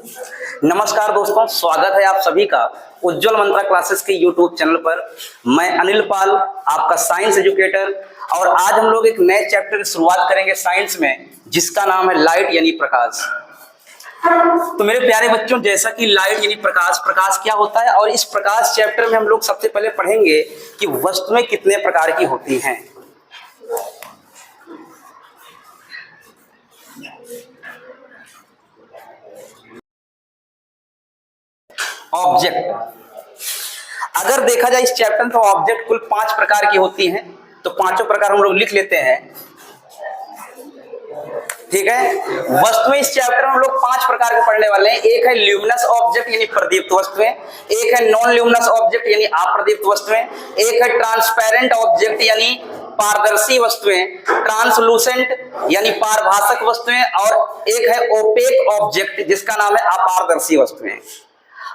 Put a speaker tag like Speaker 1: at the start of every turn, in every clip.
Speaker 1: नमस्कार दोस्तों, स्वागत है आप सभी का उज्जवल मंत्रा क्लासेस के यूट्यूब चैनल पर। मैं अनिल पाल, आपका साइंस एजुकेटर, और आज हम लोग एक नए चैप्टर की शुरुआत करेंगे साइंस में, जिसका नाम है लाइट यानी प्रकाश। तो मेरे प्यारे बच्चों, जैसा कि लाइट यानी प्रकाश, प्रकाश क्या होता है, और इस प्रकाश चैप्टर में हम लोग सबसे पहले पढ़ेंगे कि वस्तुएं कितने प्रकार की होती हैं। ऑब्जेक्ट, अगर देखा जाए इस चैप्टर में तो ऑब्जेक्ट कुल 5 प्रकार की होती हैं। तो पांचों प्रकार हम लोग लिख लेते हैं, ठीक है। वस्तुएं इस चैप्टर में हम लोग 5 प्रकार के पढ़ने वाले हैं। एक है ल्यूमिनस ऑब्जेक्ट यानी प्रदीप्त वस्तुएं, एक है नॉन ल्यूमिनस ऑब्जेक्ट यानी अप्रदीप्त वस्तुएं, एक है ट्रांसपेरेंट ऑब्जेक्ट यानी पारदर्शी वस्तुएं, ट्रांसलूसेंट यानी पारभासक वस्तुएं, और एक है ओपेक ऑब्जेक्ट जिसका नाम है अपारदर्शी वस्तुएं।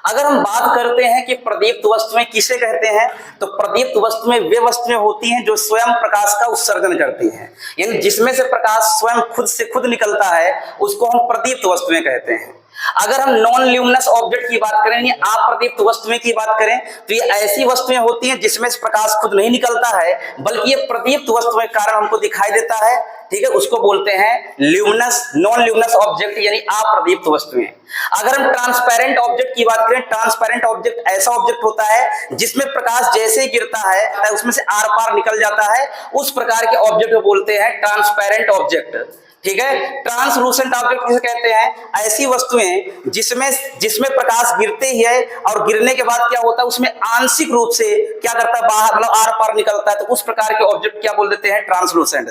Speaker 1: अगर हम बात करते हैं कि प्रदीप्त वस्तुएं किसे कहते हैं, तो प्रदीप्त वस्तुएं वे वस्तुएं होती हैं जो स्वयं प्रकाश का उत्सर्जन करती हैं, यानी जिसमें से प्रकाश स्वयं खुद से खुद निकलता है, उसको हम प्रदीप्त वस्तुएं कहते हैं। अगर हम नॉन ल्यूमिनस ऑब्जेक्ट की बात करें, अप्रदीप्त वस्तुएं की बात करें, तो ये ऐसी वस्तुएं होती हैं जिसमें से प्रकाश खुद नहीं निकलता है, बल्कि ये प्रदीप्त वस्तुएं कारण हमको दिखाई देता है, ठीक है। उसको बोलते हैं ल्यूमिनस, नॉन ल्यूमिनस ऑब्जेक्ट यानी अप्रदीप्त वस्तुएं। अगर हम ट्रांसपेरेंट ऑब्जेक्ट की बात करें, ट्रांसपेरेंट ऑब्जेक्ट ऐसा ऑब्जेक्ट होता है जिसमें प्रकाश जैसे ही गिरता है उसमें से आर पार निकल जाता है, उस प्रकार के ऑब्जेक्ट को बोलते हैं ट्रांसपेरेंट ऑब्जेक्ट, ठीक है। ट्रांसलूसेंट ऑब्जेक्ट किसे कहते हैं? ऐसी वस्तुएं जिसमें प्रकाश गिरते ही है और गिरने के बाद क्या होता है, उसमें आंशिक रूप से क्या करता है, बाहर मतलब आर पार निकलता है, तो उस प्रकार के ऑब्जेक्ट क्या बोल देते हैं? ट्रांसलूसेंट,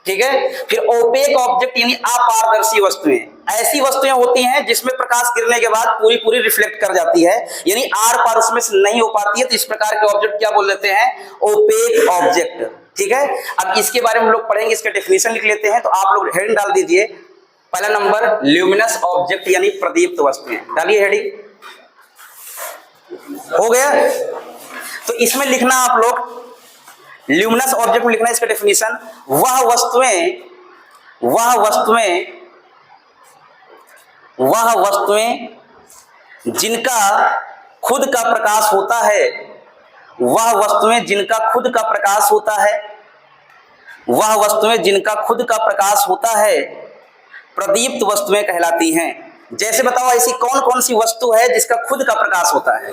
Speaker 1: ठीक है। फिर ओपेक ऑब्जेक्ट यानी अपारदर्शी वस्तुएं, ऐसी वस्तुएं होती हैं जिसमें प्रकाश गिरने के बाद पूरी पूरी रिफ्लेक्ट कर जाती है, यानी आर पार उसमें से नहीं हो पाती है, तो इस प्रकार के ऑब्जेक्ट क्या बोल देते हैं? ओपेक ऑब्जेक्ट, ठीक है। अब इसके बारे में हम लोग पढ़ेंगे, इसका डेफिनेशन लिख लेते हैं। तो आप लोग हेडिंग डाल दीजिए, पहला नंबर ल्यूमिनस ऑब्जेक्ट यानी प्रदीप्त वस्तुएं, डालिए हेडिंग। हो गया? तो इसमें लिखना आप लोग, ल्यूमिनस ऑब्जेक्ट में लिखना इसका डेफिनेशन, वह वस्तुएं जिनका खुद का प्रकाश होता है, वह वस्तुएं जिनका खुद का प्रकाश होता है, वह वस्तुएं जिनका खुद का प्रकाश होता है प्रदीप्त वस्तुएं कहलाती हैं। जैसे बताओ, ऐसी कौन कौन सी वस्तु है जिसका खुद का प्रकाश होता है?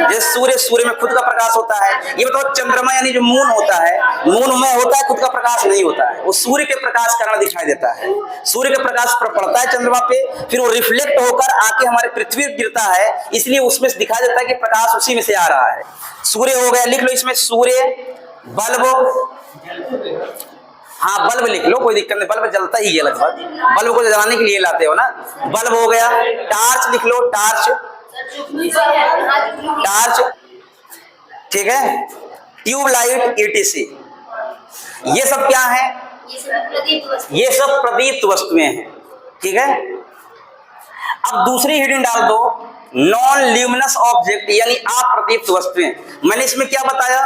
Speaker 1: जैसे सूर्य में खुद का प्रकाश होता है। ये बताओ, चंद्रमा यानी जो मून होता है, मून में होता है, खुद का प्रकाश नहीं होता है, वो सूर्य के प्रकाश कारण दिखाई देता है। सूर्य का प्रकाश पड़ता है चंद्रमा पे, फिर वो रिफ्लेक्ट होकर आके हमारे पृथ्वी पर गिरता है, इसलिए उसमें दिखाई देता है कि प्रकाश उसी में से आ रहा है। सूर्य हो गया, लिख लो इसमें सूर्य, बल्ब, हाँ बल्ब लिख लो, कोई दिक्कत नहीं, बल्ब जलता ही है लगभग, बल्ब को जलाने के लिए लाते हो ना, बल्ब हो गया। टार्च लिख लो, टार्च, ठीक है। ट्यूबलाइट, ईटीसी, ये सब क्या है? ये सब प्रदीप्त वस्तुएं हैं, ठीक है। अब दूसरी हेडिंग डाल दो, नॉन ल्यूमिनस ऑब्जेक्ट यानी अप्रदीप्त वस्तुएं। मैंने इसमें क्या बताया?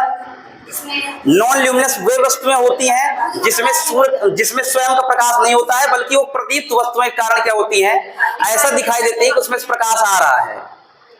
Speaker 1: नॉन ल्यूमिनस वे वस्तुएं होती हैं जिसमें स्वयं का प्रकाश नहीं होता है, बल्कि वो प्रदीप्त वस्तुएं के कारण क्या होती हैं, ऐसा दिखाई देती है कि उसमें से प्रकाश आ रहा है।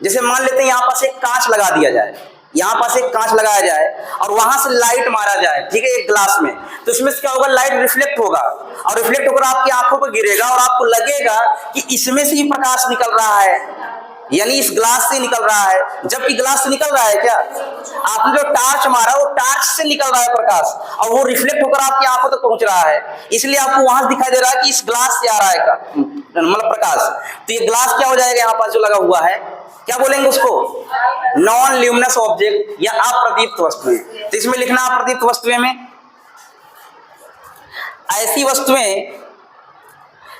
Speaker 1: जैसे मान लेते हैं यहाँ पास एक कांच लगा दिया जाए, यहाँ पास एक कांच लगाया जाए और वहां से लाइट मारा जाए, ठीक है, एक ग्लास में, तो इसमें से क्या होगा? लाइट रिफ्लेक्ट होगा, और रिफ्लेक्ट होकर आपकी आंखों पर गिरेगा और आपको लगेगा कि इसमें से ही प्रकाश निकल रहा है, यानी इस ग्लास से निकल रहा है, जबकि ग्लास से निकल रहा है क्या? आपने जो टार्च मारा, वो टार्च से निकल रहा है प्रकाश, और वो रिफ्लेक्ट होकर आपकी आंखों तक पहुंच रहा है, इसलिए आपको वहां दिखाई दे रहा है कि इस ग्लास से आ रहा है मतलब प्रकाश। तो ये ग्लास क्या हो जाएगा? यहाँ पास जो लगा हुआ है, क्या बोलेंगे उसको? नॉन ल्यूमिनस ऑब्जेक्ट या अप्रदीप्त वस्तुएं। तो इसमें लिखना अप्रदीप्त वस्तुएं में ऐसी वस्तुएं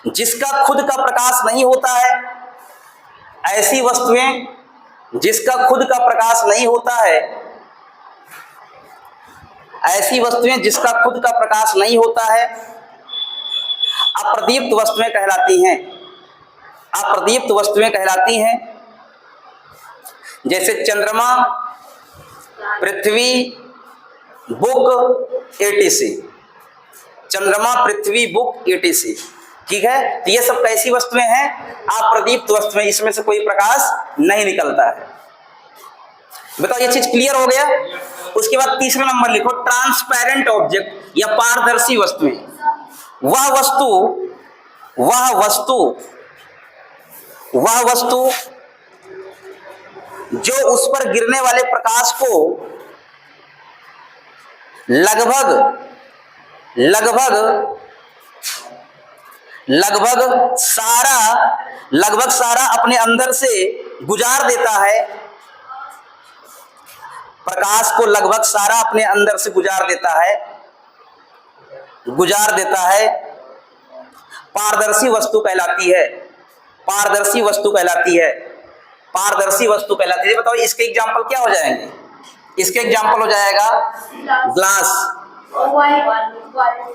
Speaker 1: जिसका खुद का प्रकाश नहीं होता है, ऐसी वस्तुएं जिसका खुद का प्रकाश नहीं होता है, ऐसी वस्तुएं जिसका खुद का प्रकाश नहीं होता है अप्रदीप्त वस्तुएं कहलाती हैं, अप्रदीप्त वस्तुएं कहलाती हैं। जैसे चंद्रमा, पृथ्वी, बुक, एटीसी, चंद्रमा, पृथ्वी, बुक, एटीसी। ठीक है, तो ये सब कैसी वस्तुएं हैं? अप्रदीप्त वस्तुएं, इसमें से कोई प्रकाश नहीं निकलता है। बताओ ये चीज क्लियर हो गया? उसके बाद तीसरा नंबर लिखो, ट्रांसपेरेंट ऑब्जेक्ट या पारदर्शी वस्तुएं। वह वस्तु जो उस पर गिरने वाले प्रकाश को लगभग सारा अपने अंदर से गुजार देता है, प्रकाश को लगभग सारा अपने अंदर से गुजार देता है, पारदर्शी वस्तु कहलाती है। पारदर्शी वस्तु कहलाती है। बताओ इसके एग्जाम्पल क्या हो जाएंगे? इसके एग्जाम्पल हो जाएगा ग्लास,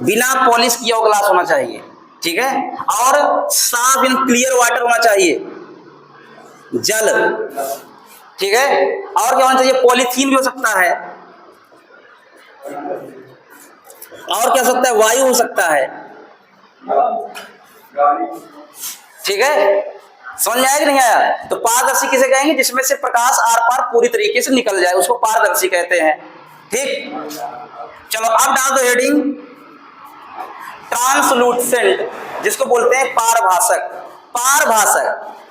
Speaker 1: बिना पॉलिश किया हुआ ग्लास होना चाहिए, ठीक है, और साफ इन क्लियर वाटर होना चाहिए, जल, ठीक है, और क्या होना चाहिए? पॉलीथीन भी हो सकता है, और क्या हो सकता है? वायु हो सकता है, ठीक है, समझ में आया कि नहीं आया? तो पारदर्शी किसे कहेंगे? जिसमें से प्रकाश आर पार पूरी तरीके से निकल जाए, उसको पारदर्शी कहते हैं। ठीक, चलो अब डाल दो हेडिंग, ट्रांसलूसेंट, जिसको बोलते हैं पारभासक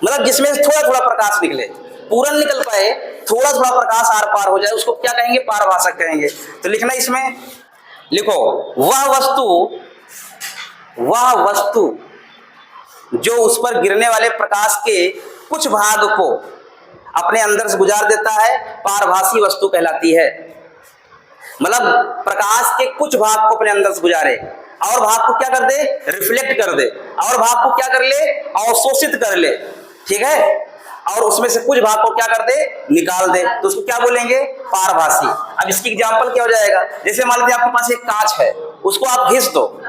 Speaker 1: मतलब जिसमें से थोड़ा थोड़ा प्रकाश निकले, पूरा निकल पाए, थोड़ा थोड़ा प्रकाश आर पार हो जाए, उसको क्या कहेंगे? पारभासक कहेंगे। तो लिखना इसमें, लिखो, वह वस्तु जो उस पर गिरने वाले प्रकाश के कुछ भाग को अपने अंदर से गुजार देता है, पारभासी वस्तु कहलाती है। मतलब प्रकाश के कुछ भाग को अपने अंदर से गुजारे, और भाग को क्या कर दे? रिफ्लेक्ट कर दे, और भाग को क्या कर ले? अवशोषित कर ले, ठीक है, और उसमें से कुछ भाग को क्या कर दे? निकाल दे, तो उसको क्या बोलेंगे? पारभासी। अब इसकी एग्जांपल क्या हो जाएगा? जैसे मान लीजिए आपके पास एक कांच है, उसको आप घिस दो,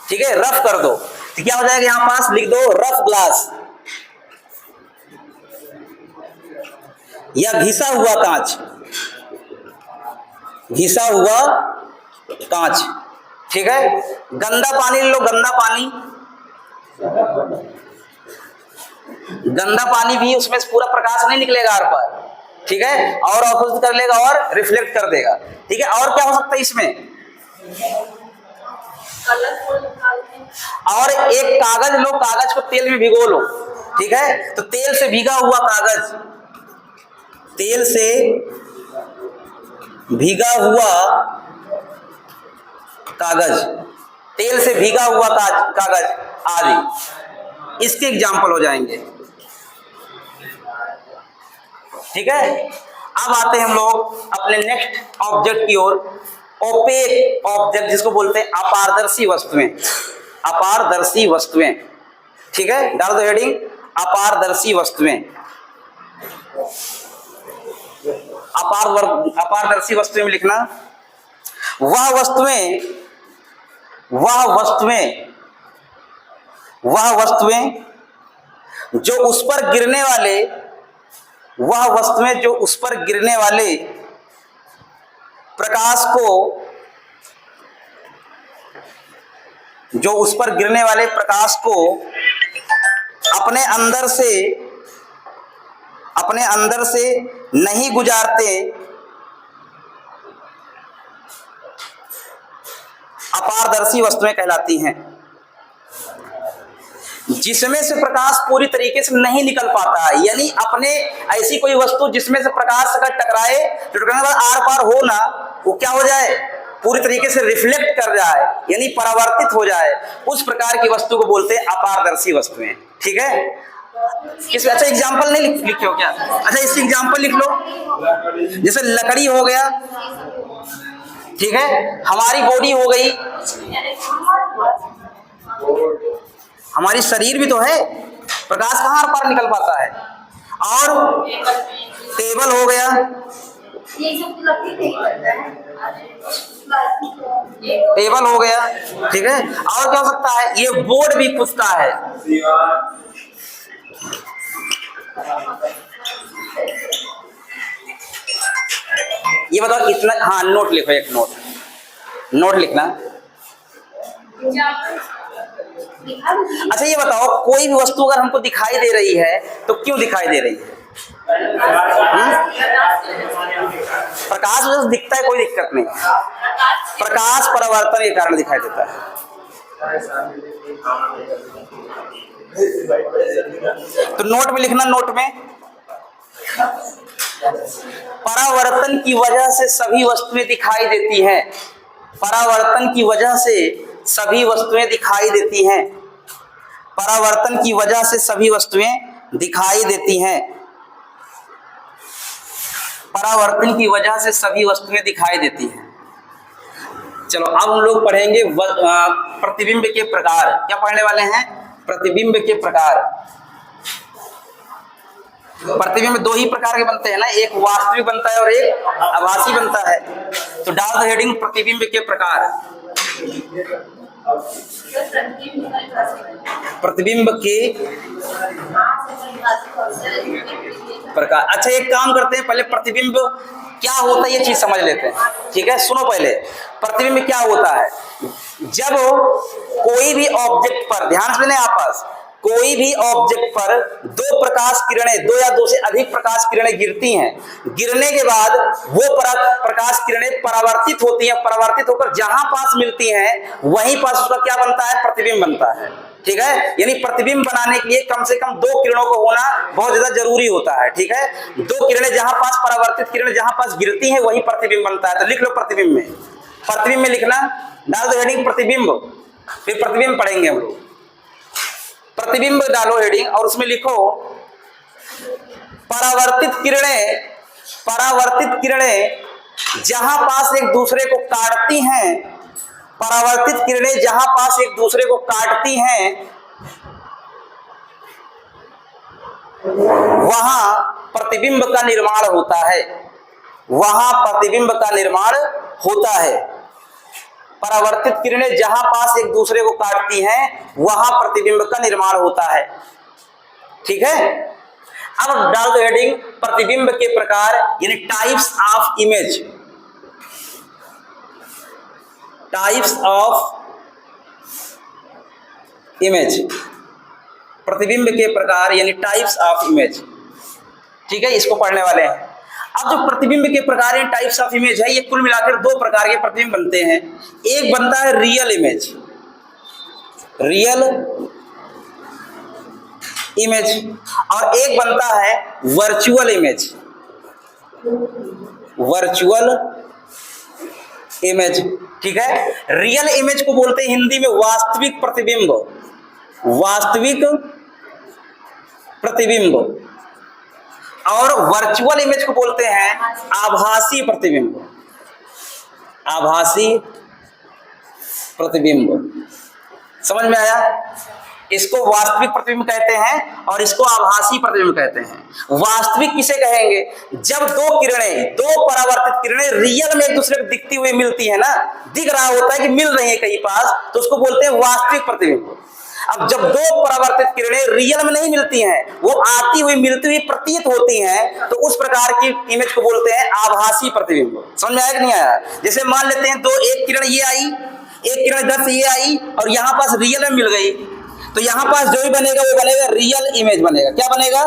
Speaker 1: ठीक है, रफ कर दो, तो क्या हो जाएगा? यहां पास लिख दो रफ ग्लास या घिसा हुआ कांच, ठीक है। गंदा पानी लो, गंदा पानी भी उसमें से पूरा प्रकाश नहीं निकलेगा आर पार, ठीक है, और अवशोषित कर लेगा और रिफ्लेक्ट कर देगा, ठीक है। और क्या हो सकता है इसमें? और एक कागज लो, कागज को तेल में भिगो लो, ठीक है, तो तेल से भीगा हुआ कागज, कागज आदि, इसके एग्जाम्पल हो जाएंगे, ठीक है। अब आते हैं हम लोग अपने नेक्स्ट ऑब्जेक्ट की ओर, ओपेक ऑब्जेक्ट, जिसको बोलते हैं अपारदर्शी वस्तुएं, ठीक है। डाल दो हेडिंग, अपारदर्शी वस्तुएं। अपारदर्शी वस्तुएं में लिखना, वह वस्तुएं जो उस पर गिरने वाले प्रकाश को अपने अंदर से नहीं गुजारते, अपारदर्शी वस्तुएं कहलाती हैं। जिसमें से प्रकाश पूरी तरीके से नहीं निकल पाता है, यानी अपने ऐसी कोई वस्तु जिसमें से प्रकाश अगर टकराए तो टकराने के बाद आर पार हो ना, वो क्या हो जाए? पूरी तरीके से रिफ्लेक्ट कर जाए, यानी परावर्तित हो जाए, उस प्रकार की वस्तु को बोलते हैं अपारदर्शी वस्तुएं, ठीक है। किस अच्छा एग्जाम्पल नहीं लिखे हो क्या? अच्छा इसकी एग्जाम्पल लिख लो, जैसे लकड़ी हो गया, ठीक है, हमारी बॉडी हो गई, हमारी शरीर भी तो है, प्रकाश कहाँ पार निकल पाता है, और टेबल हो गया, ठीक है, और क्या हो सकता है? ये बोर्ड भी पुछता है, ये बताओ इतना। हाँ नोट लिखो, एक नोट लिखना, अच्छा ये बताओ, कोई भी वस्तु अगर हमको दिखाई दे रही है तो क्यों दिखाई दे रही है? प्रकाश वजह से दिखता है, कोई दिक्कत नहीं। प्रकाश परावर्तन के कारण दिखाई देता है। तो नोट में लिखना, नोट में परावर्तन की वजह से सभी वस्तुएं दिखाई देती हैं। परावर्तन की वजह से सभी वस्तुएं दिखाई देती हैं। परावर्तन की वजह से सभी वस्तुएं दिखाई देती हैं। परावर्तन की वजह से सभी वस्तुएं दिखाई देती हैं। चलो अब हम लोग पढ़ेंगे प्रतिबिंब के प्रकार। क्या पढ़ने वाले हैं? प्रतिबिंब के प्रकार। प्रतिबिंब दो ही प्रकार के बनते हैं ना, एक वास्तविक बनता है और एक आभासी बनता है। तो डाल दो हेडिंग प्रतिबिंब के प्रकार। प्रतिबिंब के प्रकार। अच्छा एक काम करते हैं, पहले प्रतिबिंब क्या होता है ये चीज समझ लेते हैं, ठीक है? सुनो पहले, प्रतिबिंब क्या होता है? जब कोई भी ऑब्जेक्ट पर, ध्यान से लें आपस, कोई भी ऑब्जेक्ट पर दो प्रकाश किरणें, दो या दो से अधिक प्रकाश किरणें गिरती हैं, गिरने के बाद वो प्रकाश किरणें परावर्तित होती हैं, परावर्तित होकर जहां पास मिलती हैं वहीं पास उसका क्या बनता है? प्रतिबिंब बनता है, ठीक है? यानी प्रतिबिंब बनाने के लिए कम से कम दो किरणों को होना बहुत ज्यादा जरूरी होता है, ठीक है? दो किरणें जहां पास, परावर्तित किरणें जहां पास गिरती हैं वहीं प्रतिबिंब बनता है। तो लिख लो प्रतिबिंब में, प्रतिबिंब में लिखना, डाल दो हेडिंग प्रतिबिंब, फिर प्रतिबिंब पढ़ेंगे हम लोग। प्रतिबिंब डालो हेडिंग और उसमें लिखो परावर्तित किरणें, परावर्तित किरणें जहां पास एक दूसरे को काटती हैं, परावर्तित किरणें जहां पास एक दूसरे को काटती हैं वहां प्रतिबिंब का निर्माण होता है। वहां प्रतिबिंब का निर्माण होता है। परावर्तित किरणें जहां पास एक दूसरे को काटती हैं वहां प्रतिबिंब का निर्माण होता है, ठीक है? अब डाल दो हेडिंग प्रतिबिंब के प्रकार, यानी types of image. Types of image, प्रतिबिंब के प्रकार यानी टाइप्स ऑफ इमेज, ठीक है? इसको पढ़ने वाले हैं। अब जो प्रतिबिंब के प्रकार हैं, टाइप्स ऑफ इमेज है, ये कुल मिलाकर दो प्रकार के प्रतिबिंब बनते हैं। एक बनता है रियल इमेज, रियल इमेज, और एक बनता है वर्चुअल इमेज, वर्चुअल इमेज, ठीक है? रियल इमेज को बोलते हैं हिंदी में वास्तविक प्रतिबिंब, वास्तविक प्रतिबिंब, और वर्चुअल इमेज को बोलते हैं आभासी प्रतिबिंब, आभासी प्रतिबिंब। समझ में आया? इसको वास्तविक प्रतिबिंब कहते हैं और इसको आभासी प्रतिबिंब कहते हैं। वास्तविक किसे कहेंगे? जब दो किरणें, दो परावर्तित किरणें रियल में एक दूसरे को दिखती हुई मिलती है ना, दिख रहा होता है कि मिल रही है कहीं पास, तो उसको बोलते हैं वास्तविक प्रतिबिंब। अब जब दो परावर्तित किरणें रियल में नहीं मिलती हैं, वो आती हुई मिलती हुई प्रतीत होती हैं, तो उस प्रकार की इमेज को बोलते हैं आभासी प्रतिबिंब। समझ में आया कि नहीं आया? जैसे मान लेते हैं दो, एक किरण ये आई, एक किरण इधर से ये आई और यहां पास रियल में मिल गई, तो यहां पास जो भी बनेगा वो बनेगा रियल इमेज बनेगा। क्या बनेगा?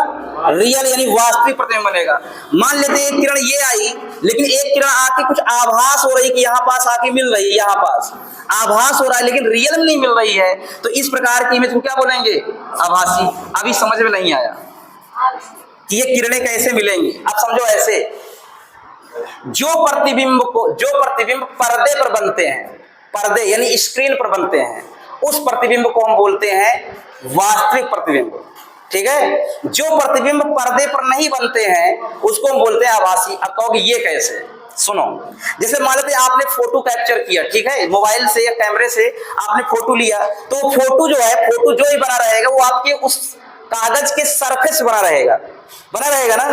Speaker 1: रियल यानी वास्तविक प्रतिबिंब बनेगा। मान लेते हैं एक किरण ये आई, लेकिन एक किरण आके कुछ आभास हो रही कि यहां पास आके मिल रही है, यहां पास आभास हो रहा है लेकिन रियल में नहीं मिल रही है, तो इस प्रकार की इमेज को क्या बोलेंगे? आभासी। अभी समझ में नहीं आया कि ये किरणें कैसे मिलेंगी? अब समझो ऐसे, जो प्रतिबिंब पर्दे पर बनते हैं, पर्दे यानी स्क्रीन पर बनते हैं, उस प्रतिबिंब को हम बोलते हैं वास्तविक प्रतिबिंब, ठीक है? जो प्रतिबिंब पर्दे पर नहीं बनते हैं उसको हम बोलते हैं आभासी। अब कहोगे ये कैसे? सुनो, जैसे मान लेते आपने फोटो कैप्चर किया, ठीक है, मोबाइल से या कैमरे से आपने फोटो लिया, तो फोटो जो है, फोटो जो ही बना रहेगा वो आपके उस कागज के सरफेस बना रहेगा ना,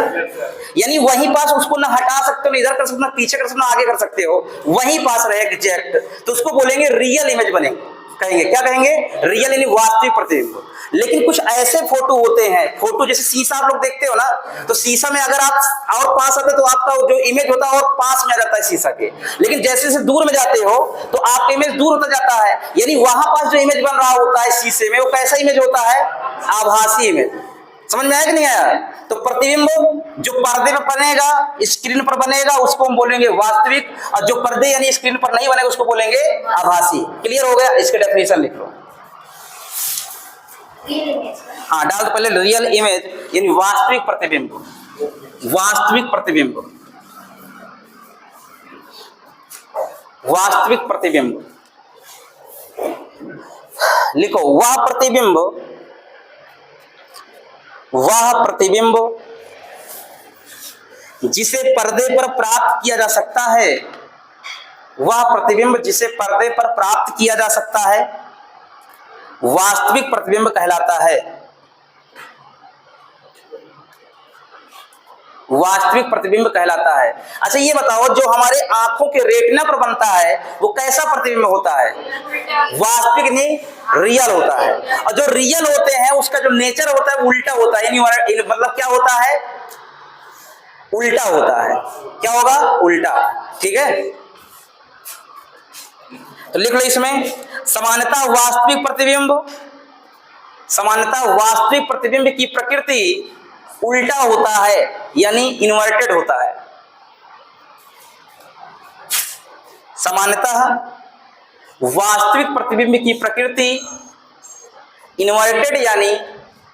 Speaker 1: यानी वहीं पास उसको ना हटा सकते हो, इधर कर सकते हो, ना पीछे कर सकते हो, ना आगे कर सकते हो, वहीं पास रहेगा एग्जैक्ट, तो उसको बोलेंगे रियल इमेज बनेगी। कहेंगे, क्या कहेंगे? रियल यानी वास्तविक प्रतिबिंब। लेकिन कुछ ऐसे फोटो होते हैं, फोटो जैसे शीशा आप लोग देखते हो ना, तो शीशा में अगर आप और पास आते तो आपका जो इमेज होता है और पास में आ जाता है शीशा के, लेकिन जैसे जैसे दूर में जाते हो तो आपका इमेज दूर होता जाता है। यानी वहां पास जो इमेज बन रहा होता है शीशे में, वो कैसा इमेज होता है? आभासी इमेज। समझ में आया कि नहीं आया? तो प्रतिबिंब जो पर्दे पर बनेगा, स्क्रीन पर बनेगा, उसको हम बोलेंगे वास्तविक, और जो पर्दे यानी स्क्रीन पर नहीं बनेगा उसको बोलेंगे आभासी। क्लियर हो गया? इसके डेफिनेशन लिख लो। हाँ, डाल दो पहले रियल इमेज यानी वास्तविक प्रतिबिंब। वास्तविक प्रतिबिंब, वास्तविक प्रतिबिंब लिखो। वह प्रतिबिंब जिसे पर्दे पर प्राप्त किया जा सकता है, वह प्रतिबिंब जिसे पर्दे पर प्राप्त किया जा सकता है वास्तविक प्रतिबिंब कहलाता है। वास्तविक प्रतिबिंब कहलाता है। अच्छा ये बताओ, जो हमारे आंखों के रेटिना पर बनता है वो कैसा प्रतिबिंब होता है? वास्तविक नहीं, रियल होता है। और जो रियल होते हैं उसका जो नेचर होता है वो उल्टा होता है, यानी मतलब क्या होता है? उल्टा होता है। क्या होगा? उल्टा। ठीक है, तो लिख लो इसमें, समानतः वास्तविक प्रतिबिंब, समानतः वास्तविक प्रतिबिंब की प्रकृति उल्टा होता है, यानी इन्वर्टेड होता है। समानतः वास्तविक प्रतिबिंब की प्रकृति इन्वर्टेड यानी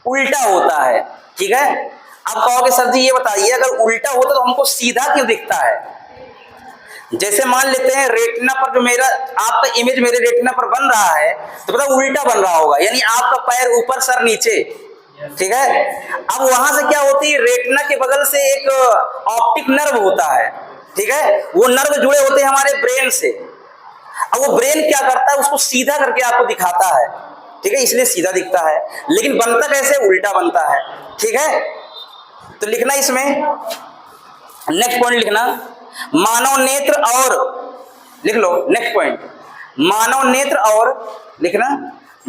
Speaker 1: उल्टा होता है। ठीक है, अब कहोगे सर जी ये बताइए, अगर उल्टा होता तो हमको सीधा क्यों दिखता है? जैसे मान लेते हैं रेटिना पर जो मेरा आपका इमेज मेरे रेटिना पर बन रहा है, तो पता उल्टा बन रहा होगा, यानी आपका पैर ऊपर सर नीचे। ठीक है, अब वहां से क्या होती है, रेटिना के बगल से एक ऑप्टिक नर्व होता है। ठीक है, वो नर्व जुड़े होते हैं हमारे ब्रेन से। अब वो ब्रेन क्या करता है, उसको सीधा करके आपको दिखाता है। ठीक है, इसलिए सीधा दिखता है, लेकिन बनता कैसे? उल्टा बनता है। ठीक है, तो लिखना इसमें नेक्स्ट पॉइंट लिखना, मानव नेत्र और, लिख लो नेक्स्ट पॉइंट, मानव नेत्र और, लिखना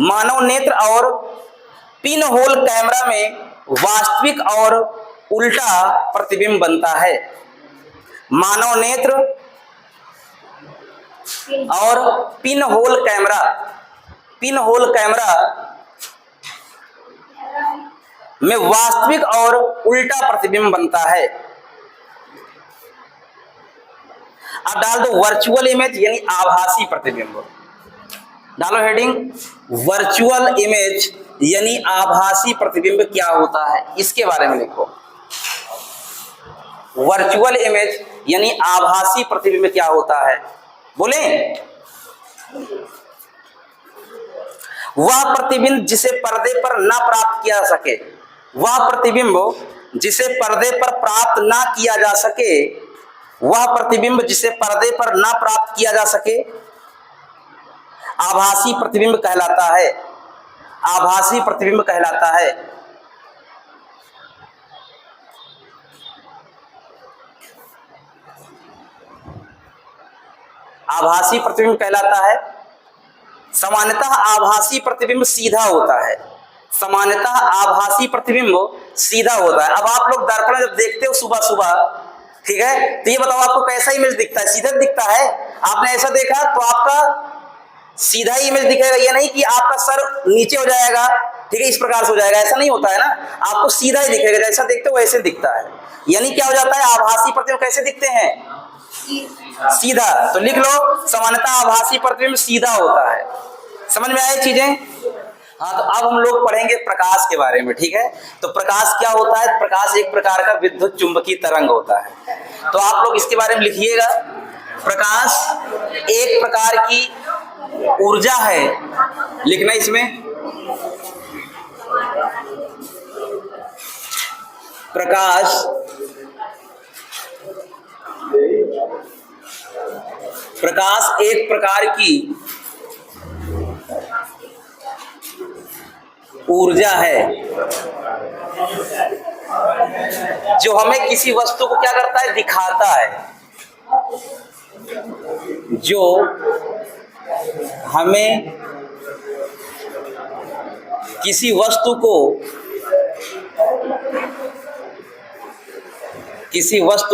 Speaker 1: मानव नेत्र और पिन होल कैमरा में वास्तविक और उल्टा प्रतिबिंब बनता है। मानव नेत्र और pin hole camera, pin hole camera में वास्तविक और उल्टा प्रतिबिंब बनता है। अब डाल दो वर्चुअल इमेज यानी आभासी प्रतिबिंब। डालो हेडिंग, वर्चुअल इमेज यानी आभासी प्रतिबिंब क्या होता है, इसके बारे में लिखो। वर्चुअल इमेज यानी आभासी प्रतिबिंब क्या होता है, बोले? वह प्रतिबिंब जिसे पर्दे पर ना प्राप्त किया जा सके, वह प्रतिबिंब जिसे पर्दे पर प्राप्त ना किया जा सके, वह प्रतिबिंब जिसे पर्दे पर ना प्राप्त किया जा सके आभासी प्रतिबिंब कहलाता है। आभासी प्रतिबिंब कहलाता है। आभासी प्रतिबिंब कहलाता है। सामान्यतः आभासी प्रतिबिंब सीधा होता है। सामान्यतः आभासी प्रतिबिंब सीधा होता है। अब आप लोग दर्पण जब देखते हो सुबह सुबह, ठीक है, तो ये बताओ आपको कैसा इमेज दिखता है? सीधा दिखता है। आपने ऐसा देखा तो आपका सीधा ही इमेज दिखेगा, ये नहीं कि आपका सर नीचे हो जाएगा, ठीक है, इस प्रकार से हो जाएगा, ऐसा नहीं होता है ना। आपको सीधा ही दिखेगा, जैसा देखते हो वैसे दिखता है। यानी क्या हो जाता है, आभासी प्रतिबिंब कैसे दिखते हैं? सीधा। तो लिख लो, सामान्यतः आभासी प्रतिबिंब सीधा होता है। समझ में आए चीजें? हाँ, तो अब हम लोग पढ़ेंगे प्रकाश के बारे में। ठीक है, तो प्रकाश क्या होता है? प्रकाश एक प्रकार का विद्युत चुंबकीय तरंग होता है। तो आप लोग इसके बारे में लिखिएगा। प्रकाश एक प्रकार की ऊर्जा है, लिखना इसमें, प्रकाश एक प्रकार की ऊर्जा है जो हमें किसी वस्तु को क्या करता है? दिखाता है। जो हमें किसी वस्तु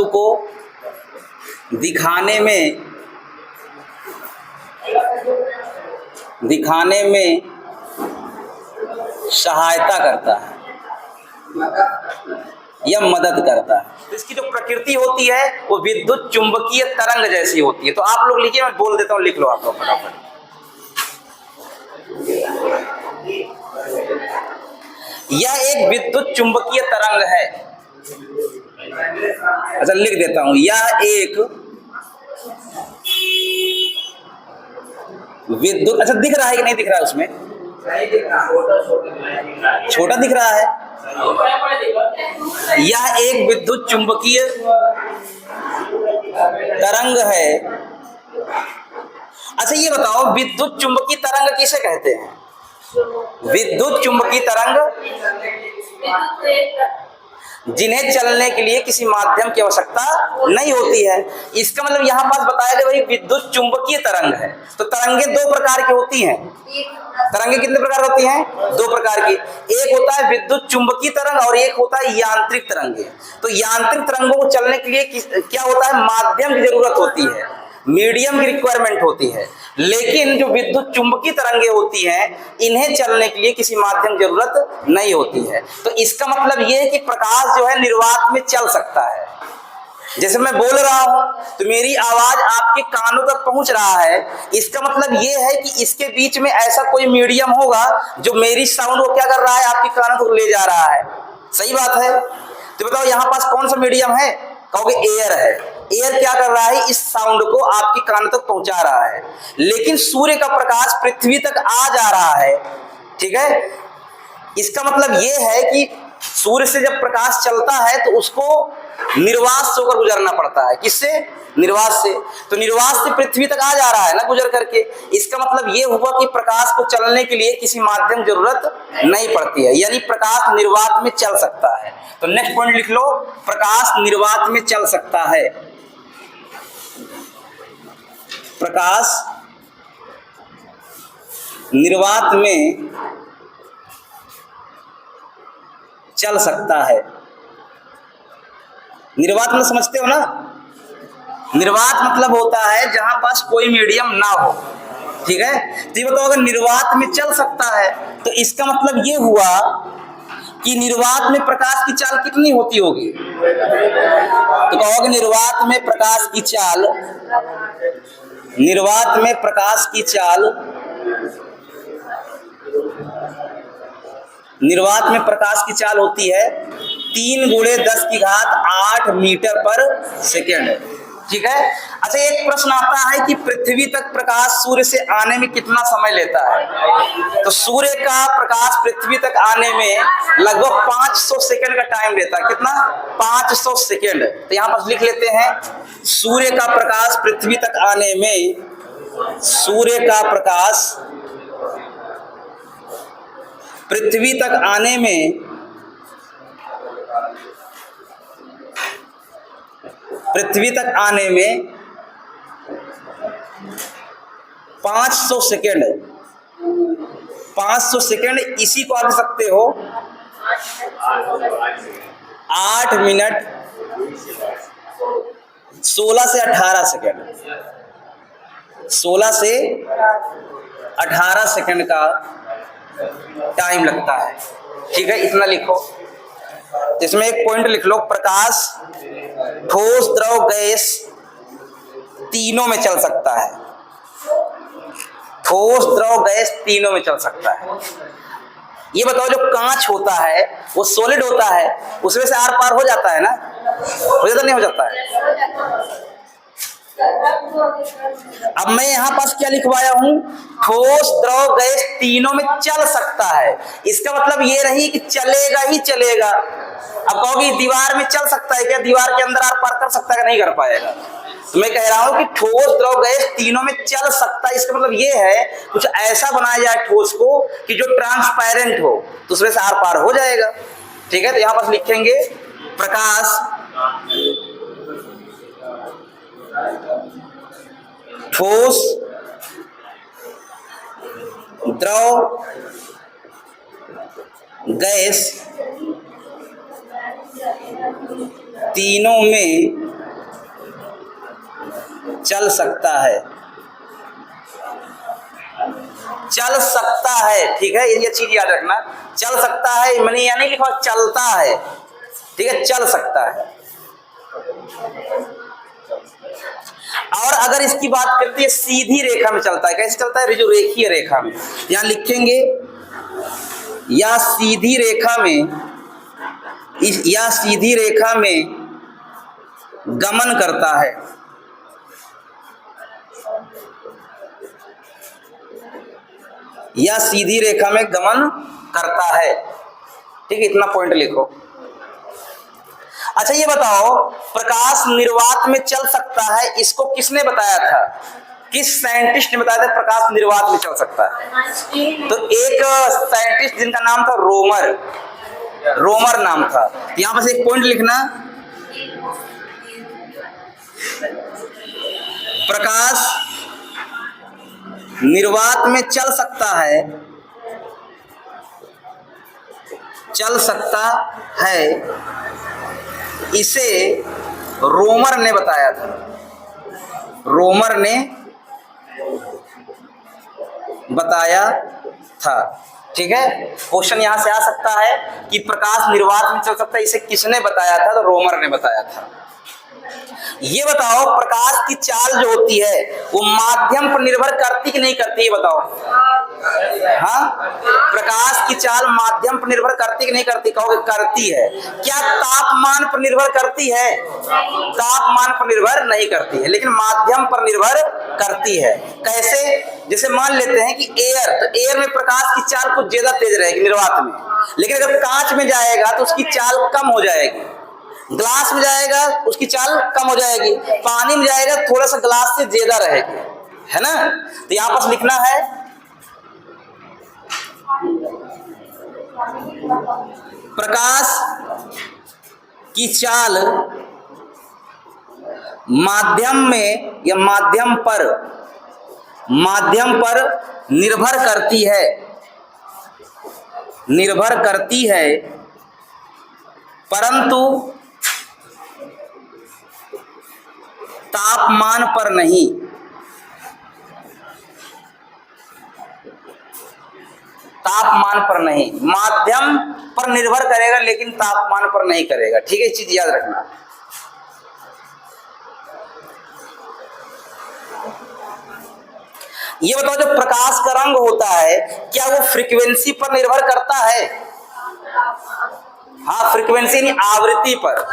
Speaker 1: को दिखाने में सहायता करता है या मदद करता है। तो इसकी जो प्रकृति होती है वो विद्युत चुंबकीय तरंग जैसी होती है। तो आप लोग लिखिए, मैं बोल देता हूँ, लिख लो आप लोग फटाफट। यह एक विद्युत चुंबकीय तरंग है। अच्छा लिख देता हूं, यह एक विद्युत, अच्छा दिख रहा है कि नहीं दिख रहा है उसमें? छोटा दिख रहा है। यह एक विद्युत चुंबकीय तरंग है। अच्छा ये बताओ, विद्युत चुंबकीय तरंग किसे कहते हैं? विद्युत चुंबकीय तरंग जिन्हें चलने के लिए किसी माध्यम की आवश्यकता नहीं होती है। इसका मतलब यहां पास बताया गया भाई विद्युत चुंबकीय तरंग है। तो तरंगे दो प्रकार की होती हैं। तरंगे कितने प्रकार होती हैं? दो प्रकार की। एक होता है विद्युत चुंबकीय तरंग और एक होता है यांत्रिक तरंगे। तो यांत्रिक तरंगों को चलने के लिए क्या होता है? माध्यम की जरूरत होती है, मीडियम की रिक्वायरमेंट होती है। लेकिन जो विद्युत चुंबकीय तरंगे होती हैं, इन्हें चलने के लिए किसी माध्यम की जरूरत नहीं होती है। तो इसका मतलब यह है कि प्रकाश जो है निर्वात में चल सकता है। जैसे मैं बोल रहा हूं तो मेरी आवाज आपके कानों तक पहुंच रहा है। इसका मतलब यह है कि इसके बीच में ऐसा कोई मीडियम होगा जो मेरी साउंड को क्या कर रहा है? आपके कानों तक ले जा रहा है। सही बात है। तो बताओ यहां पास कौन सा मीडियम है? कहोगे एयर है। एयर क्या कर रहा है? इस साउंड को आपके कान तक पहुंचा रहा है। लेकिन सूर्य का प्रकाश पृथ्वी तक आ जा रहा है। ठीक है। इसका मतलब यह है कि सूर्य से जब प्रकाश चलता है तो उसको निर्वात से होकर गुजरना पड़ता है। किससे? निर्वात से। तो निर्वात से पृथ्वी तक आ जा रहा है ना गुजर करके। इसका मतलब यह हुआ कि प्रकाश को चलने के लिए किसी माध्यम की जरूरत नहीं पड़ती है, यानी प्रकाश निर्वात में चल सकता है। तो नेक्स्ट पॉइंट लिख लो, प्रकाश निर्वात में चल सकता है। प्रकाश निर्वात में चल सकता है। निर्वात में समझते हो ना? निर्वात मतलब होता है जहां पास कोई मीडियम ना हो। ठीक है। तो ये बताओ, अगर निर्वात में चल सकता है तो इसका मतलब ये हुआ कि निर्वात में प्रकाश की चाल कितनी होती होगी? तो कहोगे निर्वात में प्रकाश की चाल, निर्वात में प्रकाश की चाल, निर्वात में प्रकाश की चाल होती है 3 × 10⁸ मीटर पर सेकेंड। ठीक है। अच्छा एक प्रश्न आता है कि पृथ्वी तक प्रकाश सूर्य से आने में कितना समय लेता है? तो सूर्य का प्रकाश पृथ्वी तक आने में लगभग 500 सेकेंड का टाइम लेता है। कितना? 500 सेकेंड। तो यहां पर लिख लेते हैं, सूर्य का प्रकाश पृथ्वी तक आने में, सूर्य का प्रकाश पृथ्वी तक आने में 500 सेकेंड। 500 सेकेंड, इसी को आप लिख सकते हो 8 मिनट 16 से 18 सेकेंड। 16 से 18 सेकेंड का टाइम लगता है। ठीक है, इतना लिखो। इसमें एक पॉइंट लिख लो, प्रकाश ठोस, द्रव, गैस तीनों में चल सकता है। ठोस, द्रव, गैस तीनों में चल सकता है। ये बताओ, जो कांच होता है वो सॉलिड होता है, उसमें से आर पार हो जाता है ना? हो जाता नहीं हो जाता है? अब मैं यहां पास क्या लिखवाया हूं? ठोस, द्रव, गैस तीनों में चल सकता है। इसका मतलब ये नहीं कि चलेगा ही चलेगा। अब कहोगे दीवार में चल सकता है क्या? दीवार के अंदर आर पार कर सकता है? नहीं कर पाएगा। तो मैं कह रहा हूं कि ठोस, द्रव, गैस तीनों में चल सकता है। इसका मतलब ये है कुछ ऐसा बनाया जाए ठोस को कि जो ट्रांसपेरेंट हो, तो उसमें से आर पार हो जाएगा। ठीक है। तो यहां पास लिखेंगे प्रकाश ठोस, द्रव, गैस तीनों में चल सकता है, चल सकता है, ठीक है, ये चीज याद रखना। चल सकता है मैंने यह नहीं लिखा चलता है, ठीक है, चल सकता है। और अगर इसकी बात करते हैं सीधी रेखा में चलता है, कैसे चलता है, जो रेखीय रेखा में, यहां लिखेंगे या सीधी रेखा में, या सीधी रेखा में गमन करता है, या सीधी रेखा में गमन करता है, ठीक है, इतना पॉइंट लिखो। अच्छा ये बताओ, प्रकाश निर्वात में चल सकता है, इसको किसने बताया था, किस साइंटिस्ट ने बताया था प्रकाश निर्वात में चल सकता है? तो एक साइंटिस्ट जिनका नाम था रोमर, रोमर नाम था। यहां पर एक पॉइंट लिखना, प्रकाश निर्वात में चल सकता है, चल सकता है, इसे रोमर ने बताया था, रोमर ने बताया था, ठीक है। क्वेश्चन यहां से आ सकता है कि प्रकाश निर्वात में चल सकता है, इसे किसने बताया था, तो रोमर ने बताया था। ये बताओ प्रकाश की चाल जो होती है वो माध्यम पर निर्भर करती कि नहीं करती, ये बताओ। हाँ, प्रकाश की चाल माध्यम पर निर्भर करती कि नहीं करती, कहोगे करती है। क्या तापमान पर निर्भर करती है? तापमान पर निर्भर नहीं करती है, लेकिन माध्यम पर निर्भर करती है। कैसे? जैसे मान लेते हैं कि एयर, तो एयर में प्रकाश की चाल कुछ ज्यादा तेज रहेगी निर्वात में, लेकिन अगर कांच में जाएगा तो उसकी चाल कम हो जाएगी, ग्लास में जाएगा उसकी चाल कम हो जाएगी, पानी में जाएगा थोड़ा सा ग्लास से ज्यादा रहेगी, है ना। तो यहां पर लिखना है प्रकाश की चाल माध्यम में या माध्यम पर निर्भर करती है, निर्भर करती है, परंतु तापमान पर नहीं। तापमान पर नहीं, माध्यम पर निर्भर करेगा लेकिन तापमान पर नहीं करेगा, ठीक है, चीज याद रखना। ये बताओ जो प्रकाश का रंग होता है क्या वो फ्रीक्वेंसी पर निर्भर करता है? हाँ, फ्रीक्वेंसी नहीं, आवृत्ति पर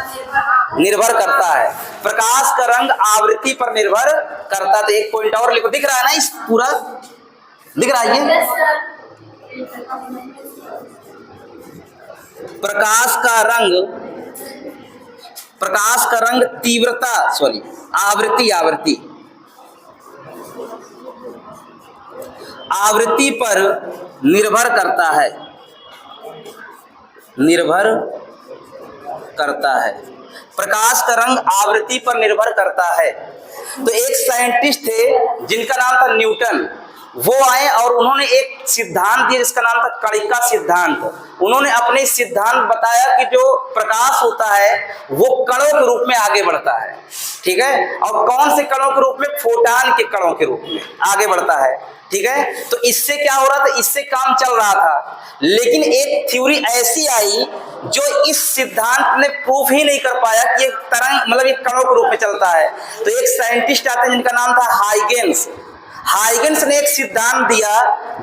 Speaker 1: निर्भर करता है। प्रकाश का रंग आवृत्ति पर निर्भर करता है। तो एक पॉइंट और लिखो, दिख रहा है ना, इस पूरा दिख रहा है ये। प्रकाश का रंग तीव्रता, सॉरी आवृत्ति पर निर्भर करता है, निर्भर करता है। प्रकाश का रंग आवृत्ति पर निर्भर करता है। तो एक साइंटिस्ट थे जिनका नाम था न्यूटन, वो आए और उन्होंने एक सिद्धांत दिया जिसका नाम था कणिका सिद्धांत। उन्होंने अपने सिद्धांत बताया कि जो प्रकाश होता है वो कणों के रूप में आगे बढ़ता है, ठीक है, और कौन से कणों के रूप में? फोटॉन के कणों के रूप में आगे बढ़ता है, ठीक है। तो इससे क्या हो रहा था, इससे काम चल रहा था, लेकिन एक थ्योरी ऐसी आई जो इस सिद्धांत ने प्रूफ ही नहीं कर पाया कि एक तरंग मतलब एक कणों के रूप में चलता है। तो एक साइंटिस्ट आते हैं जिनका नाम था हाइगेंस। हाइगेंस ने एक सिद्धांत दिया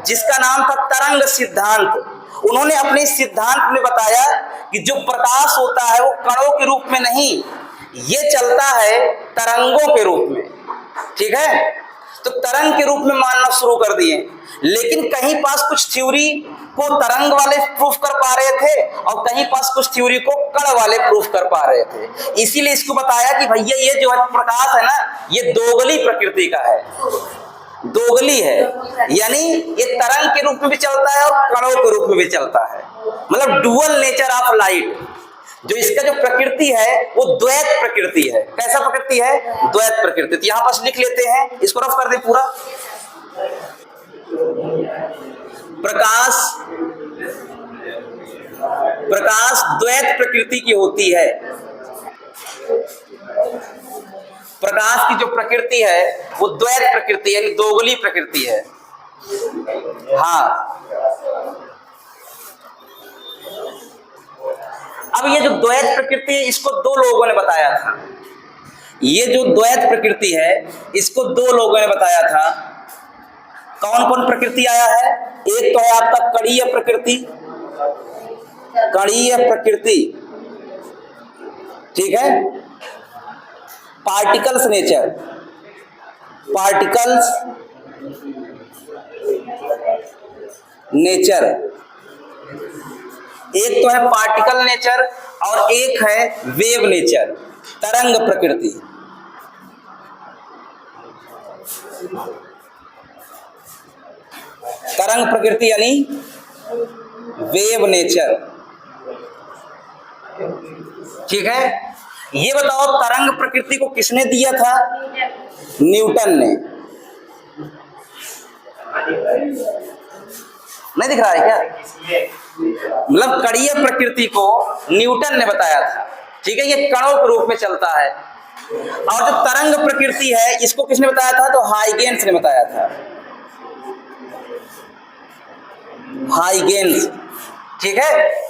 Speaker 1: जिसका नाम था तरंग सिद्धांत। उन्होंने अपने सिद्धांत में बताया कि जो प्रकाश होता है वो कणों के रूप में नहीं, ये चलता है तरंगों के रूप में, ठीक है। तो तरंग के रूप में मानना शुरू कर दिए, लेकिन कहीं पास कुछ थ्योरी को तरंग वाले प्रूफ कर पा रहे थे और कहीं पास कुछ थ्योरी को कण वाले प्रूफ कर पा रहे थे। इसीलिए इसको बताया कि भैया ये जो प्रकाश है ना, ये दोगली प्रकृति का है, दोगली है, यानी ये तरंग के रूप में भी चलता है और कणों के रूप में भी चलता है, मतलब डुअल नेचर ऑफ लाइट। जो इसका जो प्रकृति है वो द्वैत प्रकृति है। कैसा प्रकृति है? द्वैत प्रकृति। तो यहां पास लिख लेते हैं, इसको रफ कर दे पूरा। प्रकाश प्रकाश द्वैत प्रकृति की होती है। प्रकाश की जो प्रकृति है वो द्वैत प्रकृति यानी दोगली प्रकृति है। हाँ, अब ये जो द्वैत प्रकृति है इसको दो लोगों ने बताया था। ये जो द्वैत प्रकृति है इसको दो लोगों ने बताया था। कौन कौन प्रकृति आया है? एक तो है आपका कणीय प्रकृति, कणीय प्रकृति, ठीक है, पार्टिकल्स नेचर, पार्टिकल्स नेचर, एक तो है पार्टिकल नेचर और एक है वेव नेचर, तरंग प्रकृति। तरंग प्रकृति यानी वेव नेचर, ठीक है। ये बताओ तरंग प्रकृति को किसने दिया था? न्यूटन ने। नहीं दिख रहा है क्या? मतलब कणीय प्रकृति को न्यूटन ने बताया था, ठीक है, ये कणों के रूप में चलता है। और जो तरंग प्रकृति है इसको किसने बताया था? तो हाइगेन्स ने बताया था, हाइगेन्स, ठीक है।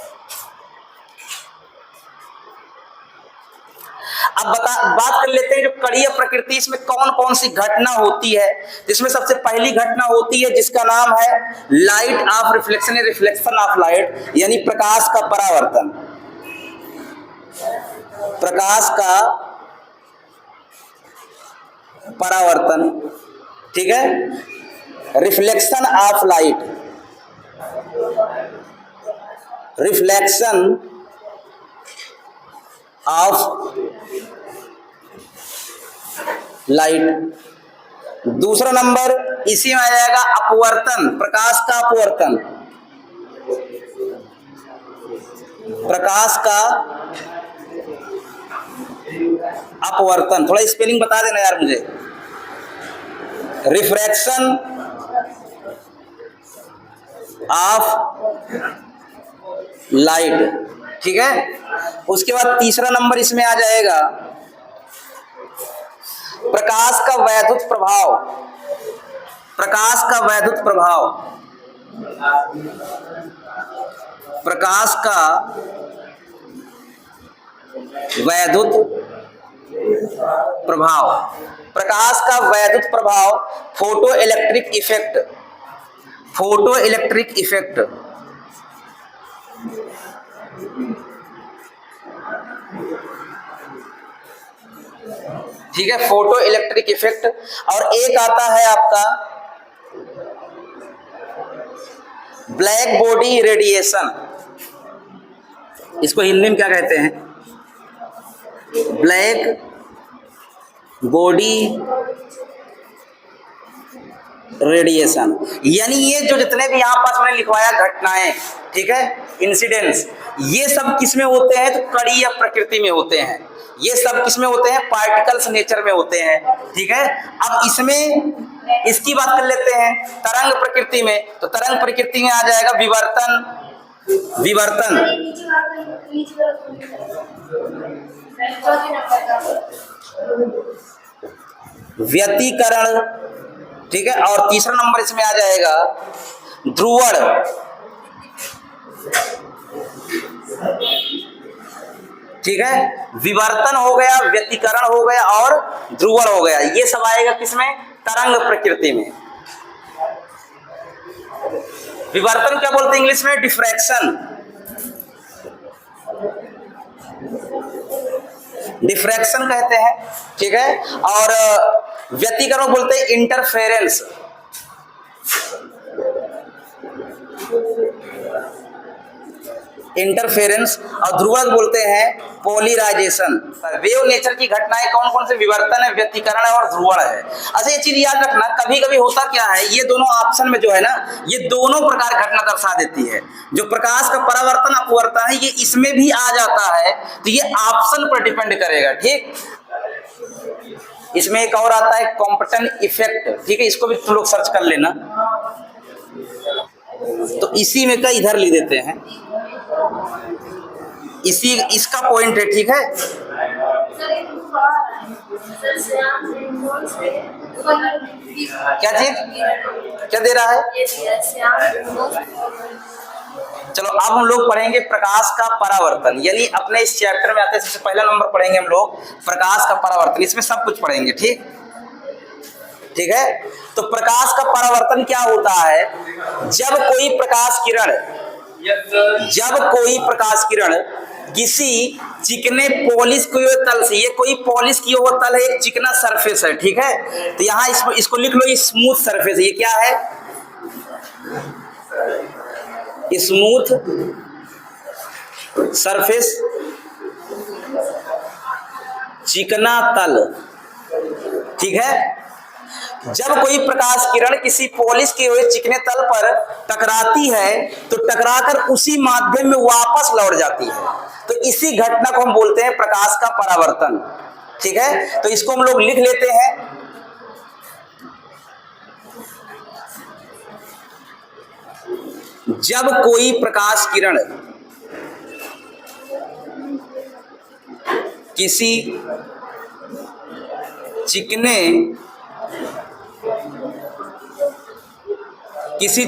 Speaker 1: अब बात कर लेते हैं जो कणीय प्रकृति, इसमें कौन कौन सी घटना होती है। इसमें सबसे पहली घटना होती है जिसका नाम है light of reflection, reflection of light, यानी प्रकाश का परावर्तन, प्रकाश का परावर्तन, ठीक है। Reflection of light, reflection of light. दूसरा नंबर इसी में आ जाएगा अपवर्तन, प्रकाश का अपवर्तन, प्रकाश का अपवर्तन। थोड़ा स्पेलिंग बता देना यार मुझे। रिफ्रैक्शन ऑफ लाइट, ठीक है। उसके बाद तीसरा नंबर इसमें आ जाएगा प्रकाश का वैद्युत प्रभाव, प्रकाश का वैद्युत प्रभाव, प्रकाश का वैद्युत प्रभाव, प्रकाश का वैद्युत प्रभाव, photo electric effect, photo electric effect, ठीक है, फोटो इलेक्ट्रिक इफेक्ट। और एक आता है आपका ब्लैक बॉडी रेडिएशन, इसको हिंदी में क्या कहते हैं? ब्लैक बॉडी रेडिएशन, यानी ये जो जितने भी यहां पास मैंने लिखवाया घटनाएं, ठीक है, इंसिडेंट्स, ये सब किसमें होते हैं? तो कणीय प्रकृति में होते हैं। ये सब किसमें होते हैं? पार्टिकल्स नेचर में होते हैं, ठीक है। अब इसमें इसकी बात कर लेते हैं तरंग प्रकृति में। तो तरंग प्रकृति में आ जाएगा विवर्तन, विवर्तन, व्यतिकरण, ठीक है। और तीसरा नंबर इसमें आ जाएगा ध्रुवण, ठीक है। विवर्तन हो गया, व्यतिकरण हो गया और ध्रुवण हो गया। ये सब आएगा किसमें? तरंग प्रकृति में। विवर्तन क्या बोलते हैं इंग्लिश में? डिफ्रैक्शन, डिफ्रैक्शन कहते हैं, ठीक है। और व्यतिकरण बोलते हैं इंटरफेरेंस, इंटरफेरेंस। और ध्रुवण बोलते हैं पोलराइजेशन। वेव नेचर की घटनाएं कौन कौन से? विवर्तन है, व्यतिकरण है और ध्रुवण है। अच्छा, ये चीज याद रखना, कभी कभी होता क्या है, ये दोनों ऑप्शन में जो है ना, ये दोनों प्रकार घटना दर्शा देती है। जो प्रकाश का परावर्तन अपवर्तन है ये इसमें भी आ जाता है, तो ये ऑप्शन पर डिपेंड करेगा, ठीक। इसमें एक और आता है कॉम्पटन इफेक्ट, ठीक है, इसको भी तुम लोग सर्च कर लेना। तो इसी में का इधर लिख देते हैं, इसी इसका पॉइंट है, ठीक है। क्या चीज, क्या दे रहा है? चलो अब हम लोग पढ़ेंगे प्रकाश का परावर्तन, यानी अपने इस चैप्टर में आते हैं सबसे पहला नंबर पढ़ेंगे हम लोग प्रकाश का परावर्तन। इसमें सब कुछ पढ़ेंगे, ठीक ठीक है। तो प्रकाश का परावर्तन क्या होता है? जब कोई प्रकाश किरण किसी चिकने पॉलिश किए हुए तल से, ये कोई पॉलिश किया हुआ तल है, एक चिकना सरफेस है, ठीक है। तो यहाँ इसको लिख लो, ये स्मूथ सरफेस है। ये क्या है? स्मूथ सरफेस, चिकना तल, ठीक है। जब कोई प्रकाश किरण किसी पॉलिश किए हुए चिकने तल पर टकराती है तो टकराकर उसी माध्यम में वापस लौट जाती है। तो इसी घटना को हम बोलते हैं प्रकाश का परावर्तन, ठीक है। तो इसको हम लोग लिख लेते हैं, जब कोई प्रकाश किरण किसी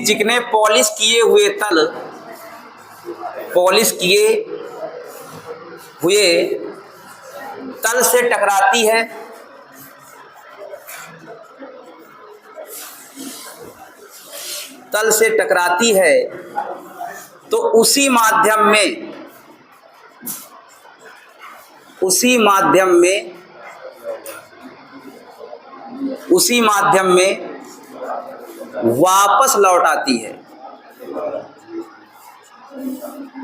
Speaker 1: चिकने पॉलिश किए हुए तल से टकराती है तो उसी माध्यम में वापस लौट आती है,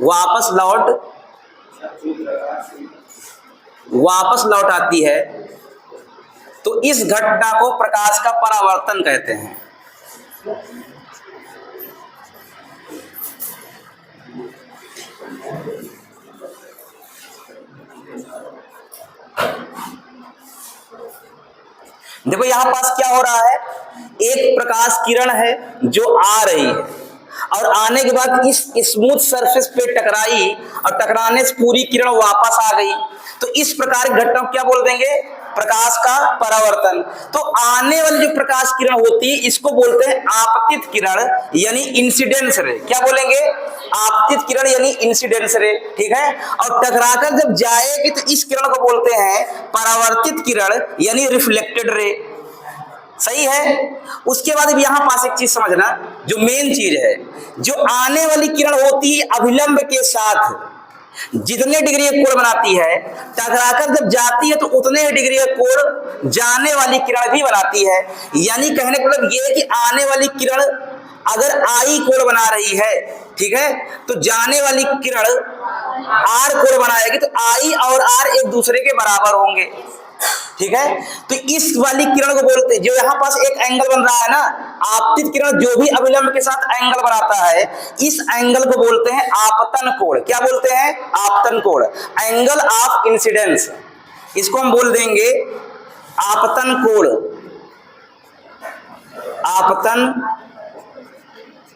Speaker 1: वापस लौट आती है। तो इस घटना को प्रकाश का परावर्तन कहते हैं। देखो यहां पास क्या हो रहा है, एक प्रकाश किरण है जो आ रही है और आने के बाद इस स्मूथ सरफेस पे टकराई और टकराने से पूरी किरण वापस आ गई। तो इस प्रकार की घटना को क्या बोल देंगे? प्रकाश का परावर्तन। तो आने वाली जो प्रकाश किरण होती है इसको बोलते हैं आपतित किरण यानी इंसिडेंस रे। क्या बोलेंगे? आपतित किरण यानी इंसिडेंस रे, ठीक है। और टकराकर जब जाएगी तो इस किरण को बोलते हैं परावर्तित किरण यानी रिफ्लेक्टेड रे। सही है। उसके बाद अब यहां पास एक चीज समझना, जो मेन चीज है, जो आने वाली किरण होती है अभिलंब के साथ जितने डिग्री का कोण बनाती है, टकराकर जब जाती है तो उतने डिग्री का कोण जाने वाली किरण भी बनाती है। यानी कहने का मतलब ये है कि आने वाली किरण अगर आई कोण बना रही है, ठीक है, तो जाने वाली किरण आर कोण बनाएगी, तो आई और आर एक दूसरे के बराबर होंगे, ठीक है। तो इस वाली किरण को बोलते हैं, जो यहां पास एक एंगल बन रहा है ना, आपतित किरण जो भी अभिलंब के साथ एंगल बनाता है, इस एंगल को बोलते हैं आपतन कोण। क्या बोलते हैं? आपतन कोण, एंगल ऑफ इंसिडेंस। इसको हम बोल देंगे आपतन कोण। आपतन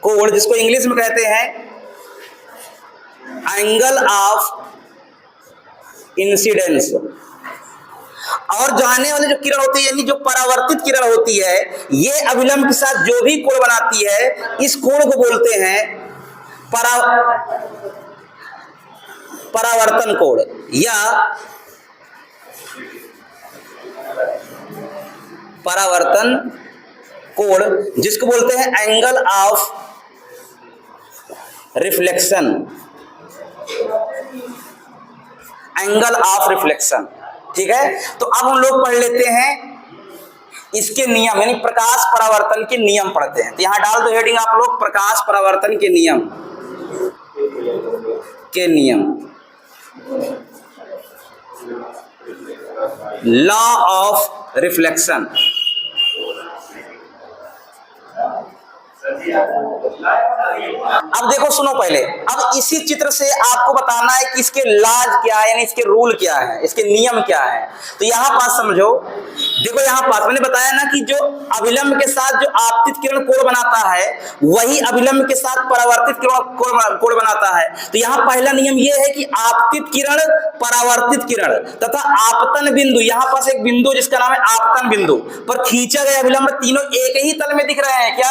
Speaker 1: कोण जिसको इंग्लिश में कहते हैं एंगल ऑफ इंसिडेंस। और जाने वाली जो किरण होती है यानी जो परावर्तित किरण होती है, ये अभिलंब के साथ जो भी कोण बनाती है, इस कोण को बोलते हैं परावर्तन कोण या परावर्तन कोण, जिसको बोलते हैं angle of reflection. Angle of reflection, ठीक है। तो अब हम लोग पढ़ लेते हैं इसके नियम, यानी प्रकाश परावर्तन के नियम पढ़ते हैं। तो यहां डाल दो हेडिंग आप लोग, प्रकाश परावर्तन के नियम। Law of reflection. अब देखो सुनो पहले, अब इसी चित्र से आपको बताना है कि इसके लाज क्या है, यानी इसके रूल क्या है, इसके नियम क्या है। तो यहां पास समझो, देखो यहां पास मैंने बताया ना कि जो अभिलंब के साथ जो आपतित किरण कोण बनाता है वही अभिलंब के साथ परावर्तित किरण कोण बनाता है। तो यहां पहला नियम यह है कि आपतित किरण, परावर्तित किरण तथा आपतन बिंदु, यहां पास एक बिंदु जिसका नाम है आपतन बिंदु पर खींचा गया अभिलंब तीनों एक ही तल में दिख रहे हैं। क्या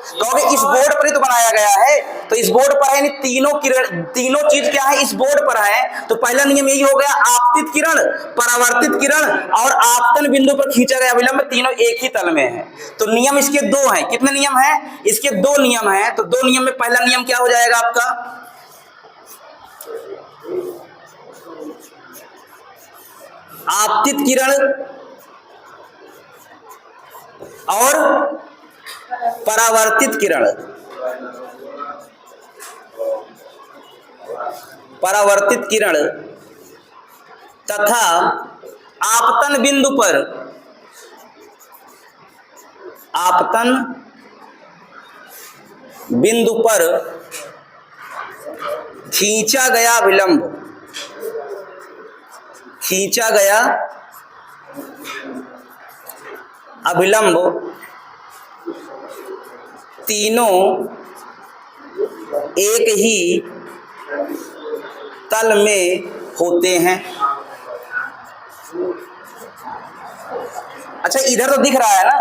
Speaker 1: क्योंकि इस बोर्ड पर ही तो बनाया गया है, तो इस बोर्ड पर है, तीनों किरण, तीनों चीज क्या है इस बोर्ड पर है। तो पहला नियम यही हो गया, आपतित किरण, परावर्तित किरण और आपतन बिंदु पर खींचा गया अभिलंब तीनों एक ही तल में है। तो नियम इसके दो हैं। कितने नियम हैं? इसके दो नियम हैं। तो दो नियम में पहला नियम क्या हो जाएगा आपका, आपतित किरण और परावर्तित किरण, परावर्तित किरण तथा आपतन बिंदु पर, आपतन बिंदु पर खींचा गया अभिलंब, खींचा गया अभिलंब तीनों एक ही तल में होते हैं। अच्छा इधर तो दिख रहा है ना,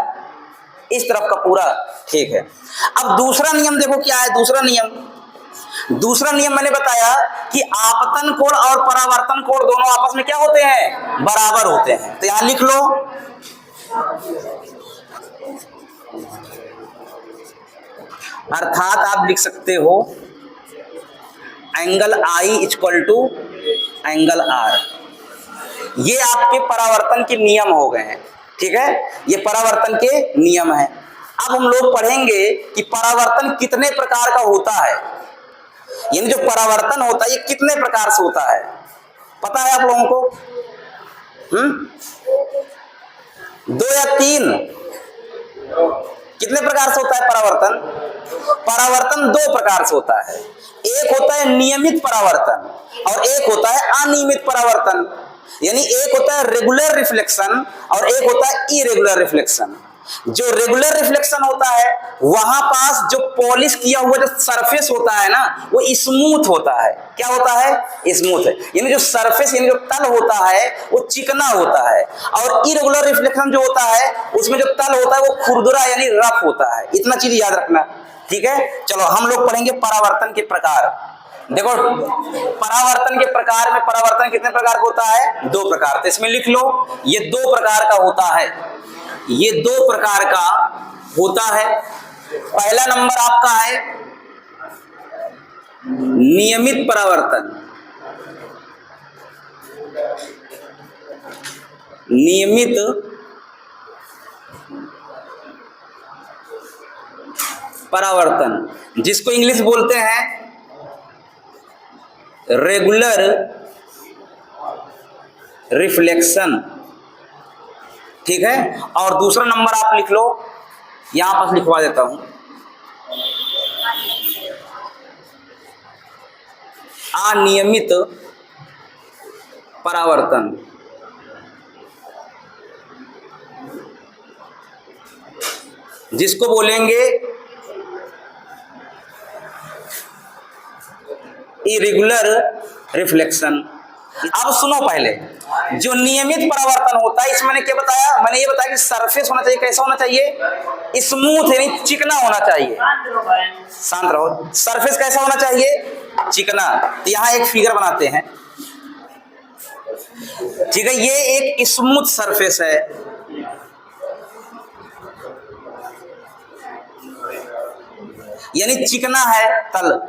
Speaker 1: इस तरफ का पूरा, ठीक है। अब दूसरा नियम देखो क्या है। दूसरा नियम मैंने बताया कि आपतन कोण और परावर्तन कोण दोनों आपस में क्या होते हैं, बराबर होते हैं। तो यहां लिख लो, अर्थात आप लिख सकते हो angle I equal to angle R। ये आपके परावर्तन के नियम हो गए हैं, ठीक है, ये परावर्तन के नियम हैं। अब हम लोग पढ़ेंगे कि परावर्तन कितने प्रकार का होता है, यानी जो परावर्तन होता है ये कितने प्रकार से होता है, पता है आप लोगों को? 2 या 3? कितने प्रकार से होता है परावर्तन? परावर्तन 2 प्रकार से होता है। एक होता है नियमित परावर्तन और एक होता है अनियमित परावर्तन। यानी एक होता है रेगुलर रिफ्लेक्शन और एक होता है इरेगुलर रिफ्लेक्शन। जो रेगुलर रिफ्लेक्शन होता है वहां पास जो पॉलिश किया हुआ जो सरफेस होता है ना वो स्मूथ होता है। क्या होता है? स्मूथ है। यानी जो सरफेस यानी जो तल होता है वो चिकना होता है। और इरेगुलर रिफ्लेक्शन जो होता है उसमें जो तल होता है वो खुरदुरा यानी रफ होता है। इतना चीज याद रखना, ठीक है। चलो हम लोग पढ़ेंगे परावर्तन के प्रकार। देखो परावर्तन के प्रकार में परावर्तन कितने प्रकार का होता है? 2 प्रकार। तो इसमें लिख लो ये 2 प्रकार का होता है, ये 2 प्रकार का होता है। पहला नंबर आपका है नियमित परावर्तन। नियमित परावर्तन जिसको इंग्लिश बोलते हैं रेगुलर रिफ्लेक्शन, ठीक है। और दूसरा नंबर आप लिख लो, यहां पर लिखवा देता हूं, अनियमित परावर्तन। जिसको बोलेंगे इरेगुलर रिफ्लेक्शन। अब सुनो पहले, जो नियमित परावर्तन होता है इसमें मैंने क्या बताया? मैंने ये बताया कि सरफेस होना चाहिए, कैसा होना चाहिए? स्मूथ यानी चिकना होना चाहिए। शांत रहो। सरफेस कैसा होना चाहिए? चिकना। तो यहां एक फिगर बनाते हैं, ठीक है। ये एक स्मूथ सरफेस है, यानी चिकना है तल,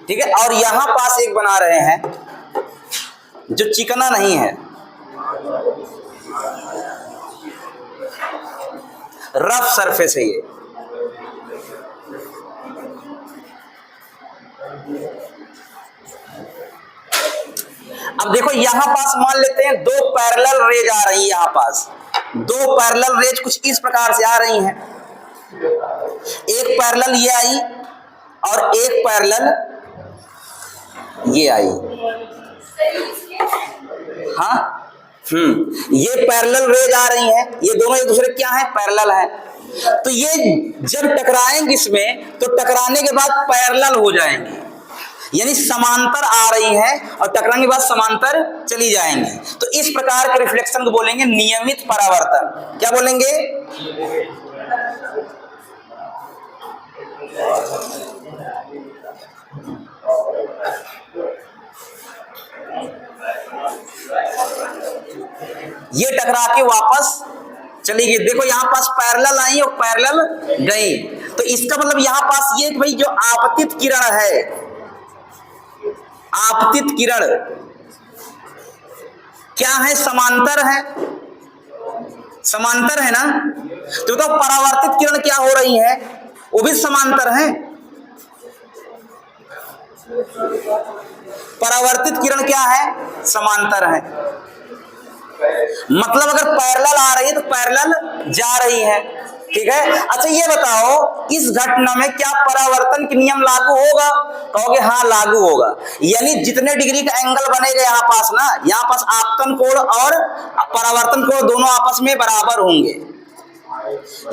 Speaker 1: ठीक है। और यहां पास एक बना रहे हैं जो चिकना नहीं है, रफ सरफेस है ये। अब देखो यहां पास मान लेते हैं 2 पैरेलल रेज आ रही है यहां पास, दो पैरेलल रेज कुछ इस प्रकार से आ रही हैं, एक पैरेलल ये आई और एक पैरेलल ये आई। हाँ, ये पैरेलल रेज आ रही हैं, ये दोनों एक दूसरे क्या है, पैरेलल है। तो ये जब टकराएंगे इसमें तो टकराने के बाद पैरेलल हो जाएंगे, यानी समांतर आ रही है और टकराने के बाद समांतर चली जाएंगी। तो इस प्रकार के रिफ्लेक्शन को बोलेंगे नियमित परावर्तन। क्या बोलेंगे? ये टकरा के वापस चली गई। देखो यहां पास पैरेलल आई और पैरेलल गई, तो इसका मतलब यहां पास ये कि भाई जो आपतित किरण है, आपतित किरण क्या है, समांतर है, समांतर है ना। तो परावर्तित किरण क्या हो रही है, वो भी समांतर है। परावर्तित किरण क्या है, समांतर है। मतलब अगर पैरेलल आ रही है तो पैरेलल जा रही है, ठीक है। अच्छा ये बताओ इस घटना में क्या परावर्तन के नियम लागू होगा? कहोगे हाँ लागू होगा, यानी जितने डिग्री का एंगल बनेगा यहाँ पास ना, यहाँ पास आपतन कोण और परावर्तन कोण दोनों आपस में बराबर होंगे।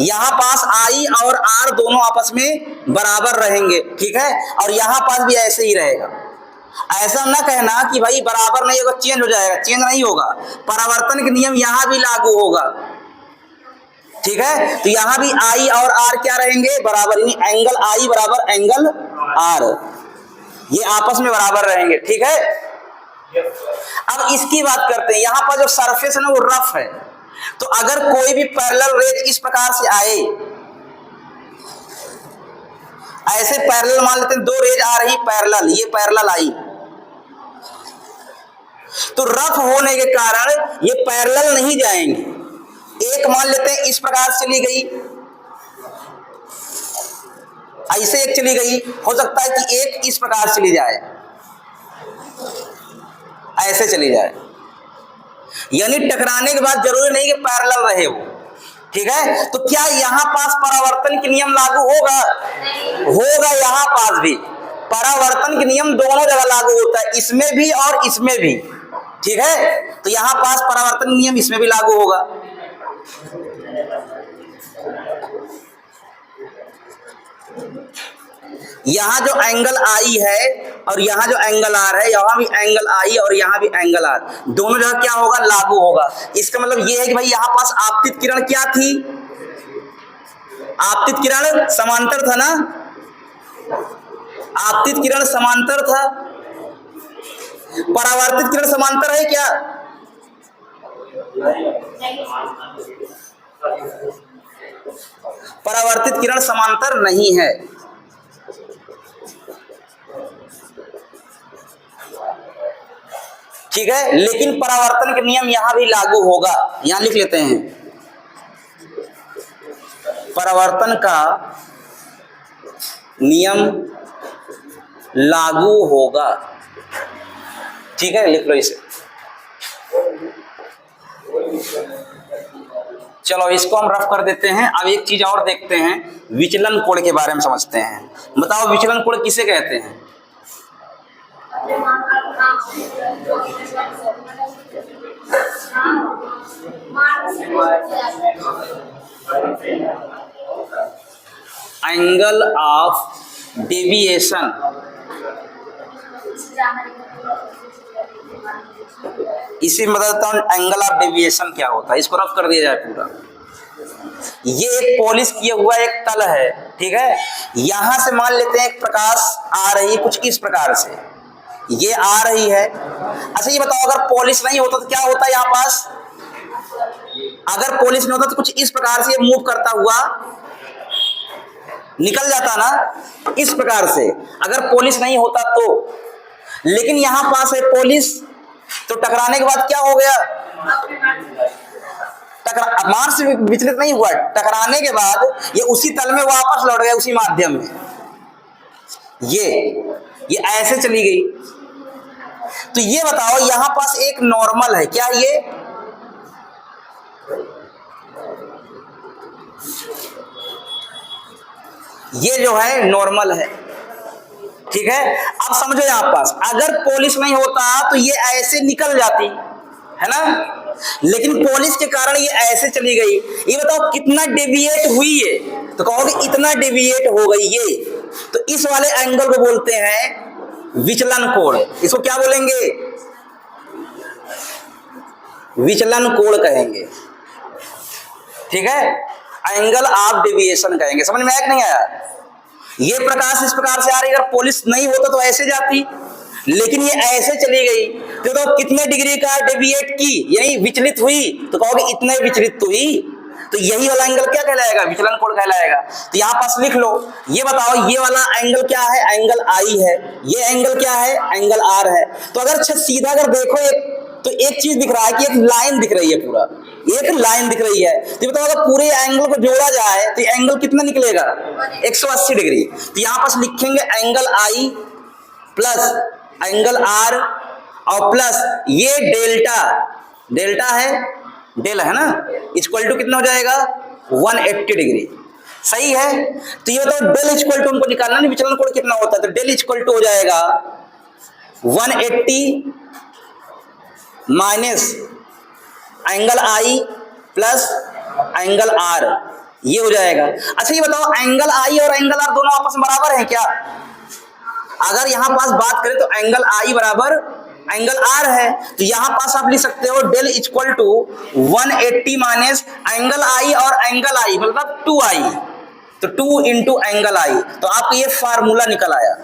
Speaker 1: यहाँ पास आई और आर दोनों आपस में बराबर रहेंगे, ठीक है। और यहाँ पास भी ऐसे ही रहेगा। ऐसा ना कहना कि भाई बराबर नहीं होगा, चेंज हो जाएगा, चेंज नहीं होगा। परावर्तन के नियम यहां भी लागू होगा, ठीक है। तो यहां भी आई और आर क्या रहेंगे, बराबर, यानी एंगल आई बराबर एंगल आर, ये आपस में बराबर रहेंगे, ठीक है। अब इसकी बात करते हैं। यहां पर जो सरफेस है ना वो रफ है, तो अगर कोई भी पैरेलल रेज इस प्रकार से आए, ऐसे पैरेलल मान लेते हैं, दो रेज आ रही पैरेलल, ये पैरेलल आई, तो रफ होने के कारण ये पैरेलल नहीं जाएंगे। एक मान लेते हैं इस प्रकार से चली गई, ऐसे एक चली गई, हो सकता है कि एक इस प्रकार चली जाए, ऐसे चली जाए, यानी टकराने के बाद जरूरी नहीं कि पैरेलल रहे वो, ठीक है। तो क्या यहां पास परावर्तन के नियम लागू होगा? होगा, यहां पास भी परावर्तन के नियम दोनों जगह लागू होता है, इसमें भी और इसमें भी, ठीक है। तो यहां पास परावर्तन नियम इसमें भी लागू होगा। यहां जो एंगल आई है और यहां जो एंगल आर है, यहां भी एंगल आई और यहां भी एंगल आर, दोनों जगह क्या होगा, लागू होगा। इसका मतलब यह है कि भाई यहां पास आपतित किरण क्या थी, आपतित किरण समांतर था ना, आपतित किरण समांतर था। परावर्तित किरण समांतर है क्या? परावर्तित किरण समांतर नहीं है, ठीक है। लेकिन परावर्तन के नियम यहां भी लागू होगा, यहां लिख लेते हैं, परावर्तन का नियम लागू होगा, ठीक है, लिख लो इसे। चलो इसको हम रफ कर देते हैं। अब एक चीज और देखते हैं, विचलन कोण के बारे में समझते हैं। बताओ विचलन कोण किसे कहते हैं? एंगल ऑफ डेविएशन, इसी में बताता हूं एंगल ऑफ डेविएशन क्या होता है। इसको रफ कर दिया जाए पूरा। ये एक पॉलिश किया हुआ एक तल है, ठीक है। यहां से मान लेते हैं एक प्रकाश आ रही है कुछ इस प्रकार से, ये आ रही है। अच्छा ये बताओ अगर पॉलिश नहीं होता तो क्या होता है यहाँ पास? अगर पॉलिश नहीं होता तो कुछ इस प्रकार से मूव करता हुआ निकल जाता ना, इस प्रकार से। अगर पॉलिश नहीं होता तो, लेकिन यहां पास है पॉलिश, तो टकराने के बाद क्या हो गया, मार्ग से विचलित नहीं हुआ, टकराने के बाद ये उसी तल में वापस लौट गया, उसी माध्यम में। ये ऐसे चली गई। तो ये बताओ यहां पास एक नॉर्मल है क्या, ये ये जो है नॉर्मल है। ठीक है, अब समझो यहां पास अगर पॉलिश नहीं होता तो ये ऐसे निकल जाती है ना, लेकिन पॉलिश के कारण ये ऐसे चली गई। ये बताओ कितना डेविएट हुई है, तो कहोगे इतना डेविएट हो गई ये, तो इस वाले एंगल को बोलते हैं विचलन कोण। इसको क्या बोलेंगे? विचलन कोण कहेंगे। ठीक है, एंगल ऑफ डेविएशन कहेंगे। समझ में आया कि नहीं आया? ये प्रकाश इस प्रकार से आ रही, अगर पॉलिश नहीं होता तो ऐसे जाती, लेकिन ये ऐसे चली गई, तो कितने डिग्री का डेविएट की, यानी विचलित हुई, तो कहोगे इतने विचलित हुई, तो यही वाला एंगल क्या कहलाएगा? विचलन कोण कहलाएगा। तो यहां पास लिख लो, ये बताओ ये वाला एंगल क्या है? एंगल आई है। ये एंगल क्या है? एंगल आर है। तो अगर सीधा अगर देखो तो एक चीज दिख रहा है कि एक लाइन दिख रही है, पूरा एक लाइन दिख रही है। तो बताओ अगर पूरे एंगल को जोड़ा जाए तो एंगल कितना निकलेगा? 180 डिग्री। तो यहां पास लिखेंगे angle I plus angle R और प्लस ये डेल्टा, डेल्टा है, डेल है ना, इक्वल टू कितना हो जाएगा? 180 डिग्री। सही है। तो ये बताओ डेल इक्वल टू हमको निकालना नहीं, विचलन कोण कितना होता है, तो डेल इक्वल टू हो जाएगा 180 minus angle I plus angle R, ये हो जाएगा। अच्छा ये बताओ एंगल आई और एंगल आर दोनों आपस में बराबर हैं क्या? अगर यहां पास बात करें तो एंगल आई बराबर एंगल आर है, तो यहां पास आप लिख सकते हो डेल equal to 180 minus angle I और एंगल आई मतलब 2i, तो 2 इंटू एंगल आई, तो आपको ये फार्मूला निकल आया।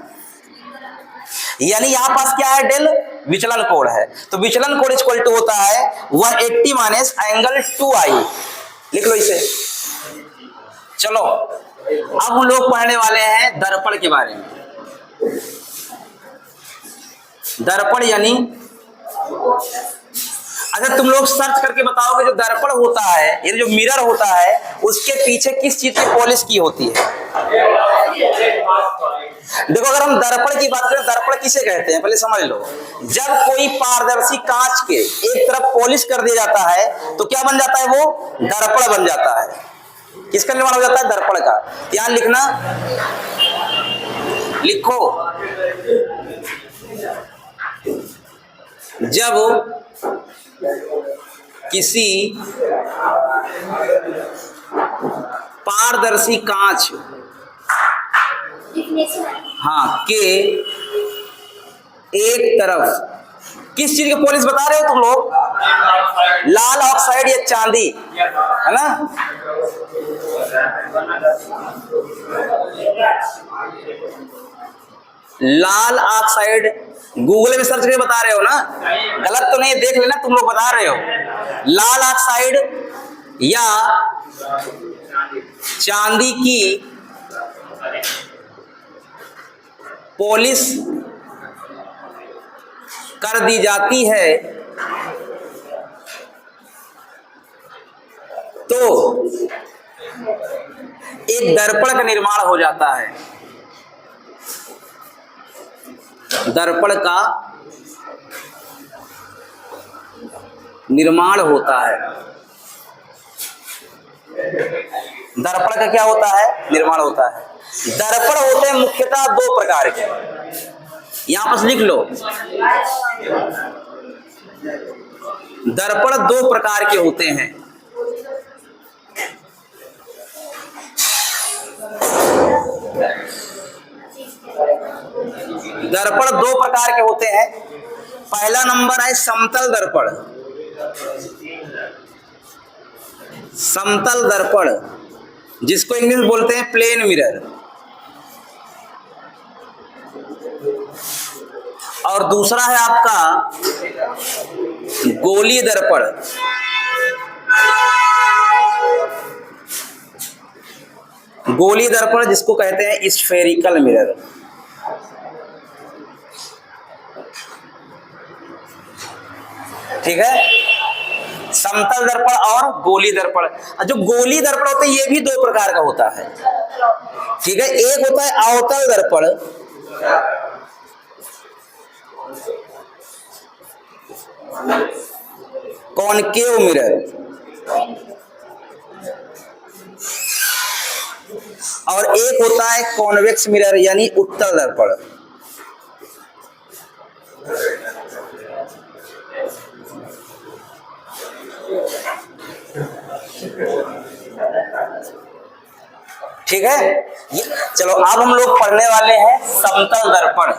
Speaker 1: यानी यहां पास क्या है? डेल विचलन कोण है, तो विचलन कोण इक्वल टू होता है 180 माइनस एंगल 2i। लिख लो इसे। चलो अब हम लोग पढ़ने वाले हैं दर्पण के बारे में। दर्पण यानी, अच्छा तुम लोग सर्च करके बताओगे जो दर्पण होता है, ये जो मिरर होता है, उसके पीछे किस चीज की पॉलिश की होती है? देखो अगर हम दर्पण की बात करें, दर्पण किसे कहते हैं पहले समझ लो। जब कोई पारदर्शी कांच के एक तरफ पॉलिश कर दिया जाता है तो क्या बन जाता है? वो दर्पण बन जाता है। किसका निर्माण हो जाता है? दर्पण का। ध्यान लिखना, लिखो, जब किसी पारदर्शी कांच के एक तरफ किस चीज की पॉलिश बता रहे हो तुम लोग? लाल ऑक्साइड या चांदी, है ना? लाल ऑक्साइड गूगल में सर्च करके बता रहे हो ना, गलत तो नहीं, देख लेना, तुम लोग बता रहे हो। लाल ऑक्साइड या चांदी की पॉलिश कर दी जाती है तो एक दर्पण का निर्माण हो जाता है। दर्पण का निर्माण होता है। दर्पण का क्या होता है? निर्माण होता है। दर्पण होते हैं मुख्यतः दो प्रकार के, यहां पर लिख लो। दर्पण दो प्रकार के होते हैं। दर्पण दो प्रकार के होते हैं। पहला नंबर है समतल दर्पण। समतल दर्पण जिसको इंग्लिश में बोलते हैं प्लेन मिरर, और दूसरा है आपका गोलीय दर्पण। गोलीय दर्पण जिसको कहते हैं स्फेरिकल मिरर। ठीक है, समतल दर्पण और गोलीय दर्पण। जो गोलीय दर्पण होते हैं ये भी दो प्रकार का होता है। ठीक है, एक होता है अवतल दर्पण, कॉनकेव मिरर, और एक होता है कॉन्वेक्स मिरर यानी उत्तल दर्पण। ठीक है, चलो अब हम लोग पढ़ने वाले हैं समतल दर्पण।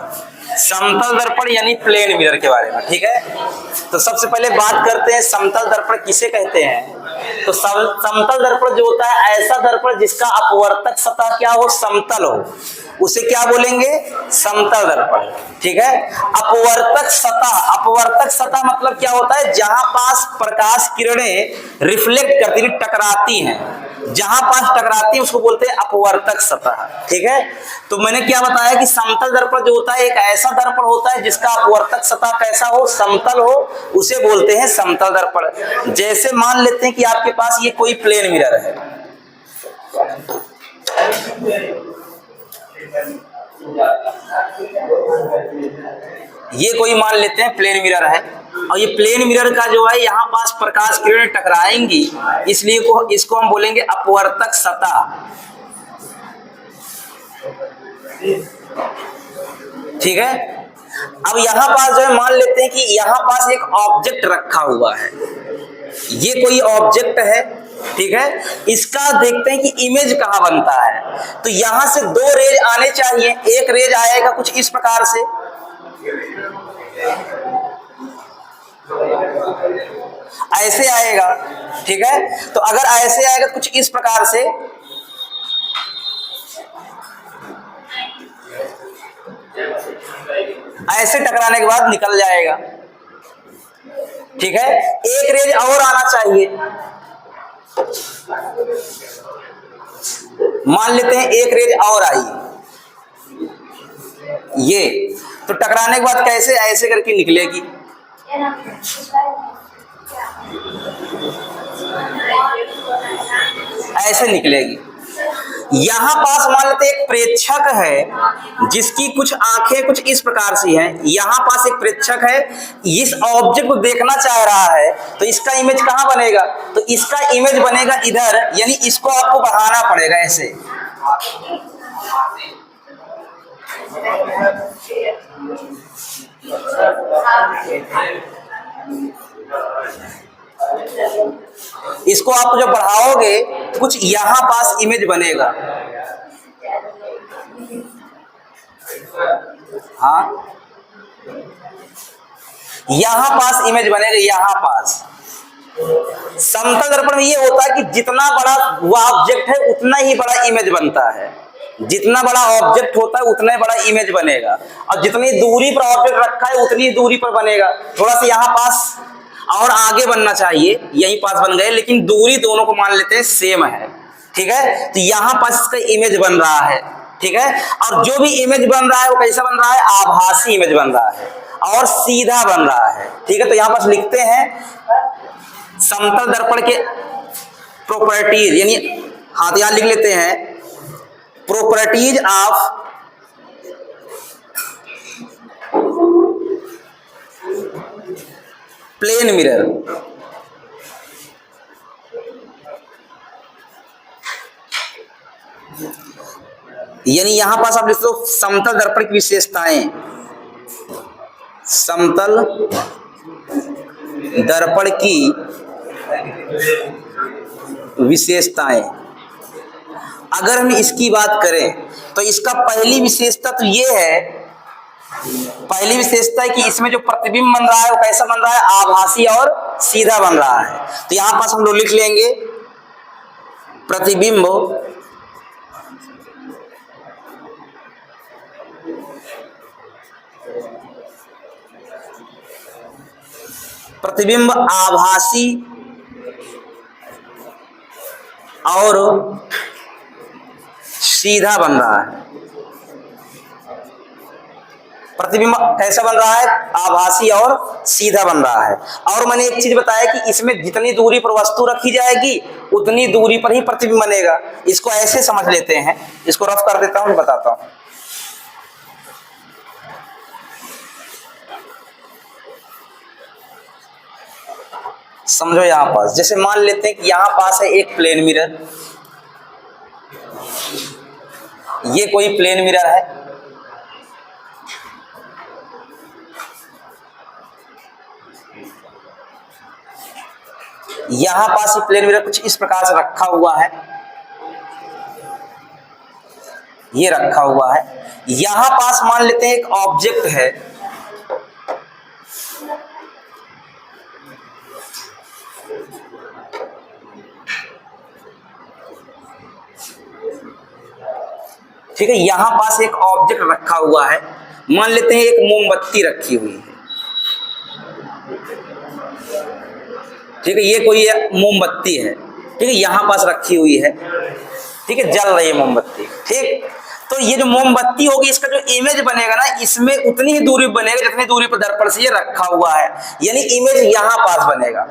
Speaker 1: समतल दर्पण यानी प्लेन मिरर के बारे में। ठीक है, तो सबसे पहले बात करते हैं समतल दर्पण किसे कहते हैं। तो समतल दर्पण जो होता है ऐसा दर्पण जिसका अपवर्तक सतह क्या हो, समतल हो, उसे क्या बोलेंगे, समतल दर्पण। ठीक है, अपवर्तक सतह, अपवर्तक सतह मतलब क्या होता है, जहां पास प्रकाश किरणें रिफ्लेक्ट करती, टकराती हैं, जहां पास टकराती है उसको बोलते हैं अपवर्तक सतह। ठीक है, तो मैंने क्या बताया कि समतल दर्पण जो होता है एक ऐसा दर्पण होता है जिसका अपवर्तक सतह कैसा हो, समतल हो, उसे बोलते हैं समतल दर्पण। जैसे मान लेते हैं कि आपके पास ये कोई प्लेन मिरर है, ये कोई मान लेते हैं प्लेन मिरर है, और ये प्लेन मिरर का जो है यहाँ पास प्रकाश किरणें टकराएंगी, इसलिए इसको हम बोलेंगे अपवर्तक सतह। ठीक है, अब यहाँ पास जो है मान लेते हैं कि यहाँ पास एक ऑब्जेक्ट रखा हुआ है, ये कोई ऑब्जेक्ट है। ठीक है, इसका देखते हैं कि इमेज कहाँ बनता है। तो यहां से दो रेज आने चाहिए, एक रेज आएगा कुछ इस प्रकार से, ऐसे आएगा। ठीक है, तो अगर ऐसे आएगा कुछ इस प्रकार से, ऐसे टकराने के बाद निकल जाएगा। ठीक है, एक रेज और आना चाहिए, मान लेते हैं एक रेज और आई, ये तो टकराने के बाद कैसे, ऐसे करके निकलेगी, ऐसे निकलेगी। यहां पास मान लेते एक प्रेक्षक है जिसकी कुछ आंखें कुछ इस प्रकार से हैं, यहां पास एक प्रेक्षक है, इस ऑब्जेक्ट को देखना चाह रहा है, तो इसका इमेज कहां बनेगा, तो इसका इमेज बनेगा इधर, यानी इसको आपको बढ़ाना पड़ेगा ऐसे। इसको आप जब बढ़ाओगे तो कुछ यहां पास इमेज बनेगा। हाँ, यहां पास इमेज बनेगा, यहां पास। समतल दर्पण में ये होता है कि जितना बड़ा वो ऑब्जेक्ट है उतना ही बड़ा इमेज बनता है, जितना बड़ा ऑब्जेक्ट होता है उतना ही बड़ा इमेज बनेगा, और जितनी दूरी पर ऑब्जेक्ट रखा है उतनी दूरी पर बनेगा। थोड़ा सा यहाँ पास और आगे बनना चाहिए, यहीं पास बन गए, लेकिन दूरी दोनों को मान लेते हैं सेम है। ठीक है, तो यहाँ पास इसका इमेज बन रहा है। ठीक है, और जो भी इमेज बन रहा है वो कैसा बन रहा है, आभासी इमेज बन रहा है और सीधा बन रहा है। ठीक है, तो यहाँ पास लिखते हैं समतल दर्पण के प्रॉपर्टीज, यानी हाँ तो यहां लिख लेते हैं प्रॉपर्टीज ऑफ प्लेन मिरर। यानी यहां पास आप लिख दो समतल दर्पण की विशेषताएं, समतल दर्पण की विशेषताएं। अगर हम इसकी बात करें तो इसका पहली विशेषता तो ये है, पहली विशेषता है कि इसमें जो प्रतिबिंब बन रहा है वो कैसा बन रहा है, आभासी और सीधा बन रहा है। तो यहां पास हम लोग लिख लेंगे प्रतिबिंब प्रतिबिंब आभासी और सीधा बन रहा है। प्रतिबिंब कैसा बन रहा है, आभासी और सीधा बन रहा है। और मैंने एक चीज बताया कि इसमें जितनी दूरी पर वस्तु रखी जाएगी उतनी दूरी पर ही प्रतिबिंब बनेगा। इसको ऐसे समझ लेते हैं, इसको रफ कर देता हूं, बताता हूं। समझो यहां पास, जैसे मान लेते हैं कि यहां पास है एक प्लेन मिरर, ये कोई प्लेन मिरर है, यहां पास ये प्लेन मिरर कुछ इस प्रकार से रखा हुआ है, ये रखा हुआ है। यहां पास मान लेते हैं एक ऑब्जेक्ट है, ठीक है, यहां पास एक ऑब्जेक्ट रखा हुआ है, मान लेते हैं एक मोमबत्ती रखी हुई है, ठीक है, ये कोई मोमबत्ती है, ठीक है, यहां पास रखी हुई है, ठीक है, जल रही है मोमबत्ती, ठीक। तो ये जो मोमबत्ती होगी इसका जो इमेज बनेगा ना, इसमें उतनी ही दूरी बनेगा जितनी दूरी पर दर्पण से ये रखा हुआ है, यानी इमेज यहां पास बनेगा,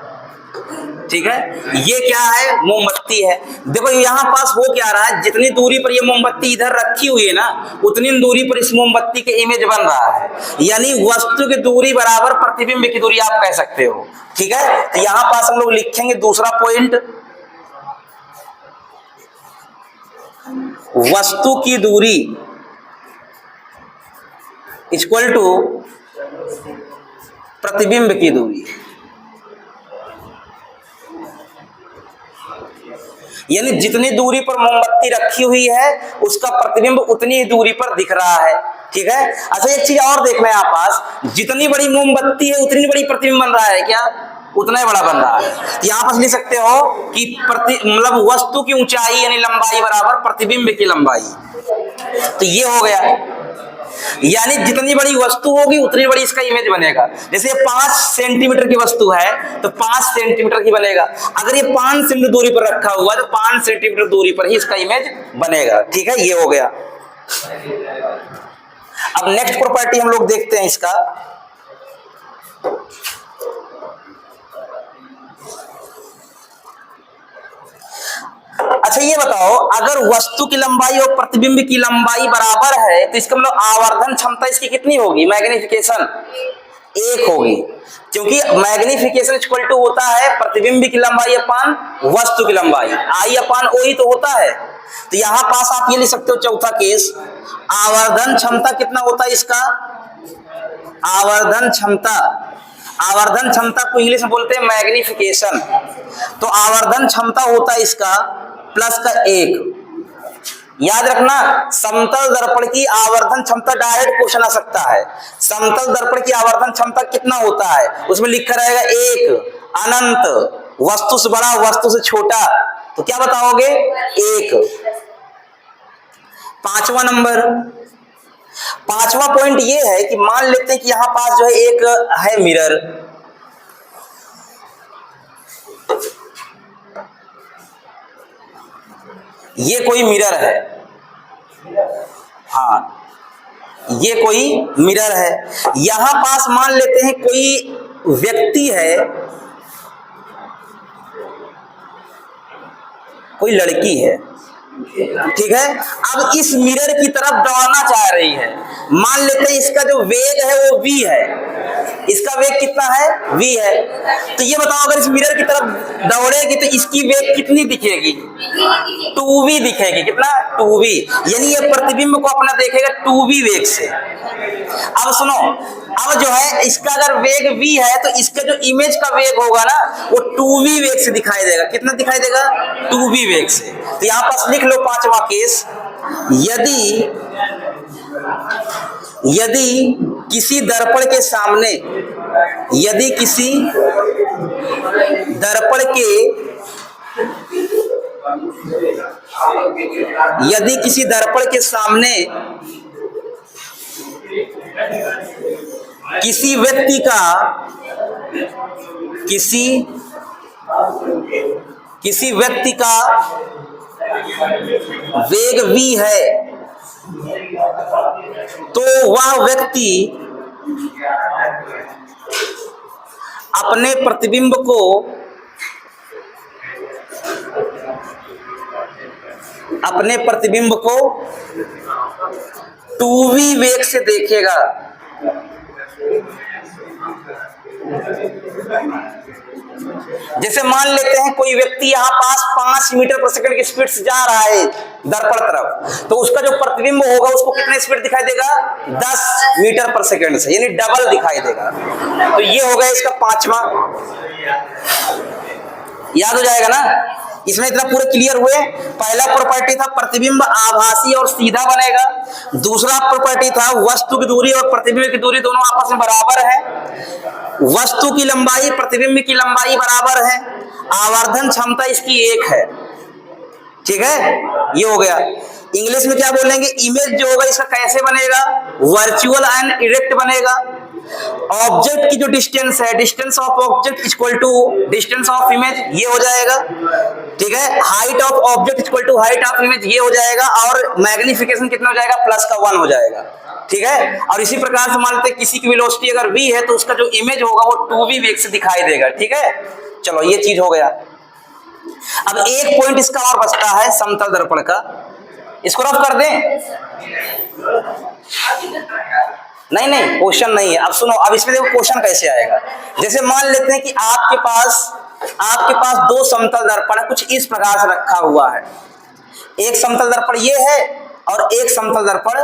Speaker 1: ठीक है। ये क्या है, मोमबत्ती है। देखो यहां पास हो क्या रहा है, जितनी दूरी पर ये मोमबत्ती इधर रखी हुई है ना, उतनी दूरी पर इस मोमबत्ती के इमेज बन रहा है, यानी वस्तु की दूरी बराबर प्रतिबिंब की दूरी आप कह सकते हो, ठीक है। तो यहां पास हम लोग लिखेंगे दूसरा पॉइंट, वस्तु की दूरी इक्वल टू प्रतिबिंब की दूरी, यानी जितनी दूरी पर मोमबत्ती रखी हुई है उसका प्रतिबिंब उतनी ही दूरी पर दिख रहा है, ठीक है। अच्छा एक चीज और देखना है यहाँ पास, जितनी बड़ी मोमबत्ती है उतनी बड़ी प्रतिबिंब बन रहा है क्या, उतना ही बड़ा बन रहा है। यहाँ पर लिख सकते हो कि मतलब वस्तु की ऊंचाई यानी लंबाई बराबर प्रतिबिंब की लंबाई, तो ये हो गया, यानी जितनी बड़ी वस्तु होगी उतनी बड़ी इसका इमेज बनेगा। जैसे 5 सेंटीमीटर की वस्तु है तो 5 सेंटीमीटर की बनेगा, अगर ये 5 सेंटीमीटर दूरी पर रखा हुआ है तो 5 सेंटीमीटर दूरी पर ही इसका इमेज बनेगा, ठीक है, ये हो गया। अब नेक्स्ट प्रॉपर्टी हम लोग देखते हैं इसका, अच्छा ये बताओ, अगर वस्तु की लंबाई और प्रतिबिंब की लंबाई बराबर है तो इसका मतलब आवर्धन क्षमता इसकी कितनी होगी, मैग्निफिकेशन 1 होगी, क्योंकि मैग्निफिकेशन इक्वल टू होता है प्रतिबिंब की लंबाई अपान वस्तु की लंबाई, आई अपान ओ ही तो होता है। तो यहां पास आप ये लिख सकते हो चौथा केस, आवर्धन क्षमता कितना होता है इसका, आवर्धन क्षमता, आवर्धन क्षमता को इंग्लिश में बोलते हैं मैग्निफिकेशन, तो आवर्धन क्षमता होता है इसका प्लस का 1। याद रखना समतल दर्पण की आवर्धन क्षमता डायरेक्ट क्वेश्चन आ सकता है, समतल दर्पण की आवर्धन क्षमता कितना होता है, उसमें लिखा रहेगा 1, अनंत, वस्तु से बड़ा वस्तु से छोटा, तो क्या बताओगे 1। पांचवा नंबर, पांचवा पॉइंट ये है कि मान लेते हैं कि यहां पास जो है एक है मिरर, ये कोई मिरर है, हाँ ये कोई मिरर है, यहां पास मान लेते हैं कोई व्यक्ति है, कोई लड़की है, ठीक है। अब इस मिरर की तरफ दौड़ना चाह रही है, मान लेते हैं इसका जो वेग है वो v है, इसका वेग कितना है v है, तो ये बताओ अगर इस मिरर की तरफ दौड़ेगी तो इसकी वेग कितनी दिखेगी, 2v दिखेगी, कितना 2v, यानी ये प्रतिबिंब को अपना देखेगा 2v वेग से। अब सुनो, अब जो है इसका अगर वेग v है तो इसका जो इमेज का वेग होगा ना वो 2v वेग से दिखाई देगा, कितना दिखाई देगा 2v वेग से। तो यहां पास लिख लो पांचवा केस, यदि किसी दर्पण के सामने, यदि किसी दर्पण के, यदि किसी दर्पण के सामने किसी व्यक्ति का किसी व्यक्ति का वेग v है तो वह व्यक्ति अपने प्रतिबिंब को अपने प्रतिबिंब को 2v वेग से देखेगा, जैसे मान लेते हैं कोई व्यक्ति यहाँ पास 5 मीटर पर सेकंड की स्पीड से जा रहा है दर्पण तरफ, तो उसका जो प्रतिबिंब होगा उसको कितने स्पीड दिखाई देगा? 10 मीटर पर सेकंड से, यानी डबल दिखाई देगा। तो ये हो गया इसका 5वां। याद हो जाएगा ना? इसमें इतना पूरे क्लियर हुए। पहला प्रॉपर्टी था प्रतिबिंब आभासी और सीधा बनेगा। दूसरा प्रॉपर्टी था वस्तु की दूरी और प्रतिबिंब की दूरी दोनों आपस में बराबर है। वस्तु की लंबाई प्रतिबिंब की लंबाई बराबर है। आवर्धन क्षमता इसकी 1 है। ठीक है, ये हो गया। इंग्लिश में क्या बोलेंगे? इमेज जो होगा इसका कैसे बनेगा? वर्चुअल एंड डायरेक्ट बनेगा। ऑब्जेक्ट की जो डिस्टेंस है, distance of object equal to distance of image, ये हो जाएगा। ठीक है, height of object equal to height of image, ये हो जाएगा। और मैग्निफिकेशन कितना हो जाएगा? +1 हो जाएगा। ठीक है, और इसी प्रकार से मान लेते हैं किसी की वेलोसिटी अगर v है तो उसका जो इमेज होगा वो 2v वेग से दिखाई देगा। ठीक है, चलो ये चीज हो गया। अब एक पॉइंट इसका और बचता है समतल दर्पण का, इसको रफ कर दें? नहीं नहीं, क्वेश्चन नहीं है। अब सुनो, अब इसमें देखो क्वेश्चन कैसे आएगा। जैसे मान लेते हैं कि आपके पास 2 समतल दर्पण है, कुछ इस प्रकार से रखा हुआ है। एक समतल दर्पण ये है और एक समतल दर्पण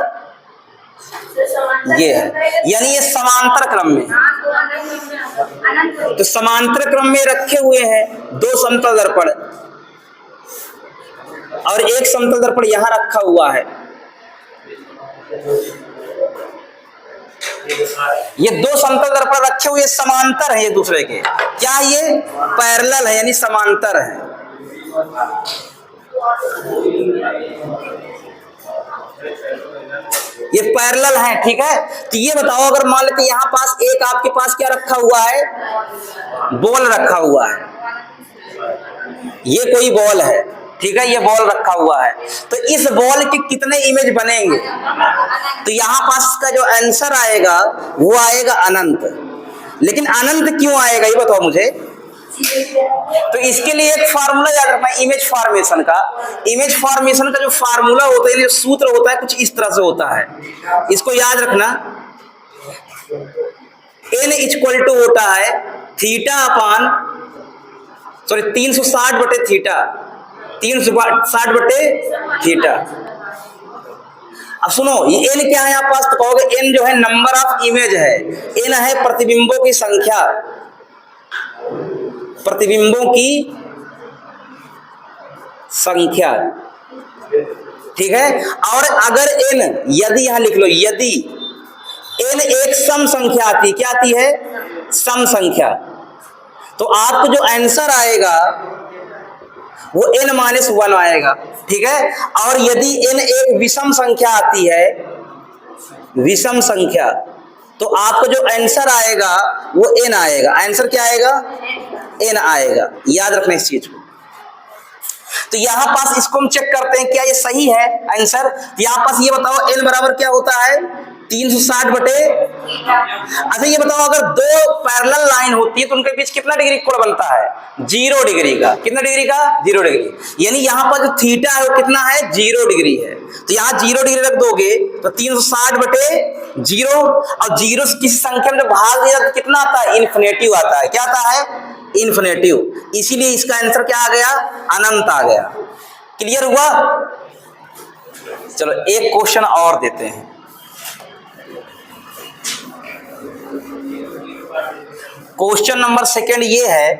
Speaker 1: ये है, यानी ये समांतर क्रम में। तो समांतर क्रम में रखे हुए हैं 2 समतल दर्पण और एक समतल दर्पण यहां रखा हुआ है। ये 2 समतल दर्पण रखे हुए समांतर है एक दूसरे के। क्या ये पैरेलल है, यानी समांतर है। ये पैरेलल है। ठीक है, तो ये बताओ अगर मान लेते यहाँ पास एक आपके पास क्या रखा हुआ है? बॉल रखा हुआ है। ये कोई बॉल है। ठीक है, ये बॉल रखा हुआ है। तो इस बॉल के कितने इमेज बनेंगे? तो यहाँ पास इसका जो आंसर आएगा वो आएगा अनंत। लेकिन अनंत क्यों आएगा ये बताओ मुझे। तो इसके लिए एक फार्मूला याद रखना है इमेज फॉर्मेशन का। इमेज फॉर्मेशन का जो फार्मूला होता है, जो सूत्र होता है, कुछ इस तरह से होता है। इसको याद रखना। n इक्वल टू होता है थीटा अपान 360 बटे थीटा, 360 बटे थीटा। अब सुनो, ये n क्या है यहाँ पास? तो कहोगे n जो है नंबर ऑफ इमेज है, n है प्रतिबिंबों की संख्या, प्रतिबिंबों की संख्या। ठीक है, और अगर n, यदि यहां लिख लो, यदि n एक सम संख्या आती, क्या आती है? सम संख्या, तो आपको जो आंसर आएगा वो n-1 आएगा। ठीक है, और यदि n एक विषम संख्या आती है, विषम संख्या, तो आपको जो आंसर आएगा वो n आएगा। आंसर क्या आएगा? n आएगा। याद रखना इस चीज को। तो यहां पास इसको हम चेक करते हैं क्या ये सही है आंसर। तो यहां पास ये बताओ n बराबर क्या होता है? 360 बटे। अच्छा ये बताओ अगर 2 पैरेलल लाइन होती है तो उनके बीच कितना डिग्री कोण बनता है? 0 डिग्री का। कितना डिग्री का? 0 डिग्री। यानी यहाँ पर जो थीटा है वो कितना है? 0 डिग्री है। तो यहाँ 0 डिग्री रख दोगे तो 360 बटे 0, और 0 किसी संख्या में जब भाग दिया तो कितना आता है? इन्फिनेटिव आता है। क्या आता है? इन्फिनेटिव। इसीलिए इसका आंसर क्या आ गया? अनंत आ गया। क्लियर हुआ? चलो एक क्वेश्चन और देते हैं। क्वेश्चन नंबर 2 ये है,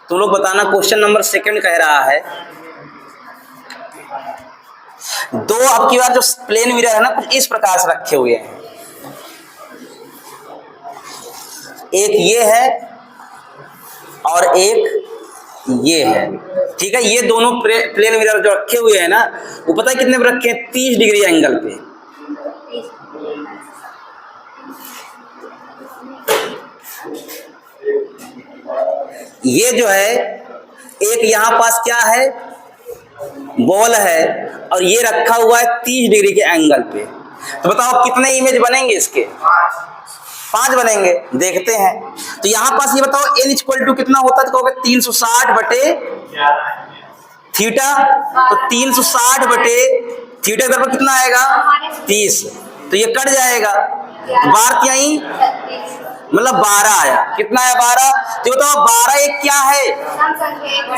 Speaker 1: तुम लोग बताना क्वेश्चन नंबर 2 कह रहा है 2 अब की बार जो प्लेन मिरर है ना कुछ इस प्रकार से रखे हुए हैं। एक ये है और एक ये है। ठीक है, ये दोनों प्लेन मिरर जो रखे हुए हैं ना वो पता है कितने पे रखे हैं? 30 डिग्री एंगल पे। ये जो है एक यहां पास क्या है? बॉल है, और ये रखा हुआ है 30 डिग्री के एंगल पे। तो बताओ कितने इमेज बनेंगे इसके? 5 बनेंगे। देखते हैं। तो यहां पास ये बताओ n इक्वल टू कितना होता है? तो कहोगे 360 बटे थीटा। तो 360 बटे थीटा पर कितना आएगा? 30। तो ये कट जाएगा, बार क्या ही मतलब 12 आया। कितना है 12? तो बताओ 12 एक क्या है?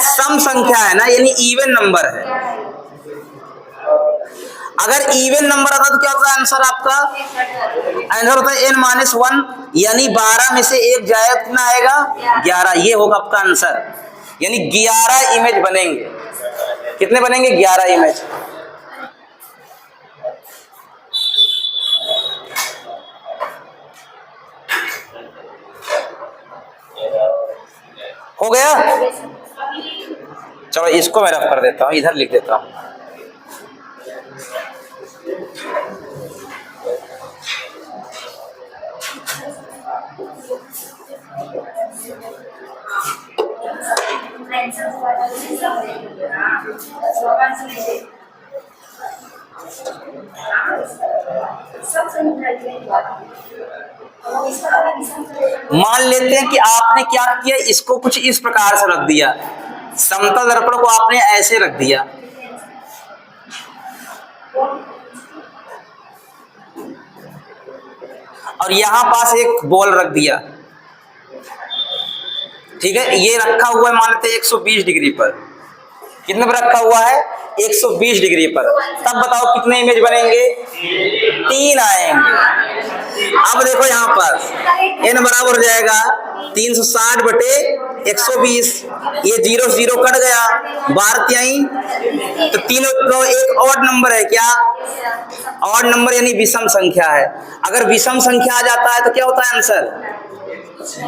Speaker 1: सम संख्या है ना, यानी इवन नंबर है। अगर इवन नंबर आता तो क्या होता है आंसर आपका? आंसर होता है n-1, यानी 12 में से एक जाए कितना आएगा? 11। ये होगा आपका आंसर, यानी 11 इमेज बनेंगे। कितने बनेंगे? 11 इमेज। हो गया? चलो इसको मैं रफ कर देता हूं, इधर लिख देता हूं। मान लेते हैं कि आपने क्या किया, इसको कुछ इस प्रकार से रख दिया, समतल दर्पण को आपने ऐसे रख दिया, और यहां पास एक बॉल रख दिया। ठीक है, ये रखा हुआ है मान लेते हैं 120 डिग्री पर। कितने पर रखा हुआ है? 120 डिग्री पर। तब बताओ कितने इमेज बनेंगे? 3 आएंगे। अब देखो यहाँ पर n बराबर हो जाएगा 360 बटे 120। ये 0 0 कट गया, 12 त्याई, तो तीनों तो एक ऑड नंबर है। क्या ऑड नंबर? यानी विषम संख्या है। अगर विषम संख्या आ जाता है तो क्या होता है आंसर?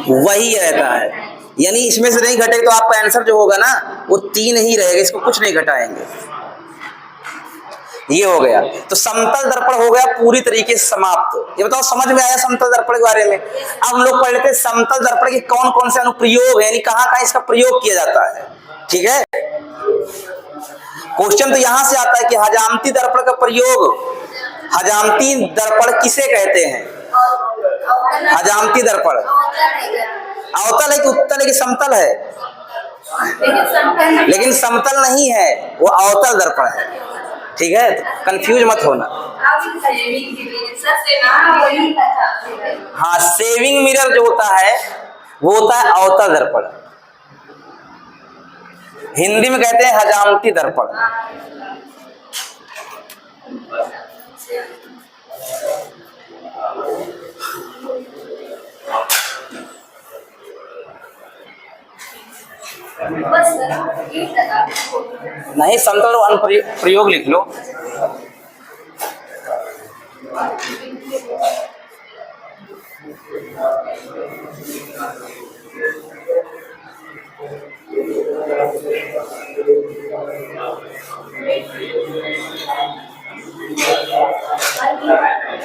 Speaker 1: वही रहता है, यानी इसमें से नहीं घटेगा तो आपका आंसर जो होगा ना वो 3 ही रहेगा, इसको कुछ नहीं घटाएंगे। ये हो गया। तो समतल दर्पण हो गया पूरी तरीके से समाप्त। ये बताओ समझ में आया समतल दर्पण के बारे में? अब हम लोग पढ़ लेते हैं समतल दर्पण के कौन कौन से अनुप्रयोग है, यानी कहाँ कहाँ इसका प्रयोग किया जाता है। ठीक है, क्वेश्चन तो यहां से आता है कि हजामती दर्पण का प्रयोग, हजामती दर्पण किसे कहते हैं? हजामती दर्पण अवतल है कि उत्तल है कि समतल है? लेकिन समतल नहीं है, वो अवतल दर्पण है। ठीक है, कंफ्यूज मत होना। हाँ, सेविंग मिरर जो होता है वो होता है अवतल दर्पण, हिंदी में कहते हैं हजामती दर्पण। नहीं, समतल अनुप्रयोग लिख लो।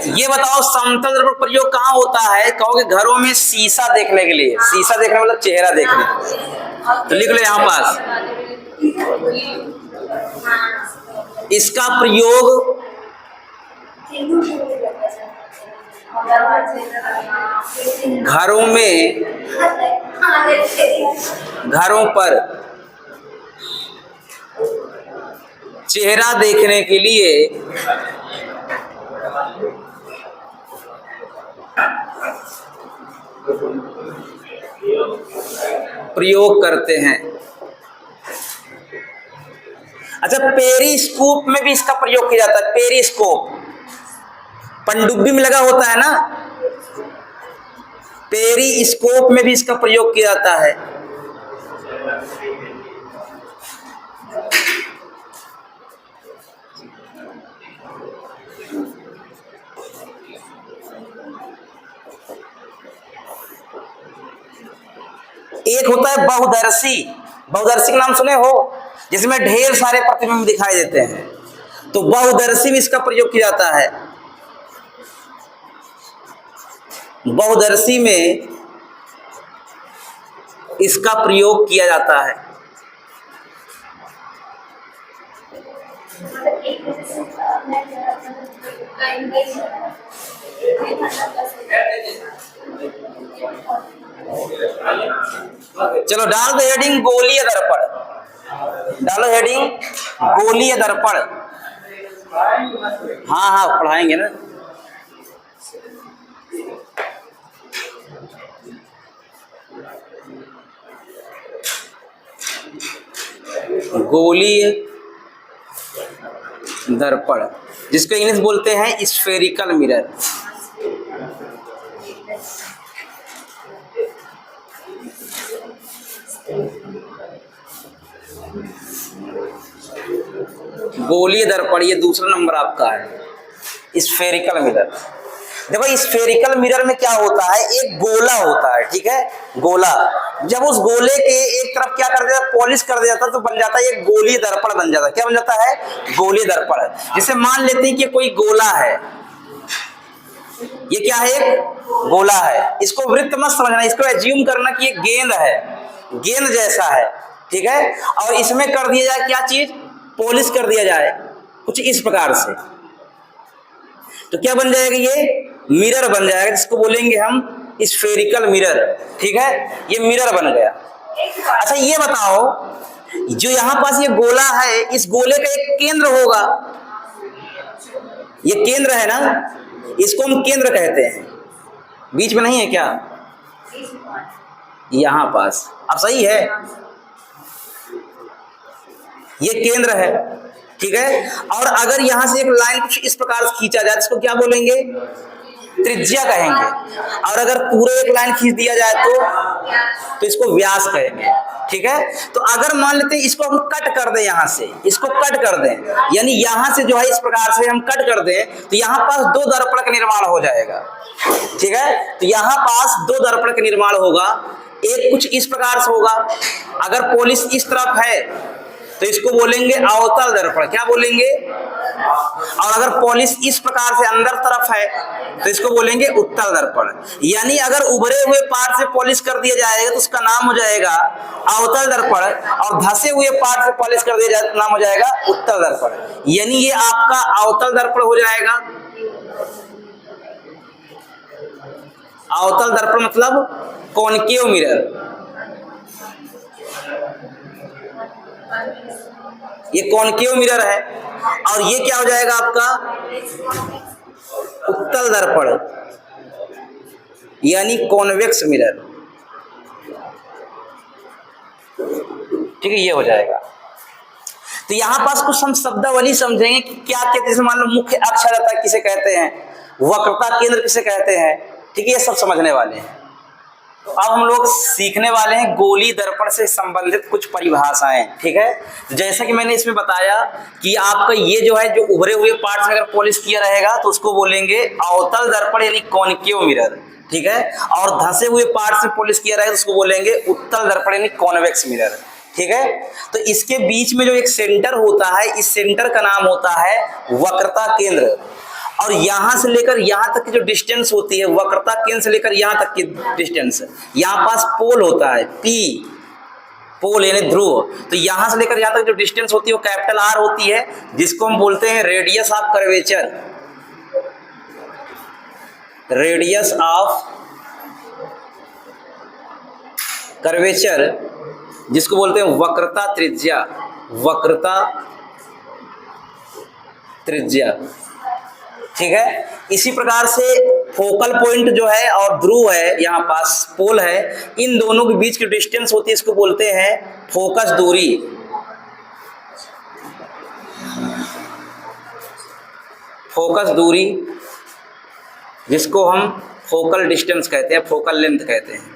Speaker 1: ये बताओ समतल दर्पण प्रयोग कहाँ होता है? कहोगे घरों में शीशा देखने के लिए। शीशा देखने मतलब चेहरा देखने के लिए, तो लिख लो यहाँ पास। इसका प्रयोग घरों में, घरों पर चेहरा देखने के लिए प्रयोग करते हैं। अच्छा, पेरिस्कोप में भी इसका प्रयोग किया जाता है। पेरिस्कोप पनडुब्बी में लगा होता है ना, पेरिस्कोप में भी इसका प्रयोग किया जाता है। एक होता है बहुदर्शी। बहुदर्शी का नाम सुने हो, जिसमें ढेर सारे प्रतिबिंब दिखाई देते हैं, तो बहुदर्शी में इसका प्रयोग किया जाता है। बहुदर्शी में इसका प्रयोग किया जाता है। चलो डाल दो हेडिंग गोलीय दर्पण, डालो हेडिंग गोलीय दर्पण। हाँ हाँ पढ़ाएंगे ना। गोलीय दर्पण, जिसको इंग्लिश बोलते हैं स्फेरिकल मिरर। गोलीय दर्पण, ये दूसरा नंबर आपका है स्फेरिकल मिरर। देखो स्फेरिकल मिरर में क्या होता है, एक गोला होता है, ठीक है, गोला। जब उस गोले के एक तरफ क्या कर देता, पॉलिश कर दिया जाता तो बन जाता है एक गोलीय दर्पण बन जाता है। क्या बन जाता है, गोलीय दर्पण। जिसे मान लेते हैं कि कोई गोला है, ये क्या है, एक गोला है। इसको वृत्त मत समझना, इसको एज्यूम करना कि ये गेंद है, गेंद जैसा है, ठीक है। और इसमें कर दिया जाए क्या चीज, पॉलिश कर दिया जाए कुछ इस प्रकार से, तो क्या बन जाएगा, ये मिरर बन जाएगा, जिसको बोलेंगे हम स्फेरिकल मिरर, ठीक है। ये मिरर बन गया। अच्छा ये बताओ, जो यहां पास ये गोला है, इस गोले का एक केंद्र होगा, ये केंद्र है ना, इसको हम केंद्र कहते हैं। बीच में नहीं है क्या, यहां पास, अब सही है, ये केंद्र है, ठीक है। और अगर यहां से एक लाइन कुछ इस प्रकार से खींचा जाए, इसको क्या बोलेंगे, त्रिज्या कहेंगे। और अगर पूरे एक लाइन खींच दिया जाए तो इसको व्यास कहेंगे, ठीक है। तो अगर मान लेते हैं इसको हम कट कर दें, यहां से इसको कट कर दें, यानी यहां से जो है इस प्रकार से हम कट कर दें, तो यहां पास दो दर्पण का निर्माण हो जाएगा, ठीक है। तो यहां पास दो दर्पण का निर्माण होगा, एक कुछ इस प्रकार से होगा, अगर पॉलिश इस तरफ है तो इसको बोलेंगे अवतल दर्पण, क्या बोलेंगे, और अगर पॉलिश इस प्रकार से अंदर तरफ है तो इसको बोलेंगे उत्तल दर्पण। यानी अगर उभरे हुए पार्ट से पॉलिश कर दिया जाएगा तो उसका नाम हो जाएगा अवतल दर्पण, और धसे हुए पार्ट से पॉलिश कर दिया जाए तो नाम हो जाएगा उत्तल दर्पण। यानी ये आपका अवतल दर्पण हो जाएगा। अवतल दर्पण मतलब कॉनकेव मिरर, ये कॉनकेव मिरर है। और ये क्या हो जाएगा आपका उत्तल दर्पण, यानी कॉन्वेक्स मिरर, ठीक है, ये हो जाएगा। तो यहां पास कुछ हम शब्दावली समझेंगे कि क्या क्या, जैसे मान लो मुख्य अक्षरता किसे कहते हैं, वक्रता केंद्र किसे कहते हैं, ठीक है, ये सब समझने वाले हैं। तो अब हम लोग सीखने वाले हैं गोली दर्पण से संबंधित कुछ परिभाषाएं, ठीक है। जैसा कि मैंने इसमें बताया कि आपका ये जो है, जो उभरे हुए पार्ट से अगर पॉलिश किया रहेगा तो उसको बोलेंगे अवतल दर्पण यानी कॉनकेव मिरर, ठीक है। और धसे हुए पार्ट से पॉलिश किया रहेगा तो उसको बोलेंगे उत्तल दर्पण यानी कॉन्वेक्स मिरर, ठीक है। तो इसके बीच में जो एक सेंटर होता है, इस सेंटर का नाम होता है वक्रता केंद्र। और यहां से लेकर यहां तक की जो डिस्टेंस होती है, वक्रता केंद्र से लेकर यहां तक की डिस्टेंस, यहां पास पोल होता है, पी पोल यानी ध्रुव, तो यहां से लेकर यहां तक जो डिस्टेंस होती है वो कैपिटल आर होती है, जिसको हम बोलते हैं radius of curvature, radius of curvature, जिसको बोलते हैं वक्रता त्रिज्या, वक्रता त्रिज्या, ठीक है। इसी प्रकार से फोकल पॉइंट जो है और ध्रुव है, यहाँ पास पोल है, इन दोनों के बीच की डिस्टेंस होती है, इसको बोलते हैं फोकस दूरी, फोकस दूरी, जिसको हम फोकल डिस्टेंस कहते हैं, फोकल लेंथ कहते हैं।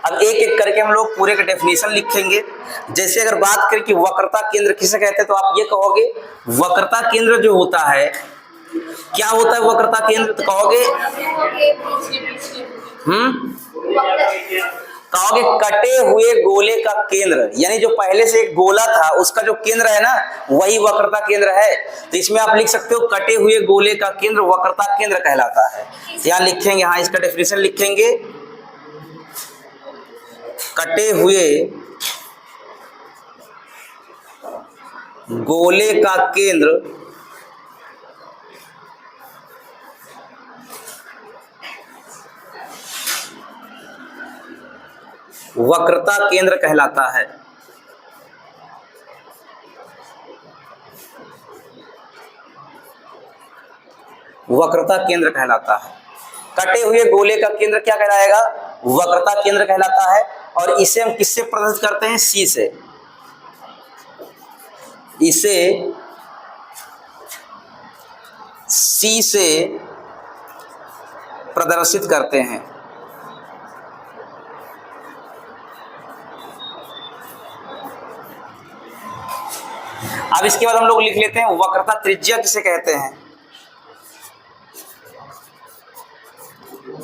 Speaker 1: अब एक एक करके हम लोग पूरे का डेफिनेशन लिखेंगे। जैसे अगर बात करें कि वक्रता केंद्र किसे कहते हैं, तो आप ये कहोगे वक्रता केंद्र जो होता है, क्या होता है वक्रता केंद्र, तो कहोगे कहोगे कटे हुए गोले का केंद्र, यानी जो पहले से एक गोला था उसका जो केंद्र है ना, वही वक्रता केंद्र है। तो इसमें आप लिख सकते हो कटे हुए गोले का केंद्र वक्रता केंद्र कहलाता है। यहाँ लिखेंगे, हाँ इसका डेफिनेशन लिखेंगे, कटे हुए गोले का केंद्र वक्रता केंद्र कहलाता है। वक्रता केंद्र कहलाता है। कटे हुए गोले का केंद्र क्या कहलाएगा, वक्रता केंद्र कहलाता है। और इसे हम किससे प्रदर्शित करते हैं? सी से। इसे सी से प्रदर्शित करते हैं। अब इसके बाद हम लोग लिख लेते हैं वक्रता त्रिज्या किसे कहते हैं?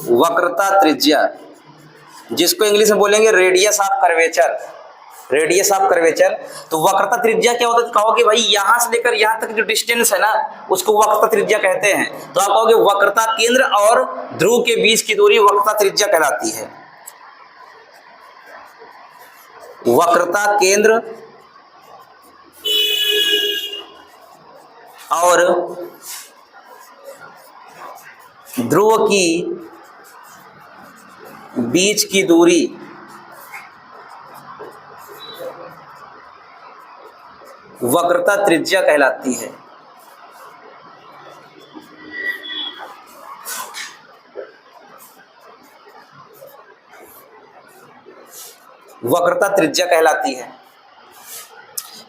Speaker 1: वक्रता त्रिज्या, जिसको इंग्लिश में बोलेंगे radius of curvature. Radius of curvature. तो वक्रता त्रिज्या क्या होता है? कहोगे भाई यहां से लेकर यहां तक जो डिस्टेंस है ना, उसको वक्रता त्रिज्या कहते हैं। तो आप कहोगे वक्रता केंद्र और ध्रुव के बीच की दूरी वक्रता त्रिज्या कहलाती है। वक्रता केंद्र और ध्रुव की बीच की दूरी वक्रता त्रिज्या कहलाती है। वक्रता त्रिज्या कहलाती है।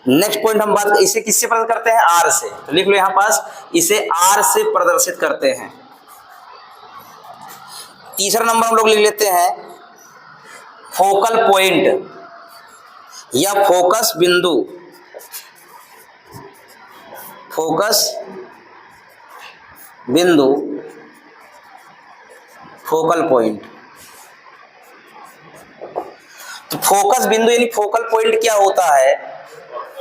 Speaker 1: नेक्स्ट पॉइंट हम बात इसे किससे प्रदर्शित करते हैं? आर से। तो लिख लो यहां पास, इसे आर से प्रदर्शित करते हैं। तीसरा नंबर हम लोग लिख लेते हैं फोकल पॉइंट या फोकस बिंदु। फोकस बिंदु, फोकल पॉइंट। तो फोकस बिंदु यानी फोकल पॉइंट क्या होता है?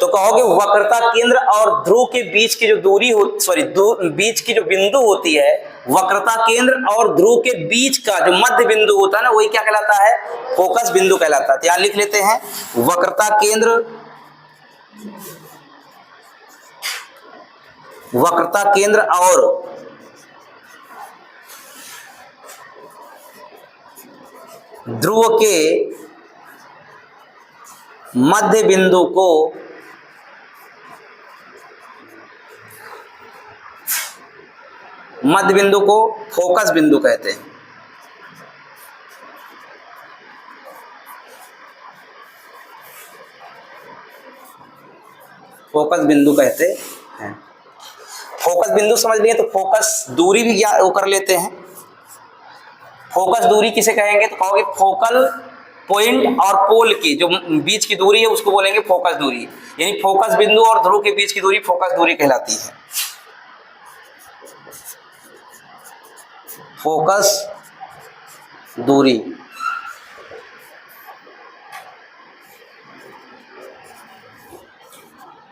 Speaker 1: तो कहोगे वक्रता केंद्र और ध्रुव के बीच की जो दूरी हो, बीच की जो बिंदु होती है, वक्रता केंद्र और ध्रुव के बीच का जो मध्य बिंदु होता है ना, वही क्या कहलाता है? फोकस बिंदु कहलाता है। तो यहां लिख लेते हैं वक्रता केंद्र, वक्रता केंद्र और ध्रुव के मध्य बिंदु को फोकस बिंदु कहते हैं। फोकस बिंदु कहते हैं। फोकस बिंदु समझ लिए तो फोकस दूरी भी वो कर लेते हैं। फोकस दूरी किसे कहेंगे? तो कहोगे फोकल पॉइंट और पोल की जो बीच की दूरी है उसको बोलेंगे फोकस दूरी। यानी फोकस बिंदु और ध्रुव के बीच की दूरी फोकस दूरी कहलाती है। फोकस दूरी।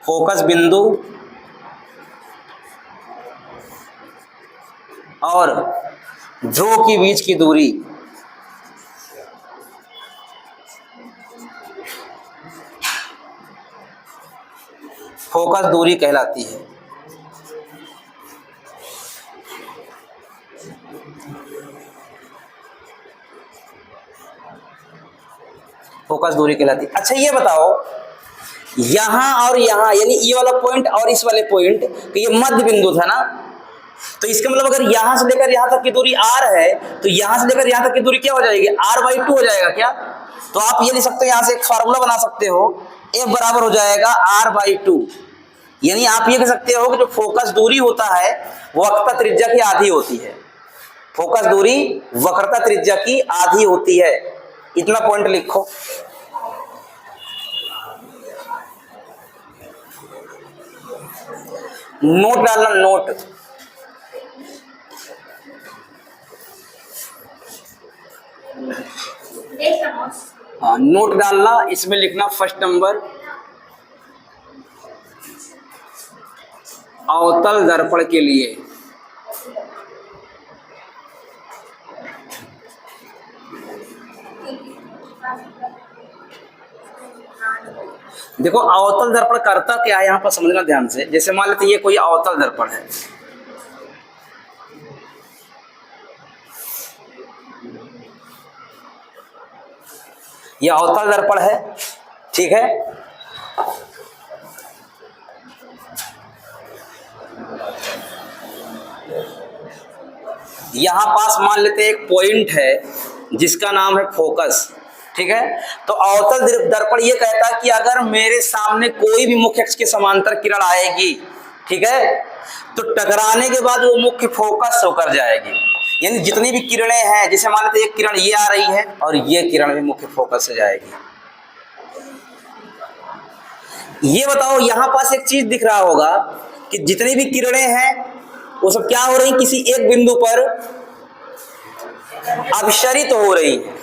Speaker 1: फोकस बिंदु और ध्रुव के बीच की दूरी फोकस दूरी कहलाती है। फोकस दूरी कहलाती है। अच्छा ये बताओ, यहां और यहां यानी ये वाला पॉइंट और इस वाले पॉइंट, तो ये मध्य बिंदु था ना, तो इसका मतलब अगर यहां से लेकर यहां तक की दूरी r है, तो यहां से लेकर यहां तक की दूरी क्या हो जाएगी? r/2 हो जाएगा क्या? तो आप ये लिख सकते हो, यहां से एक फार्मूला बना सकते हो, F बराबर हो जाएगा r/2। यानी आप ये कह सकते हो कि जो फोकस दूरी होता है वो वक्रता त्रिज्या की आधी होती है। फोकस दूरी वक्रता त्रिज्या की आधी होती है। इतना पॉइंट लिखो। नोट डालना, नोट। हाँ, नोट डालना। इसमें लिखना फर्स्ट नंबर अवतल दर्पण के लिए। देखो अवतल दर्पण करता क्या है यहां पर समझना ध्यान से। जैसे मान लेते ये कोई अवतल दर्पण है, ये अवतल दर्पण है, ठीक है। यहां पास मान लेते एक पॉइंट है जिसका नाम है फोकस, ठीक है। तो अवतल दर्पण ये कहता है कि अगर मेरे सामने कोई भी मुख्य अक्ष के समांतर किरण आएगी, ठीक है, तो टकराने के बाद वो मुख्य फोकस होकर जाएगी। यानी जितनी भी किरणें हैं, जैसे मान लेते एक किरण ये आ रही है और ये किरण भी मुख्य फोकस से जाएगी। ये बताओ, यहां पास एक चीज दिख रहा होगा कि जितनी भी किरणें हैं वो सब क्या हो रही, किसी एक बिंदु पर अभिसरित हो रही है।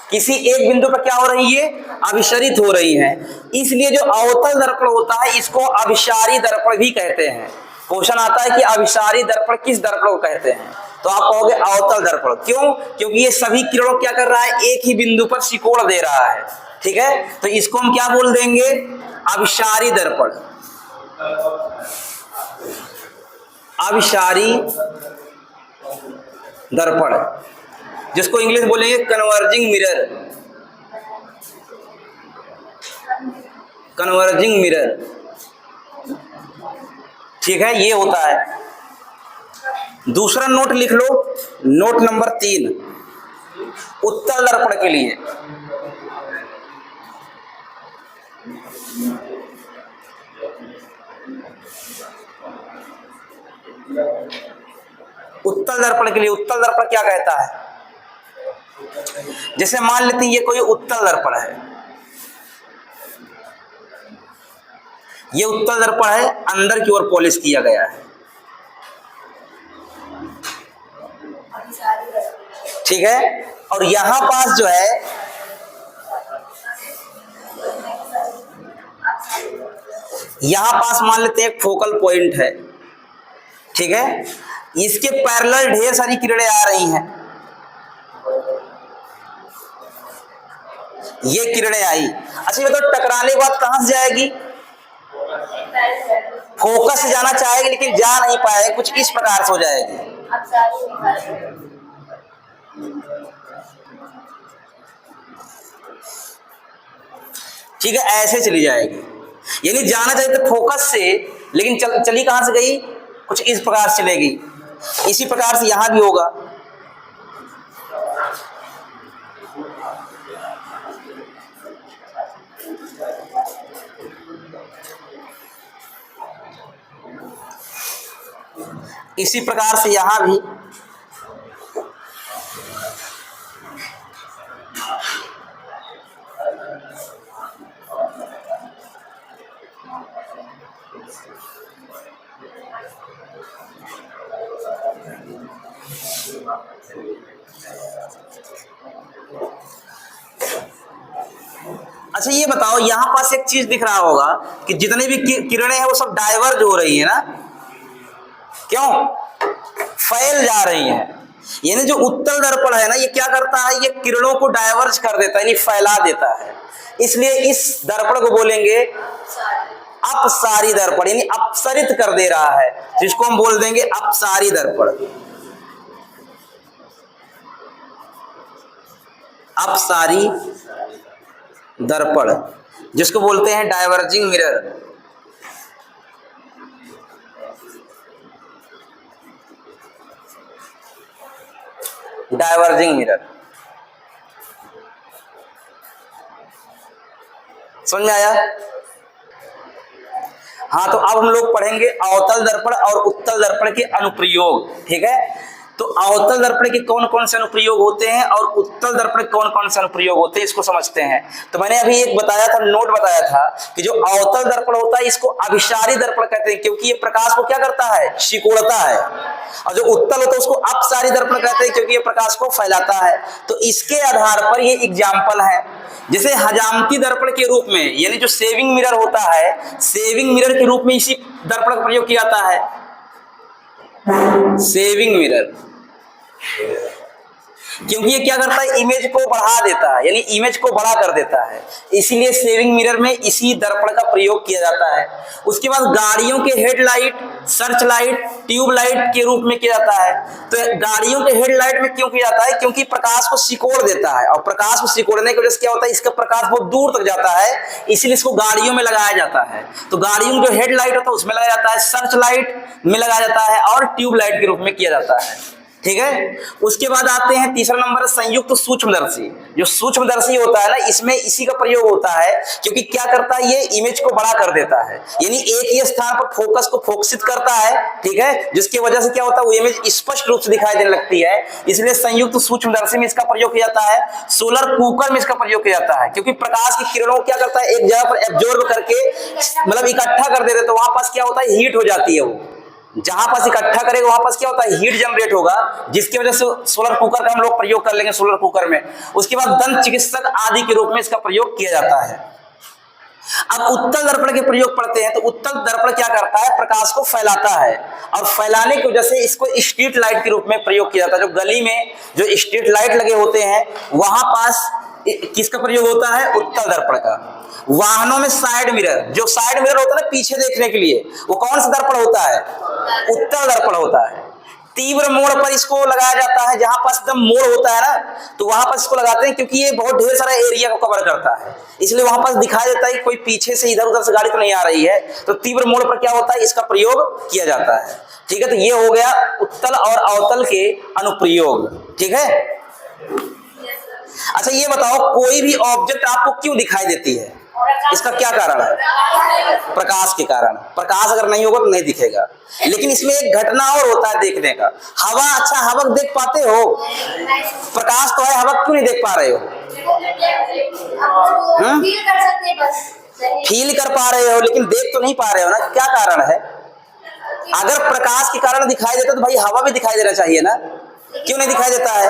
Speaker 1: किसी एक बिंदु पर क्या हो रही है, अभिसरित हो रही है। इसलिए जो अवतल दर्पण होता है इसको अभिसारी दर्पण भी कहते हैं। क्वेश्चन आता है कि अभिसारी दर्पण किस दर्पण को कहते हैं, तो आप कहोगे अवतल दर्पण। क्यों? क्योंकि ये सभी किरणों क्या कर रहा है, एक ही बिंदु पर सिकोड़ दे रहा है, ठीक है। तो इसको हम क्या बोल देंगे, अभिसारी दर्पण। अभिसारी दर्पण, जिसको इंग्लिश बोलेंगे कन्वर्जिंग मिरर। कन्वर्जिंग मिरर, ठीक है, ये होता है। दूसरा नोट लिख लो, नोट नंबर 3 उत्तल दर्पण के लिए। उत्तल दर्पण के लिए उत्तल दर्पण क्या कहता है, जैसे मान लेते हैं ये कोई उत्तल दर्पण है, ये उत्तल दर्पण है, अंदर की ओर पॉलिश किया गया है, ठीक है। और यहां पास जो है यहां पास मान लेते हैं एक फोकल पॉइंट है, ठीक है। इसके पैरेलल ढेर सारी किरणें आ रही हैं। ये किरणें आई, अच्छा ये तो टकराने के बाद कहां से जाएगी, फोकस से जाना चाहेगी लेकिन जा नहीं पाएगी, कुछ इस प्रकार से हो जाएगी। ठीक है, ऐसे चली जाएगी। यानी जाना चाहिए तो फोकस से, लेकिन चली कहां से गई, कुछ इस प्रकार से चलेगी। इसी प्रकार से यहां भी होगा। इसी प्रकार से यहां भी। अच्छा ये बताओ, यहां पास एक चीज दिख रहा होगा कि जितनी भी किरणें हैं वो सब डाइवर्ज हो रही है ना, क्यों, फैल जा रही हैं। यानी जो उत्तल दर्पण है ना, ये क्या करता है, ये किरणों को डाइवर्ज कर देता है, यानी फैला देता है। इसलिए इस दर्पण को बोलेंगे अपसारी दर्पण, यानी अपसरित कर दे रहा है, जिसको हम बोल देंगे अपसारी दर्पण। अपसारी दर्पण, जिसको बोलते हैं डाइवर्जिंग मिरर। डाइवर्जिंग मिरर, समझ में आया? हाँ, तो अब हम लोग पढ़ेंगे अवतल दर्पण और उत्तल दर्पण के अनुप्रयोग, ठीक है। तो अवतल दर्पण के कौन कौन से अनुप्रयोग होते हैं और उत्तल दर्पण के कौन कौन से अनुप्रयोग होते हैं, इसको समझते हैं। तो मैंने अभी एक बताया था, नोट बताया था कि जो अवतल दर्पण होता है इसको अभिसारी दर्पण कहते हैं, क्योंकि ये प्रकाश को क्या करता है, सिकोड़ता है। और जो उत्तल होता है उसको अपसारी दर्पण कहते हैं, क्योंकि ये प्रकाश को फैलाता है। तो इसके आधार पर ये एग्जाम्पल है। जैसे हजामती दर्पण के रूप में, यानी जो सेविंग मिरर होता है, सेविंग मिरर के रूप में इसी दर्पण का प्रयोग किया जाता है, सेविंग मिरर। क्योंकि ये क्या करता है, इमेज को बढ़ा देता है, यानी इमेज को बड़ा कर देता है, इसीलिए सेविंग मिरर में इसी दर्पण का प्रयोग किया जाता है। उसके बाद गाड़ियों के headlight, search light, tube light के रूप में किया जाता है। तो गाड़ियों के हेडलाइट में क्यों किया जाता है, क्योंकि प्रकाश को सिकोड़ देता है, और प्रकाश को सिकोड़ने की वजह से क्या होता है, इसका प्रकाश बहुत दूर तक जाता है, इसीलिए इसको गाड़ियों में लगाया जाता है। तो गाड़ियों में जो हेडलाइट होता है उसमें लगाया जाता है, सर्च लाइट में लगाया जाता है, और ट्यूब लाइट के रूप में किया जाता है। ठीक है। उसके बाद आते हैं तीसरा नंबर संयुक्त सूक्ष्मदर्शी। जो सूक्ष्मदर्शी होता है ना, इसमें इसी का प्रयोग होता है, क्योंकि क्या करता है, ये इमेज को बड़ा कर देता है, यानी एक ही स्थान पर फोकस को फोकसित करता है, ठीक है, जिसकी वजह से क्या होता है, वो इमेज स्पष्ट रूप से दिखाई देने लगती है। इसलिए संयुक्त सूक्ष्मदर्शी में इसका प्रयोग किया जाता है। सोलर कुकर में इसका प्रयोग किया जाता है, क्योंकि प्रकाश की किरणों को क्या करता है, एक जगह पर एब्जॉर्ब करके मतलब इकट्ठा कर देते, तो वहां पास क्या होता है, हीट हो जाती है। वो जहां पास इकट्ठा करेगा वहां पास क्या होता है, हीट जनरेट होगा, जिसकी वजह से सोलर कुकर का हम लोग प्रयोग कर लेंगे सोलर कुकर में। उसके बाद दंत चिकित्सक आदि के रूप में इसका प्रयोग किया जाता है। अब उत्तल दर्पण के प्रयोग पढ़ते हैं, तो उत्तल दर्पण क्या करता है, प्रकाश को फैलाता है, और फैलाने की वजह से इसको स्ट्रीट लाइट के रूप में प्रयोग किया जाता है। जो गली में जो स्ट्रीट लाइट लगे होते हैं, वहां पास किसका प्रयोग होता है, उत्तल दर्पण का। वाहनों में साइड मिरर, जो साइड मिरर होता है ना पीछे देखने के लिए, वो कौन सा दर्पण होता है, उत्तल दर्पण होता है। तीव्र मोड़ पर इसको लगाया जाता है, जहां पास एकदम मोड़ होता है ना, तो वहां पर इसको लगाते हैं, क्योंकि ये बहुत ढेर सारा एरिया को कवर करता है, इसलिए वहां पास दिखाई देता है कि कोई पीछे से इधर उधर से गाड़ी तो नहीं आ रही है, तो तीव्र मोड़ पर क्या होता है, इसका प्रयोग किया जाता है। ठीक है, तो ये हो गया उत्तल और अवतल के अनुप्रयोग। ठीक है, अच्छा ये बताओ, कोई भी ऑब्जेक्ट आपको क्यों दिखाई देती है, इसका क्या कारण है, प्रकाश के कारण। प्रकाश अगर नहीं होगा तो नहीं दिखेगा। लेकिन इसमें एक घटना और होता है देखने का, हवा। अच्छा, हवा देख पाते हो, प्रकाश तो है, हवा क्यों नहीं देख पा रहे हो, फील कर पा रहे हो, लेकिन देख तो नहीं पा रहे हो ना, क्या कारण है। अगर प्रकाश के कारण दिखाई देता तो भाई हवा भी दिखाई देना चाहिए ना, क्यों नहीं दिखाई देता है,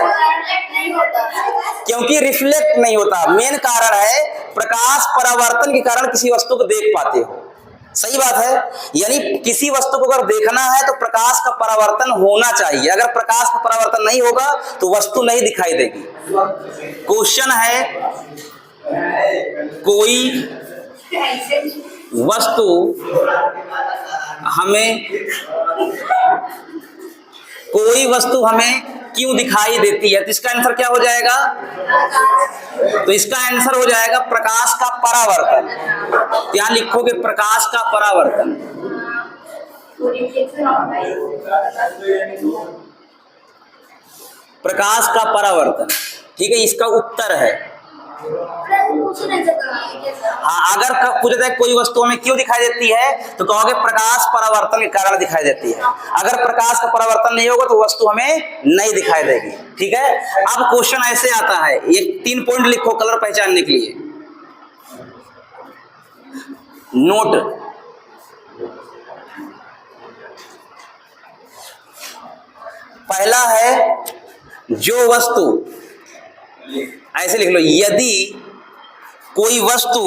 Speaker 1: क्योंकि रिफ्लेक्ट नहीं होता। मेन कारण है प्रकाश परावर्तन के कारण किसी वस्तु को देख पाते हो। सही बात है, यानी किसी वस्तु को अगर देखना है तो प्रकाश का परावर्तन होना चाहिए। अगर प्रकाश का परावर्तन नहीं होगा तो वस्तु नहीं दिखाई देगी। क्वेश्चन है, कोई वस्तु हमें क्यों दिखाई देती है, तो इसका आंसर क्या हो जाएगा, तो इसका आंसर हो जाएगा प्रकाश का परावर्तन। यहां लिखोगे प्रकाश का परावर्तन। प्रकाश का परावर्तन, ठीक है, इसका उत्तर है। हाँ, अगर पूछता है कोई वस्तु में क्यों दिखाई देती है, तो कहोगे प्रकाश परावर्तन के कारण दिखाई देती है। अगर प्रकाश का परावर्तन नहीं होगा तो वस्तु हमें नहीं दिखाई देगी। ठीक है, अब क्वेश्चन ऐसे आता है, ये 3 पॉइंट लिखो कलर पहचानने के लिए। नोट, पहला है, जो वस्तु, ऐसे लिख लो, यदि कोई वस्तु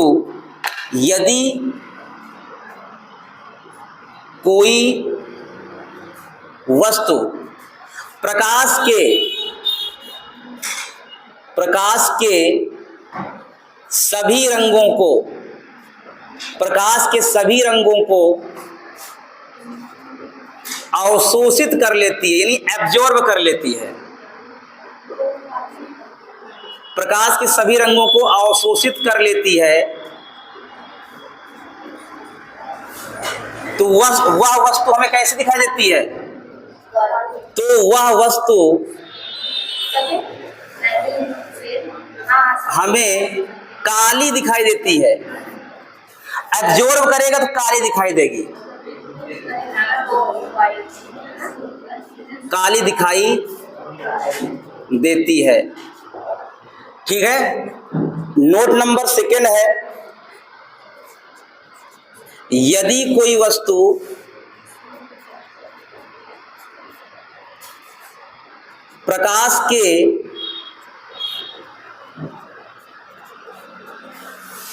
Speaker 1: प्रकाश के सभी रंगों को अवशोषित कर लेती है, यानी एब्जॉर्ब कर लेती है, प्रकाश के सभी रंगों को अवशोषित कर लेती है, तो वह वस्तु हमें कैसे दिखाई देती है, तो वह वस्तु हमें काली दिखाई देती है। एब्जॉर्ब करेगा तो काली दिखाई देगी, काली दिखाई देती है। ठीक है, नोट नंबर 2 है, यदि कोई वस्तु प्रकाश के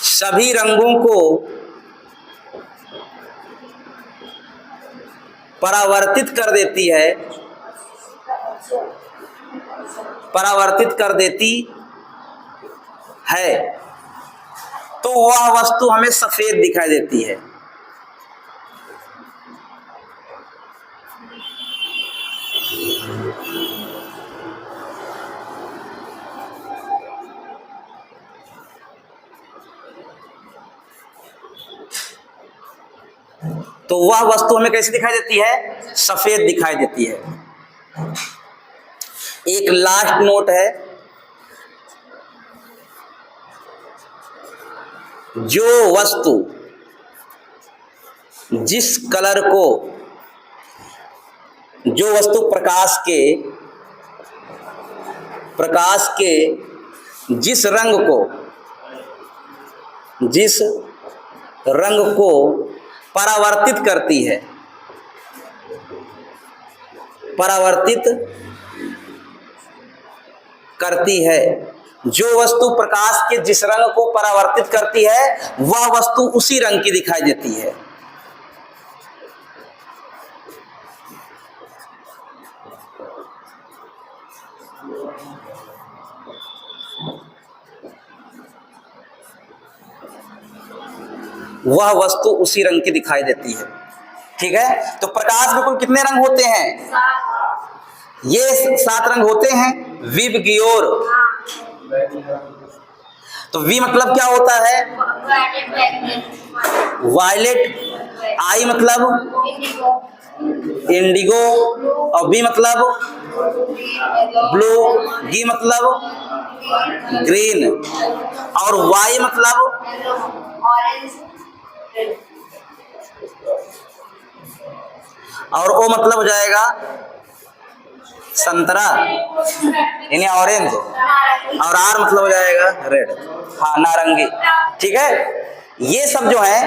Speaker 1: सभी रंगों को परावर्तित कर देती है, तो वह वस्तु हमें सफेद दिखाई देती है। तो वह वस्तु हमें कैसी दिखाई देती है, सफेद दिखाई देती है। एक लास्ट नोट है, जो वस्तु जिस कलर को, जो वस्तु प्रकाश के जिस रंग को परावर्तित करती है, जो वस्तु प्रकाश के जिस रंग को परावर्तित करती है वह वस्तु उसी रंग की दिखाई देती है। वह वस्तु उसी रंग की दिखाई देती है। ठीक है, तो प्रकाश में कुल कितने रंग होते हैं? ये 7 रंग होते हैं। विबग्योर, तो वी मतलब क्या होता है? वायलेट, आई मतलब इंडिगो, और बी मतलब ब्लू, गी मतलब ग्रीन, और वाई मतलब और ओ मतलब हो जाएगा संतरा यानी ऑरेंज, और आर मतलब हो जाएगा रेड, हाँ नारंगी। ठीक है, ये सब जो है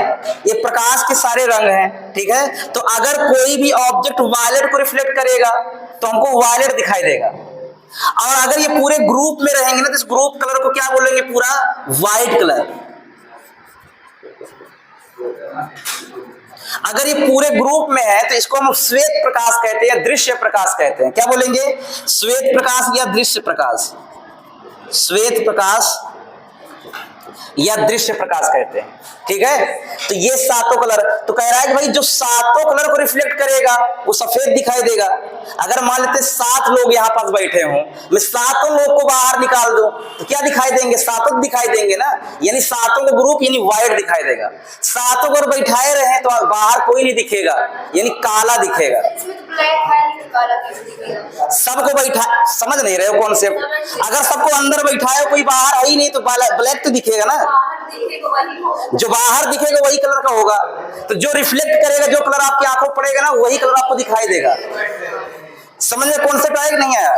Speaker 1: ये प्रकाश के सारे रंग हैं। ठीक है, तो अगर कोई भी ऑब्जेक्ट वायलेट को रिफ्लेक्ट करेगा तो हमको वायलेट दिखाई देगा, और अगर ये पूरे ग्रुप में रहेंगे ना तो इस ग्रुप कलर को क्या बोलेंगे? पूरा वाइट कलर। अगर ये पूरे ग्रुप में है तो इसको हम श्वेत प्रकाश कहते हैं या दृश्य प्रकाश कहते हैं। क्या बोलेंगे? श्वेत प्रकाश या दृश्य प्रकाश, श्वेत प्रकाश या दृश्य प्रकाश कहते हैं। ठीक है, तो ये 7 कलर, तो कह रहा है कि भाई जो 7 कलर को रिफ्लेक्ट करेगा वो सफेद दिखाई देगा। अगर मान लेते 7 लोग यहाँ पास बैठे हों, मैं 7 लोग को बाहर निकाल दूं तो क्या दिखाई देंगे? 7 दिखाई देंगे ना, यानी 7 का ग्रुप यानी व्हाइट दिखाई देगा। 7 को बैठाए रहे तो बाहर कोई नहीं दिखेगा, यानी काला दिखेगा। सबको बैठा, समझ नहीं रहे हो कॉन्सेप्ट? अगर सबको अंदर बैठाए कोई बाहर है ही नहीं तो ब्लैक तो दिखेगा ना, जो बाहर दिखेगा वही कलर का होगा। तो जो रिफ्लेक्ट करेगा, जो कलर आपकी आंखों में पड़ेगा ना वही कलर आपको दिखाई देगा। समझ में कॉन्सेप्ट आया कि नहीं आया?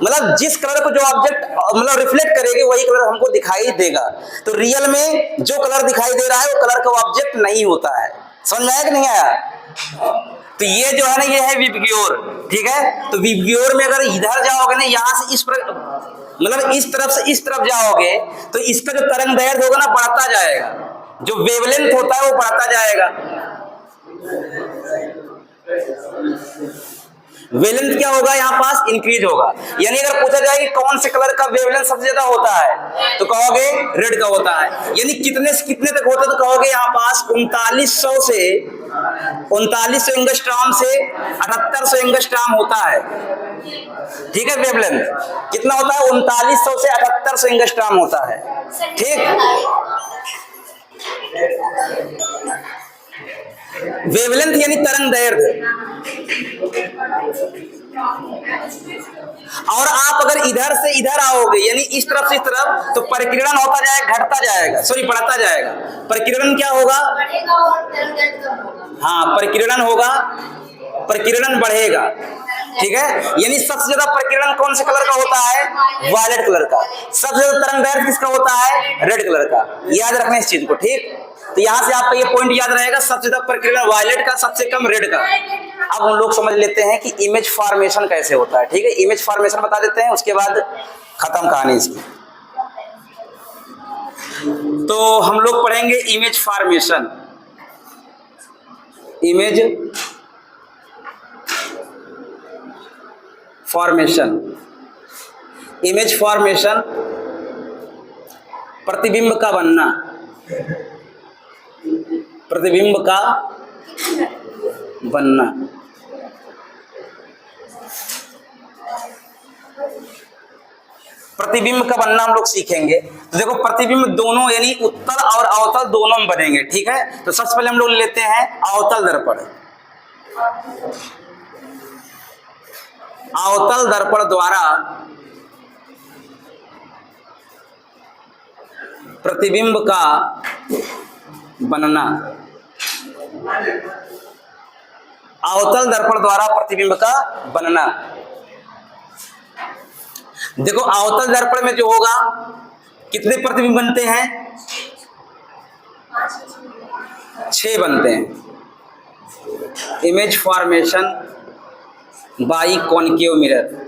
Speaker 1: मतलब जिस कलर को जो ऑब्जेक्ट मतलब रिफ्लेक्ट करेगी वही कलर हमको दिखाई देगा। तो रियल में जो कलर दिखाई दे रहा है वो कलर का ऑब्जेक्ट नहीं होता है। समझ में आया कि नहीं आया? तो ये जो है ना, ये है विबग्योर। ठीक है, तो विबग्योर में अगर इधर जाओगे ना, यहां से इस मतलब इस तरफ से इस तरफ जाओगे तो इसका जो तरंग दैर्ध्य होगा ना बढ़ता जाएगा, जो वेवलेंथ होता है वो बढ़ता जाएगा। वेवलेंथ क्या होगा? यहाँ पास इंक्रीज होगा। यानी अगर पूछा जाए कि कौन से कलर का वेवलेंथ सबसे ज्यादा होता है तो कहोगे रेड का होता है। यानी कितने से कितने तक होता है तो कहोगे यहाँ पास 3900 एंगस्ट्रॉम से 7800 एंगस्ट्रॉम होता है। ठीक है, वेवलेंथ कितना होता है? 3900 से 7800 एंगस्ट्रॉम होता है। ठीक, वेवलेंथ यानी तरंग दैर्ध्य। और आप अगर इधर से इधर आओगे यानी इस तरफ से इस तरफ तो परिकिरण होता जाएगा, घटता जाएगा, सॉरी बढ़ता जाएगा। परिकिरण क्या होगा? हाँ, परिकिरण होगा, परिकिरण बढ़ेगा। ठीक है, यानी सबसे ज्यादा परिकिरण कौन से कलर का होता है? वायलेट कलर का। सबसे ज्यादा तरंग दैर्ध्य किसका होता है? रेड कलर का। याद रखना इस चीज को। ठीक, तो यहां से आपका ये पॉइंट याद रहेगा, सबसे ज्यादा परिकिरण वायलेट का, सबसे कम रेड का। अब हम लोग समझ लेते हैं कि इमेज फॉर्मेशन कैसे होता है। ठीक है, इमेज फॉर्मेशन बता देते हैं, उसके बाद खत्म कहानी इसकी। तो हम लोग पढ़ेंगे image formation. Image formation, image formation प्रतिबिंब का बनना, प्रतिबिंब का बनना। प्रतिबिंब का बनना हम लोग सीखेंगे। तो देखो, प्रतिबिंब दोनों यानी उत्तल और अवतल दोनों में बनेंगे। ठीक है, तो सबसे पहले हम लोग लेते हैं अवतल दर्पण। अवतल दर्पण द्वारा प्रतिबिंब का बनना, अवतल दर्पण द्वारा प्रतिबिंब का बनना। देखो अवतल दर्पण में जो होगा कितने प्रतिबिंब बनते हैं? 6 बनते हैं। Image formation by concave mirror.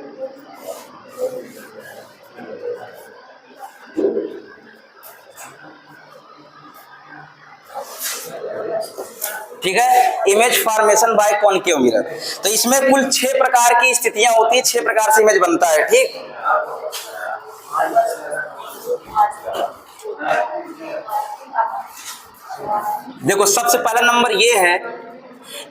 Speaker 1: ठीक है, image formation by concave mirror. तो इसमें कुल 6 प्रकार की स्थितियां होती है, 6 प्रकार से इमेज बनता है। ठीक, देखो सबसे पहला नंबर ये है,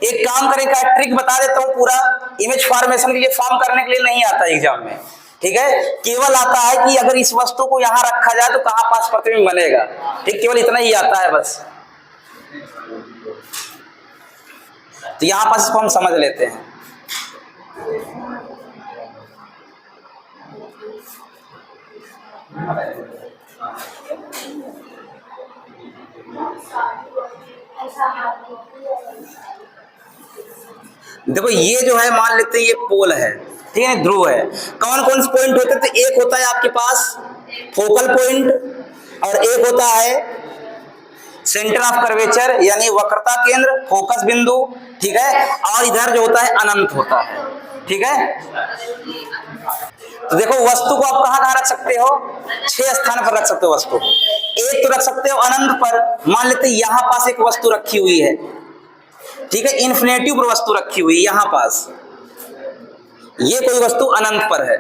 Speaker 1: एक काम करेगा, ट्रिक बता देता हूं पूरा। इमेज फॉर्मेशन के लिए फॉर्म करने के लिए नहीं आता एग्जाम में, ठीक है, केवल आता है कि अगर इस वस्तु को यहां रखा जाए तो कहां पास प्रतिबिंब बनेगा। ठीक, केवल इतना ही आता है बस। तो यहां पास इसको हम समझ लेते हैं। देखो ये जो है मान लेते हैं ये पोल है, ठीक है, ध्रुव है। कौन कौन से पॉइंट होते हैं? तो एक होता है आपके पास फोकल पॉइंट और एक होता है सेंटर ऑफ कर्वेचर यानी वक्रता केंद्र, फोकस बिंदु, ठीक है, और इधर जो होता है अनंत होता है। ठीक है, तो देखो वस्तु को आप कहां कहां रख सकते हो? 6 स्थान पर रख सकते हो वस्तु। एक तो रख सकते हो अनंत पर, मान लेते हैं यहां पास एक वस्तु रखी हुई है, ठीक है, इन्फिनिटी पर वस्तु रखी हुई यहां पास, ये कोई वस्तु अनंत पर है,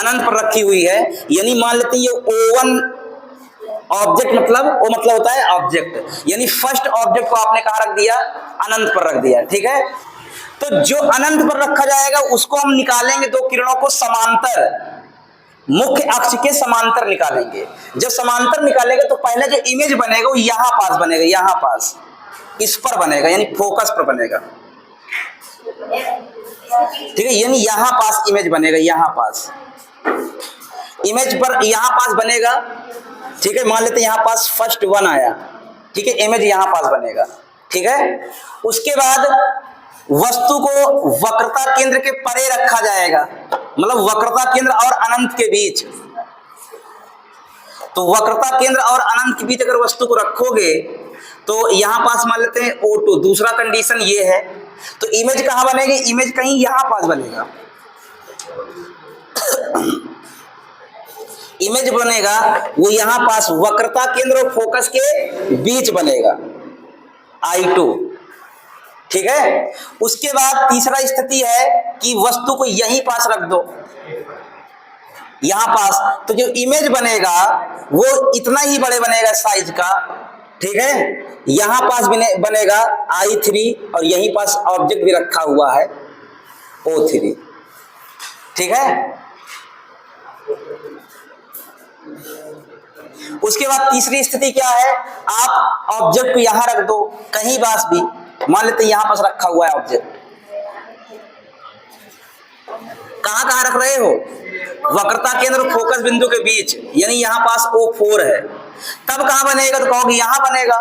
Speaker 1: अनंत पर रखी हुई है, यानी मान लेते हैं ये O1 ऑब्जेक्ट, मतलब वो मतलब होता है ऑब्जेक्ट, यानी फर्स्ट ऑब्जेक्ट को आपने कहां रख दिया? अनंत पर रख दिया। ठीक है, तो जो अनंत पर रखा जाएगा उसको हम निकालेंगे, 2 किरणों को समांतर, मुख्य अक्ष के समांतर निकालेंगे। जब समांतर निकालेंगे तो पहले जो इमेज बनेगा वो यहां पास बनेगा, यहां पास इस पर बनेगा, यानी फोकस पर बनेगा। ठीक है, यानी यहां पास इमेज बनेगा, यहां पास इमेज पर यहां पास बनेगा। ठीक है, मान लेते हैं यहां पास फर्स्ट 1 आया, ठीक है, इमेज यहां पास बनेगा। ठीक है, उसके बाद वस्तु को वक्रता केंद्र के परे रखा जाएगा, मतलब वक्रता केंद्र और अनंत के बीच। तो वक्रता केंद्र और अनंत के बीच अगर वस्तु को रखोगे तो यहां पास मान लेते हैं O2, दूसरा कंडीशन ये है। तो इमेज कहां बनेगी? इमेज कहीं यहां पास बनेगा। इमेज बनेगा वो यहां पास वक्रता केंद्र और फोकस के बीच बनेगा, I2। ठीक है, उसके बाद तीसरा स्थिति है कि वस्तु को यहीं पास रख दो, यहां पास, तो जो इमेज बनेगा वो इतना ही बड़े बनेगा साइज का। ठीक है, यहां पास बनेगा I3 और यहीं पास ऑब्जेक्ट भी रखा हुआ है O3। ठीक है, उसके बाद तीसरी स्थिति क्या है? आप ऑब्जेक्ट को यहां रख दो कहीं पास भी, मान लेते यहां पास रखा हुआ है ऑब्जेक्ट, कहां कहां रख रहे हो? वक्रता केंद्र फोकस बिंदु के बीच, यानी यहां पास O4 है। तब कहां बनेगा? तो कहोगे यहां बनेगा,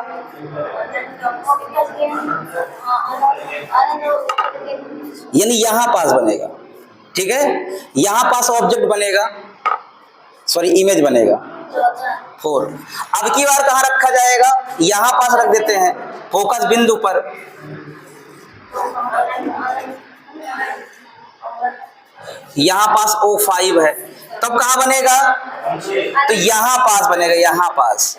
Speaker 1: यानी यहां पास बनेगा। ठीक है, यहां पास ऑब्जेक्ट बनेगा, सॉरी इमेज बनेगा 4। अब की बार कहां रखा जाएगा? यहां पास रख देते हैं फोकस बिंदु पर, यहां पास O5 है। तब कहां बनेगा? तो यहां पास बनेगा, यहां पास,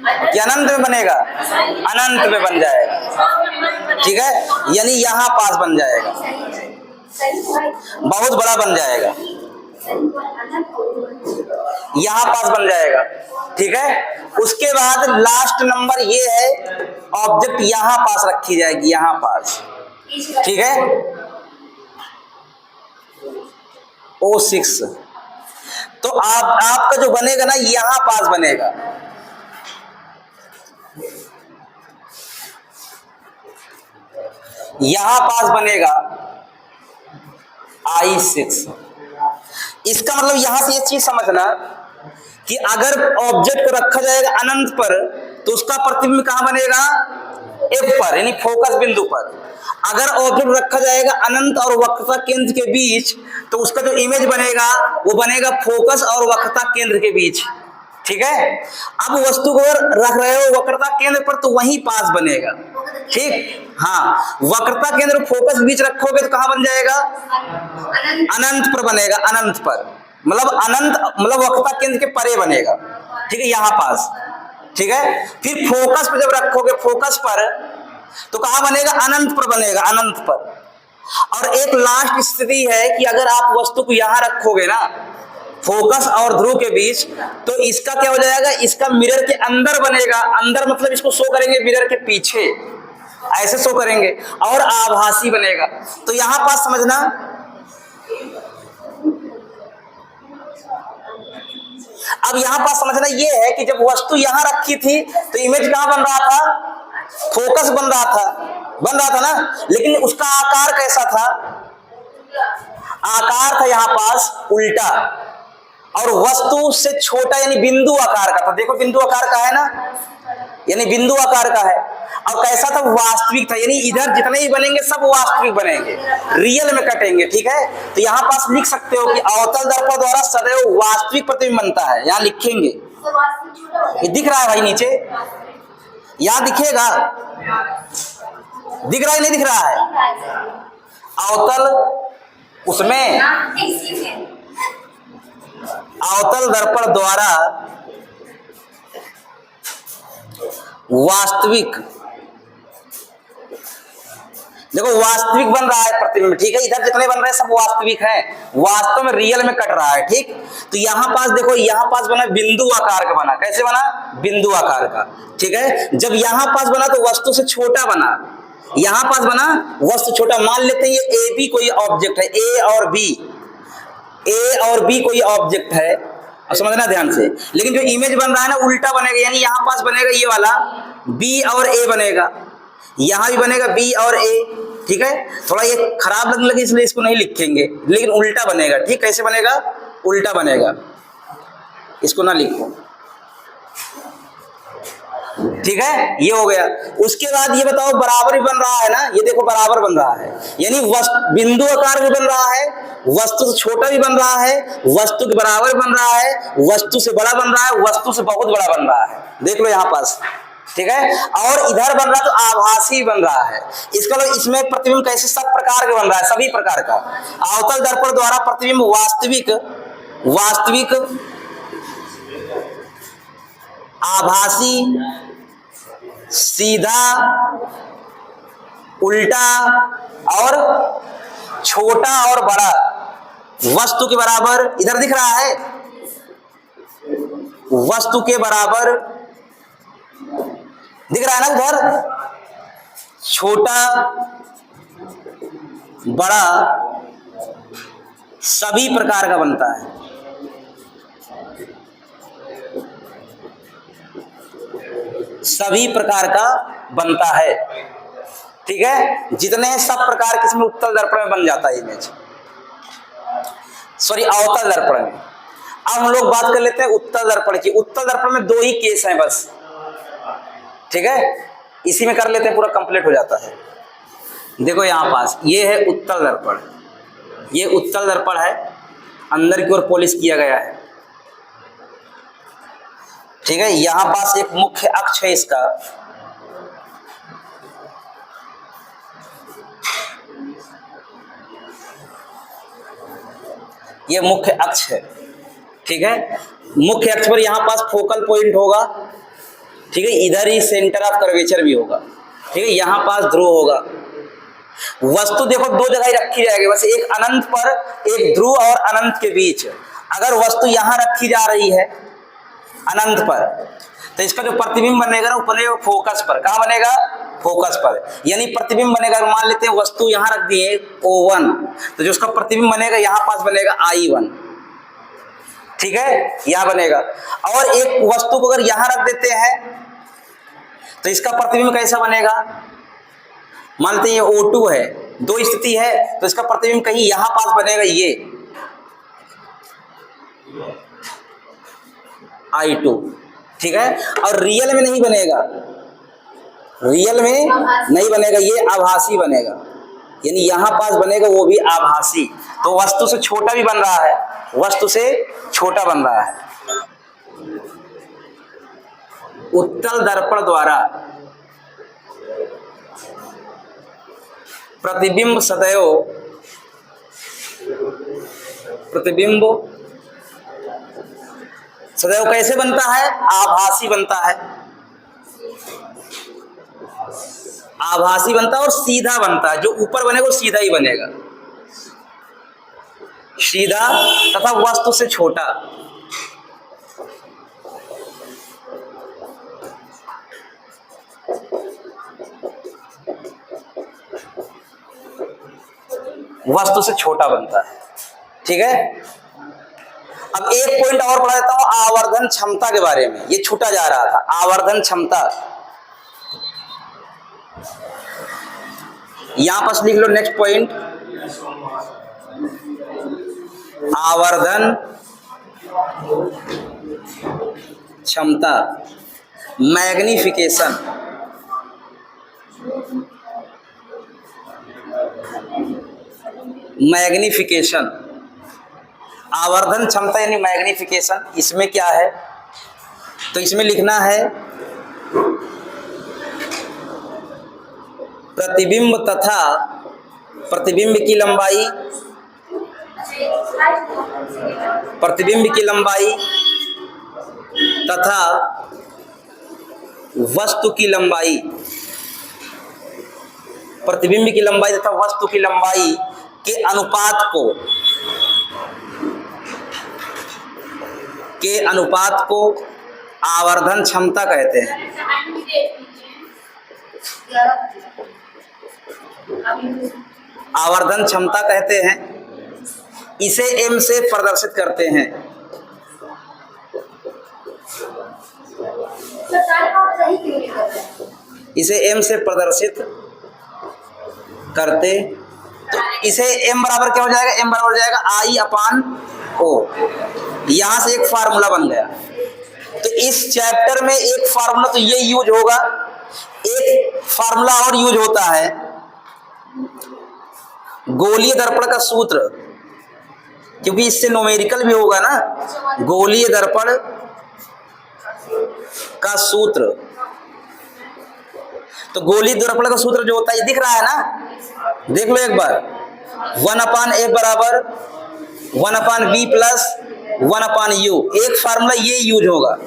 Speaker 1: कि अनंत में बनेगा? अनंत में बन जाएगा। ठीक है, यानी यहां पास बन जाएगा, बहुत बड़ा बन जाएगा, यहां पास बन जाएगा। ठीक है, उसके बाद लास्ट नंबर ये है, ऑब्जेक्ट यहां पास रखी जाएगी, यहां पास। ठीक है, O6। तो आपका जो बनेगा ना यहां पास बनेगा, यहां पास बनेगा I6। इसका मतलब यहां से ये चीज समझना कि अगर ऑब्जेक्ट को रखा जाएगा अनंत पर तो उसका प्रतिबिंब कहां बनेगा, F पर, यानी फोकस बिंदु पर। अगर ऑब्जेक्ट रखा जाएगा अनंत और वक्रता केंद्र के बीच तो उसका जो इमेज बनेगा वो बनेगा फोकस और वक्रता केंद्र के बीच। ठीक है, अब वस्तु को रख रहे हो वक्रता केंद्र पर तो वहीं पास बनेगा। ठीक, हाँ, वक्रता केंद्र फोकस बीच रखोगे तो कहां बन जाएगा, अनंत पर बनेगा, अनंत पर, मतलब अनंत मतलब वक्रता केंद्र के परे बनेगा। ठीक है, यहां पास। ठीक है, फिर फोकस पर जब रखोगे फोकस पर तो कहां बनेगा, अनंत पर बनेगा, अनंत पर। और एक लास्ट स्थिति है कि अगर आप वस्तु को यहां रखोगे ना फोकस और ध्रुव के बीच तो इसका क्या हो जाएगा, इसका मिरर के अंदर बनेगा। अंदर मतलब इसको शो करेंगे मिरर के पीछे, ऐसे शो करेंगे, और आभासी बनेगा। तो यहां पास समझना, अब यहां पास समझना ये है कि जब वस्तु यहां रखी थी तो इमेज कहां बन रहा था, फोकस बन रहा था ना, लेकिन उसका आकार कैसा था, आकार था यहां पास उल्टा और वस्तु से छोटा यानी बिंदु आकार का था। देखो बिंदु आकार का है ना, यानी बिंदु आकार का है। और कैसा था, वास्तविक था, यानी इधर जितने ही बनेंगे सब वास्तविक बनेंगे, रियल में कटेंगे। ठीक है, तो यहां पास लिख सकते हो कि अवतल दर्पण द्वारा सदैव वास्तविक प्रतिबिंब बनता है। यहां लिखेंगे, ये दिख रहा है भाई नीचे, यहां दिखेगा, दिख रहा है नहीं दिख रहा है, अवतल उसमें अवतल दर्पण द्वारा वास्तविक, देखो वास्तविक बन रहा है प्रतिबिंब। ठीक है, इधर जितने बन रहे हैं सब वास्तविक हैं, वास्तव में रियल में कट रहा है। ठीक, तो यहां पास देखो, यहां पास बना बिंदु आकार का बना, कैसे बना, बिंदु आकार का। ठीक है, जब यहां पास बना तो वस्तु से छोटा बना, यहां पास बना वस्तु छोटा। मान लेते हैं ये ए बी कोई ऑब्जेक्ट है, ए और बी कोई ऑब्जेक्ट है, समझना ध्यान से। लेकिन जो इमेज बन रहा है ना उल्टा बनेगा, यानी यहां पास बनेगा ये वाला बी और ए बनेगा, यहां भी बनेगा बी और ए। ठीक है, थोड़ा ये खराब लगने लगे इसलिए इसको नहीं लिखेंगे, लेकिन उल्टा बनेगा। ठीक, कैसे बनेगा, उल्टा बनेगा, इसको ना लिखो। ठीक है, ये हो गया। उसके बाद ये बताओ बराबर भी बन रहा है ना, ये देखो बराबर बन रहा है, यानी बिंदु आकार भी बन रहा है, वस्तु से छोटा भी बन रहा है, वस्तु के बराबर बन रहा है, वस्तु से बड़ा बन रहा है, वस्तु से बहुत बड़ा बन रहा है। देख लो यहाँ पास। ठीक है, और इधर बन रहा तो आभासी बन रहा है। इसका मतलब इसमें प्रतिबिंब कैसे, सब प्रकार का बन रहा है, सभी प्रकार का। अवतल दर्पण द्वारा प्रतिबिंब वास्तविक, आभासी, सीधा, उल्टा और छोटा और बड़ा, वस्तु के बराबर, इधर दिख रहा है वस्तु के बराबर दिख रहा है ना, उधर छोटा बड़ा सभी प्रकार का बनता है। सभी प्रकार का बनता है। ठीक है, जितने सब प्रकार के इसमें उत्तल दर्पण में बन जाता है इमेज, सॉरी अवतल दर्पण में। अब हम लोग बात कर लेते हैं उत्तल दर्पण की। उत्तल दर्पण में दो ही केस हैं बस। ठीक है, इसी में कर लेते हैं, पूरा कंप्लीट हो जाता है। देखो यहां पास ये है उत्तल दर्पण, ये उत्तल दर्पण है, अंदर की ओर पॉलिश किया गया है। ठीक है, यहां पास एक मुख्य अक्ष है इसका, ये मुख्य अक्ष है। ठीक है, मुख्य अक्ष पर यहां पास फोकल पॉइंट होगा। ठीक है, इधर ही सेंटर ऑफ कर्वेचर भी होगा। ठीक है, यहां पास ध्रुव होगा। वस्तु देखो दो जगह ही रखी जाएगी बस, एक अनंत पर, एक ध्रुव और अनंत के बीच। अगर वस्तु यहां रखी जा रही है अनंत पर तो इसका जो प्रतिबिंब बनेगा ना वो बनेगा फोकस पर। कहां बनेगा, फोकस पर, यानी प्रतिबिंब बनेगा। मान लेते हैं वस्तु यहां रख दी है O1, तो जो उसका प्रतिबिंब बनेगा यहां पास बनेगा I1। ठीक है, यहां बनेगा। और एक वस्तु को अगर यहां रख देते हैं तो इसका प्रतिबिंब कैसा बनेगा, मानते हैं ये O2 है, दो स्थिति है, तो इसका प्रतिबिंब कहीं यहां पास बनेगा, ये I2, ठीक है। और रियल में नहीं बनेगा, रियल में नहीं बनेगा, ये आभासी बनेगा, यानी यहां पास बनेगा, वो भी आभासी। तो वस्तु से छोटा भी बन रहा है, वस्तु से छोटा बन रहा है। उत्तल दर्पण द्वारा प्रतिबिंब सदैव कैसे बनता है? आभासी बनता है, आभासी बनता है और सीधा बनता है। जो ऊपर बनेगा वो सीधा ही बनेगा, सीधा तथा वस्तु से छोटा। वस्तु से छोटा बनता है, ठीक है। अब एक पॉइंट और पढ़ा देता हूं आवर्धन क्षमता के बारे में, ये छूटा जा रहा था। आवर्धन क्षमता यहां पर लिख लो, नेक्स्ट पॉइंट आवर्धन क्षमता, मैग्निफिकेशन। मैग्निफिकेशन, आवर्धन क्षमता यानी मैग्निफिकेशन। इसमें क्या है? तो इसमें लिखना है प्रतिबिंब तथा प्रतिबिंब की लंबाई, प्रतिबिंब की लंबाई तथा वस्तु की लंबाई, प्रतिबिंब की लंबाई तथा वस्तु की लंबाई के अनुपात को आवर्धन क्षमता कहते हैं। आवर्धन क्षमता कहते हैं। इसे m से प्रदर्शित करते हैं। इसे m से प्रदर्शित करते, तो इसे m बराबर क्या हो जाएगा? m बराबर हो जाएगा I/O। यहां से एक फार्मूला बन गया। तो इस चैप्टर में एक फार्मूला तो ये यूज होगा, एक फार्मूला और यूज होता है गोलीय दर्पण का सूत्र, क्योंकि इससे न्यूमेरिकल भी होगा ना। गोलीय दर्पण का सूत्र, तो गोलीय दर्पण का सूत्र जो होता है, ये दिख रहा है ना, देख लो एक बार। 1/f बराबर 1/v प्लस 1/u, एक फार्मूला ये यूज होगा।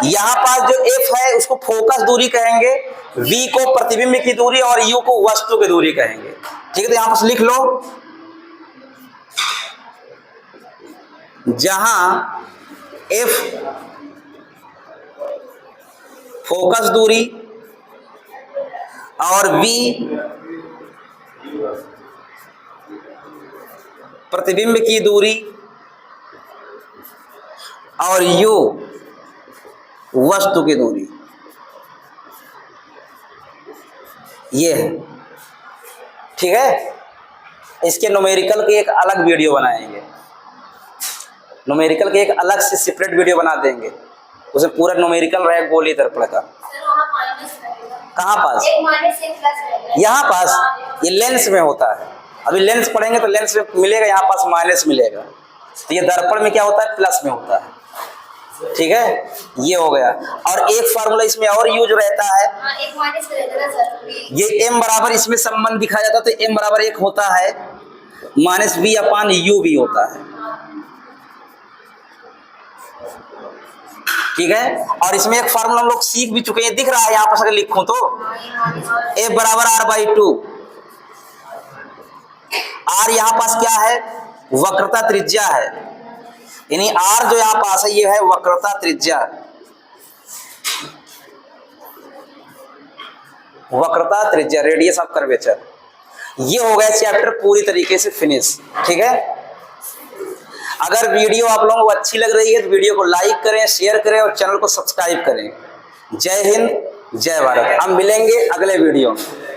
Speaker 1: यहां पास जो f है उसको फोकस दूरी कहेंगे, v को प्रतिबिंब की दूरी और u को वस्तु की दूरी कहेंगे, ठीक है। तो यहां पर लिख लो, जहां f फोकस दूरी और v प्रतिबिंब की दूरी और u वस्तु की दूरी, ये है, ठीक है। इसके न्यूमेरिकल की एक अलग वीडियो बनाएंगे, न्यूमेरिकल की एक अलग से सेपरेट वीडियो बना देंगे, उसमें पूरा न्यूमेरिकल रहेगा गोलीय दर्पण का। कहाँ पास? यहाँ पास, ये लेंस में होता है। अभी लेंस पढ़ेंगे तो लेंस में मिलेगा, यहाँ पास माइनस मिलेगा। तो ये दर्पण में क्या होता है? प्लस में होता है, ठीक है। ये हो गया। और एक फार्मूला इसमें और यूज रहता है, ये m बराबर इसमें संबंध दिखाया जाता है, तो m बराबर 1 होता है, -v/u भी होता है, ठीक है। और इसमें एक फार्मूला हम लोग सीख भी चुके हैं, दिख रहा है यहाँ पर, अगर लिखूं तो f बराबर r/2। r यहाँ पास क्या है? वक्रता त्रिज्या है, यानी r जो यहाँ पास है ये है वक्रता त्रिज्या। वक्रता त्रिज्या, रेडियस ऑफ कर्वेचर। ये हो गया चैप्टर पूरी तरीके से फिनिश, ठीक है। अगर वीडियो आप लोगों को अच्छी लग रही है तो वीडियो को लाइक करें, शेयर करें और चैनल को सब्सक्राइब करें। जय हिंद, जय भारत। हम मिलेंगे अगले वीडियो में।